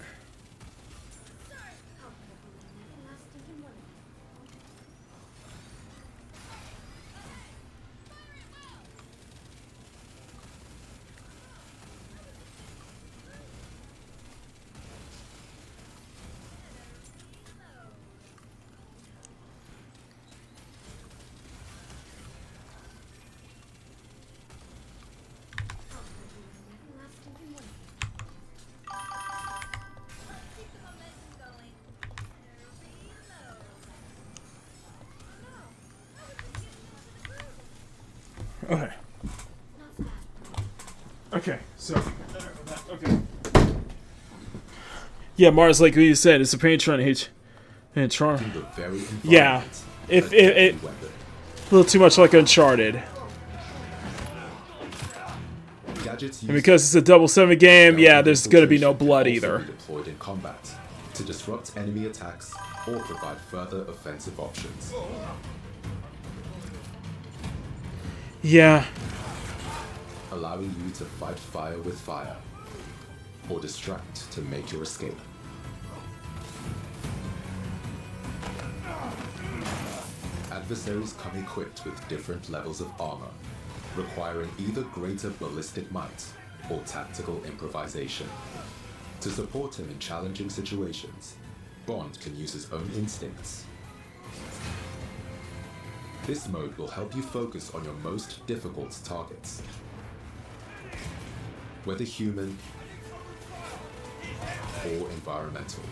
Okay. Okay, so... Okay. Yeah, Mars, like you said, it's a Patreon H. And Tron. Yeah. It a little too much like Uncharted. And because it's a 007 game, yeah, there's gonna be no blood either. Deployed in combat to disrupt enemy attacks or provide further offensive options. Yeah. Allowing you to fight fire with fire, or distract to make your escape. Adversaries come equipped with different levels of armor, requiring either greater ballistic might or tactical improvisation. To support him in challenging situations, Bond can use his own instincts. This mode will help you focus on your most difficult targets. Whether human or environmental.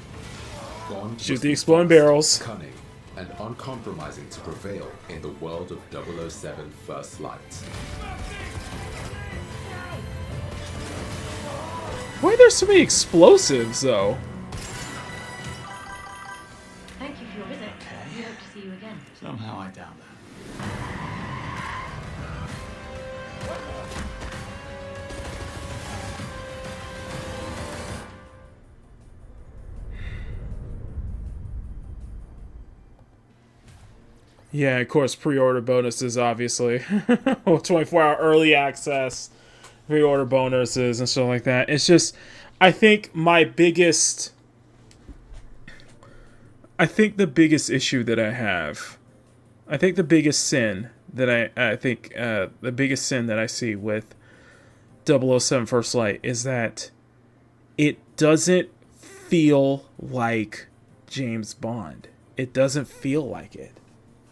Bond shoot the exploding barrels. Cunning and uncompromising to prevail in the world of 007 First Light. Why are there so many explosives, though? Thank you for your visit. We hope to see you again. Somehow I doubt that. Yeah, of course, pre-order bonuses, obviously. 24-hour early access, pre-order bonuses, and stuff like that. It's just, I think the biggest issue that I have, I think the biggest sin that the biggest sin that I see with 007 First Light is that it doesn't feel like James Bond. It doesn't feel like it.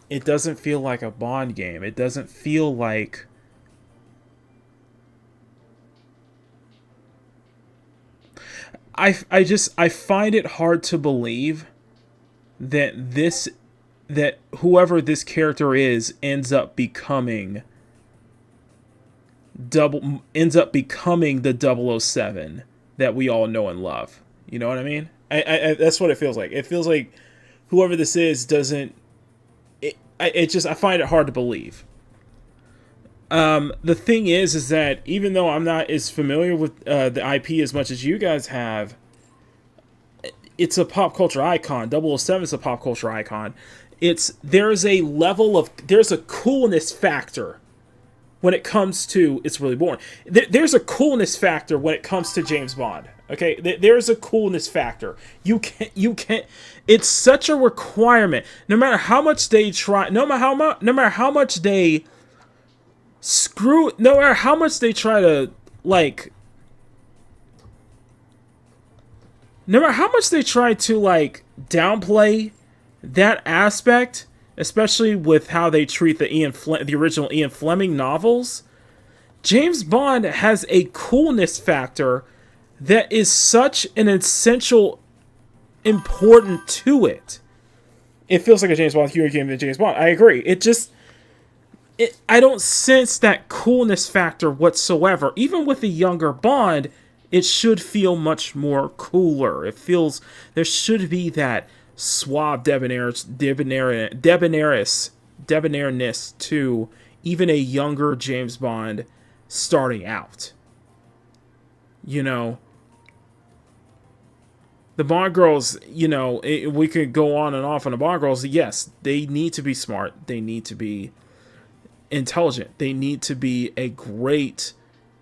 It doesn't feel like a Bond game. It doesn't feel like... I find it hard to believe that whoever this character is ends up becoming the 007 that we all know and love. You know what I mean? I that's what it feels like. It feels like whoever this is doesn't. I find it hard to believe. The thing is that even though I'm not as familiar with the IP as much as you guys have, it's a pop culture icon. 007 is a pop culture icon. There's a coolness factor when it comes to, it's really boring. There's a coolness factor when it comes to James Bond. Okay, there's a coolness factor. You can't. It's such a requirement. No matter how much they try, no matter how much they screw, no matter how much they try to like, no matter how much they try to like downplay that aspect, especially with how they treat the original Ian Fleming novels, James Bond has a coolness factor that is such an essential important to it. It feels like a James Bond game than James Bond. I agree. I don't sense that coolness factor whatsoever. Even with a younger Bond, it should feel much more cooler. It feels there should be that suave debonaireness to even a younger James Bond starting out. You know, the Bond girls, you know, we could go on and off on the Bond girls. Yes, they need to be smart. They need to be intelligent. They need to be a great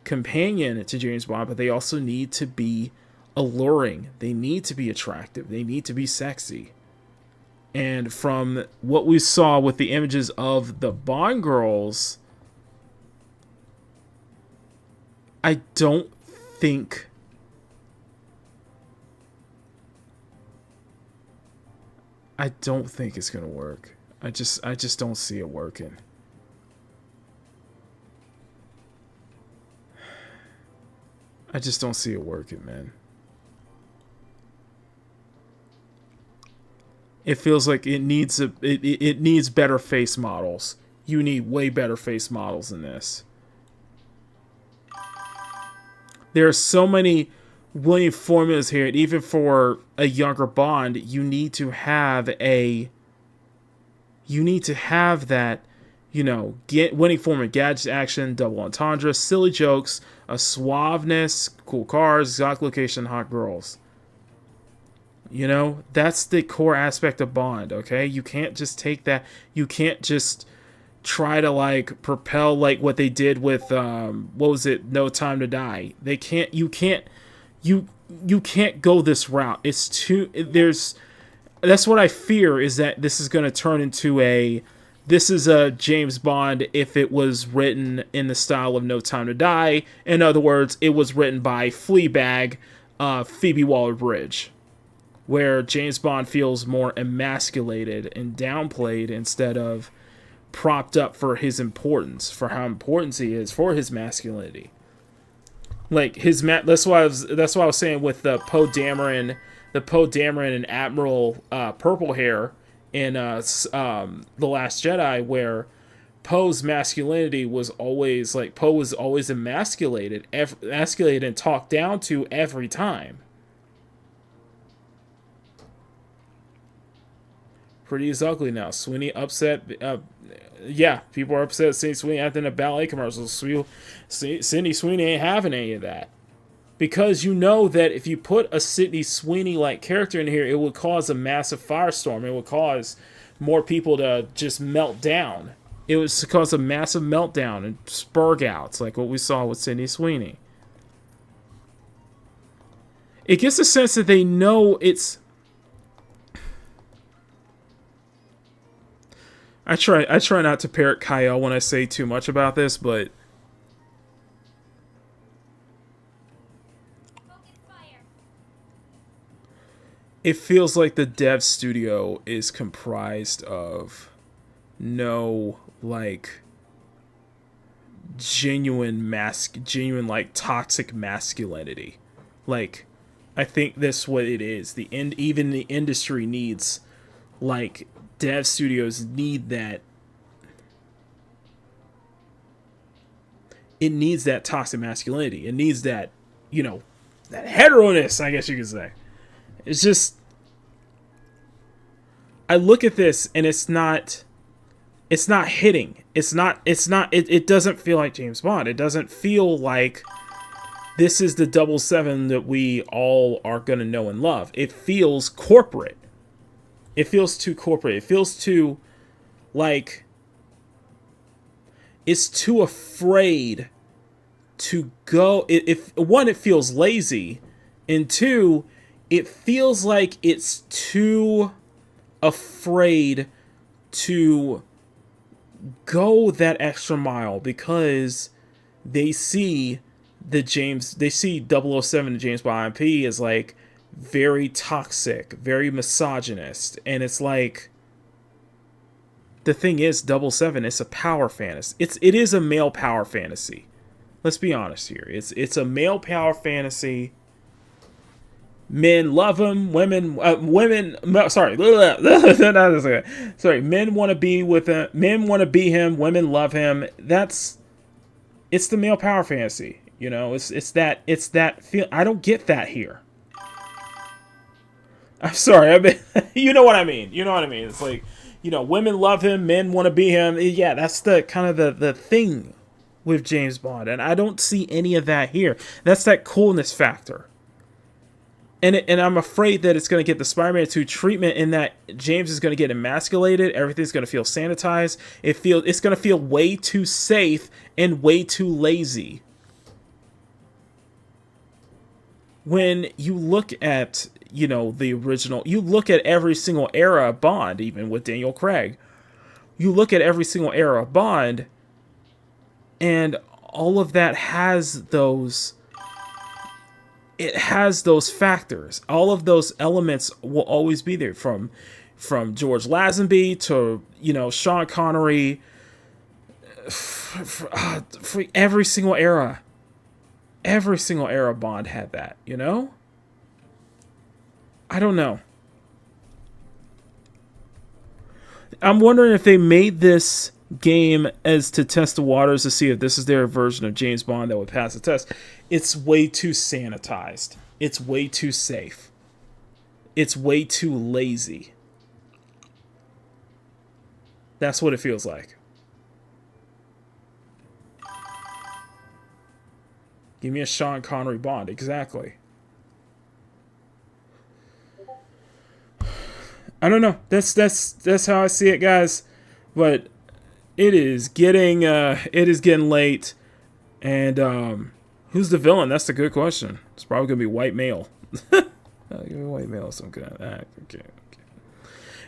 companion to James Bond, but they also need to be alluring. They need to be attractive. They need to be sexy. And from what we saw with the images of the Bond girls, I don't think it's gonna work. I just don't see it working. I just don't see it working, man. It feels like it needs it needs better face models. You need way better face models than this. There are so many winning formulas here, and even for a younger Bond, you need to have that, you know, winning formula: gadget action, double entendre, silly jokes, a suaveness, cool cars, exotic location, hot girls. You know, that's the core aspect of Bond, okay? You can't just take that. You can't just try to, like, propel, like, what they did with, what was it, No Time to Die. They can't, you can't go this route. It's too, that's what I fear, is that this is going to turn into this is a James Bond if it was written in the style of No Time to Die. In other words, it was written by Fleabag, Phoebe Waller-Bridge, where James Bond feels more emasculated and downplayed instead of propped up for his importance, for how important he is, for his masculinity. Like that's why I was saying with the Poe Dameron and Admiral Purple Hair in The Last Jedi, where Poe's masculinity was always like, Poe was always emasculated and talked down to every time. Pretty is ugly now. Sweeney upset. Yeah, people are upset seeing Sweeney acting in a ballet commercial. Sydney Sweeney ain't having any of that. Because you know that if you put a Sydney Sweeney-like character in here, it would cause a massive firestorm. It would cause more people to just melt down. It would cause a massive meltdown and spurgouts, like what we saw with Sydney Sweeney. It gets the sense that they know it's... I try not to parrot Kyle when I say too much about this, but it feels like the dev studio is comprised of no, like, genuine like toxic masculinity. Like, I think that's what it is. Even the industry needs like dev studios need that. It needs that toxic masculinity. It needs that, you know, that hetero-ness, I guess you could say. It's just, I look at this and it's not hitting. It doesn't feel like James Bond. It doesn't feel like this is the 007 that we all are going to know and love. It feels corporate. It feels too corporate. It feels too, like, it's too afraid to go. One, it feels lazy, and two, it feels like it's too afraid to go that extra mile because they see 007 and James Bond IP as like very toxic, very misogynist, and it's like, the thing is, 007, it's a power fantasy. It is a male power fantasy. Let's be honest here. It's a male power fantasy. Men love him. Women. Sorry. Sorry. Men want to be with him. Men want to be him. Women love him. It's the male power fantasy. You know. It's that feel. I don't get that here. I'm sorry. You know what I mean. You know what I mean. It's like, you know, women love him. Men want to be him. Yeah, that's the kind of the thing with James Bond, and I don't see any of that here. That's that coolness factor. And I'm afraid that it's going to get the Spider-Man 2 treatment in that James is going to get emasculated. Everything's going to feel sanitized. It's going to feel way too safe and way too lazy. When you look at, you know, the original, you look at every single era of Bond, even with Daniel Craig. You look at every single era of Bond, and all of that has those... It has those factors. All of those elements will always be there, from George Lazenby to, you know, Sean Connery. For every single era Bond had that, you know? I don't know. I'm wondering if they made this game as to test the waters to see if this is their version of James Bond that would pass the test. It's way too sanitized. It's way too safe. It's way too lazy. That's what it feels like. Give me a Sean Connery Bond. Exactly. I don't know. That's how I see it, guys. But it is getting late, and who's the villain? That's the good question. It's probably gonna be white male. White male, some kind of that. Okay.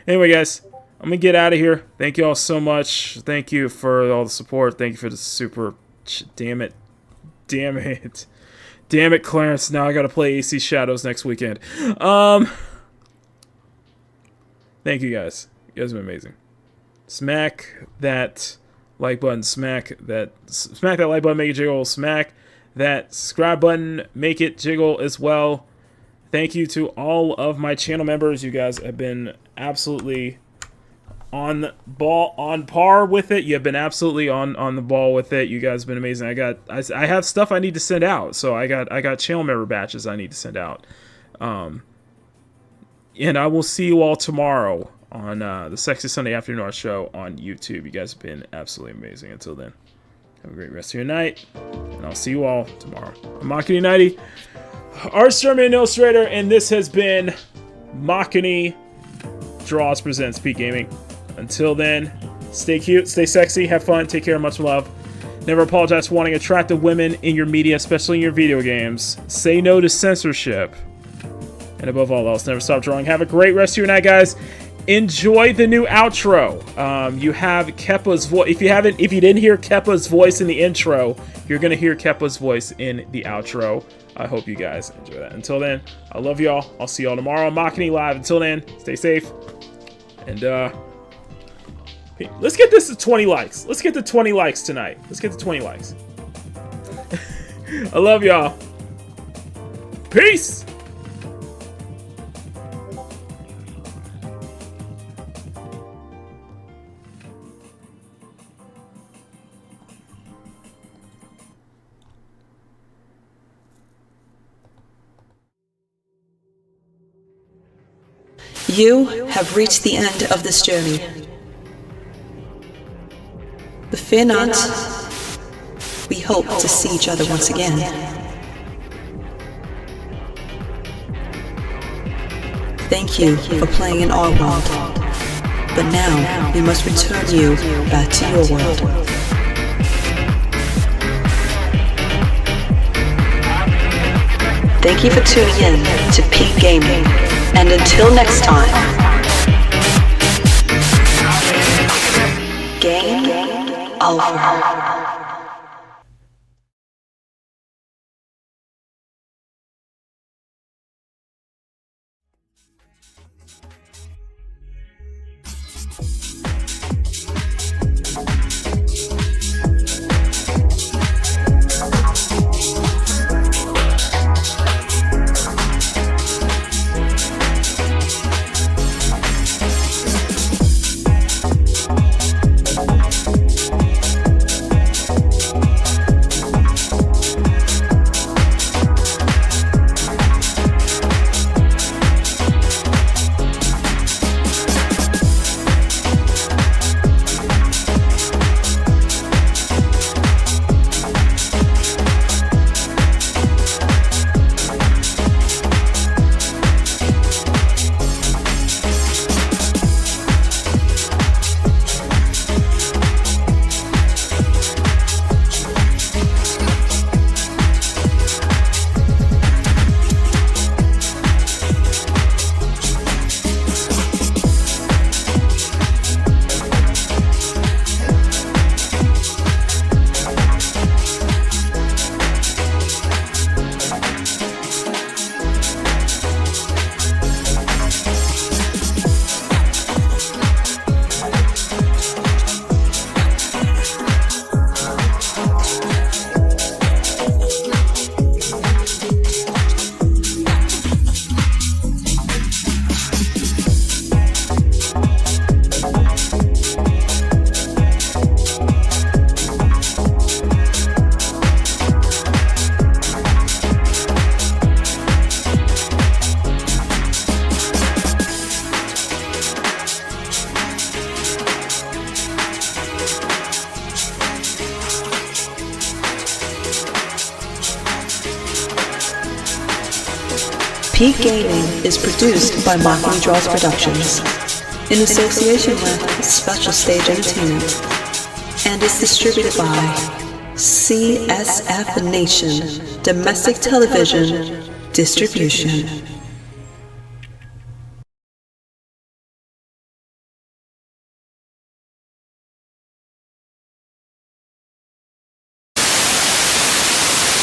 Anyway, guys, I'm gonna get out of here. Thank you all so much. Thank you for all the support. Thank you for the super. Damn it, Clarence. Now I gotta play AC Shadows next weekend. Thank you guys. You guys have been amazing. Smack that like button. Smack that like button. Make it jiggle. Smack that subscribe button. Make it jiggle as well. Thank you to all of my channel members. You guys have been absolutely on par with it. You have been absolutely on the ball with it. You guys have been amazing. I have stuff I need to send out. So I got channel member batches I need to send out. And I will see you all tomorrow on the Sexy Sunday Afternoon Art Show on YouTube. You guys have been absolutely amazing. Until then, have a great rest of your night, and I'll see you all tomorrow. I'm Makini 90, Art Sermon and Illustrator, and this has been Makini Draws Presents Peak Gaming. Until then, stay cute, stay sexy, have fun, take care, much love. Never apologize for wanting attractive women in your media, especially in your video games. Say no to censorship. And above all else, never stop drawing. Have a great rest of your night, guys. Enjoy the new outro. You have Kepa's voice. If you didn't hear Kepa's voice in the intro, you're gonna hear Kepa's voice in the outro. I hope you guys enjoy that. Until then, I love y'all. I'll see y'all tomorrow on Makini Live. Until then, stay safe. And let's get this to 20 likes. Let's get to 20 likes tonight. Let's get to 20 likes. I love y'all. Peace. You have reached the end of this journey. But fear not. We hope to see each other once again. Thank you for playing in our world. But now we must return you back to your world. Thank you for tuning in to Peak Gaming. And until next time, game over. Peak Gaming is produced by Makini Draws Productions in association with Special Stage Entertainment and is distributed by CSF Nation Domestic Television Distribution.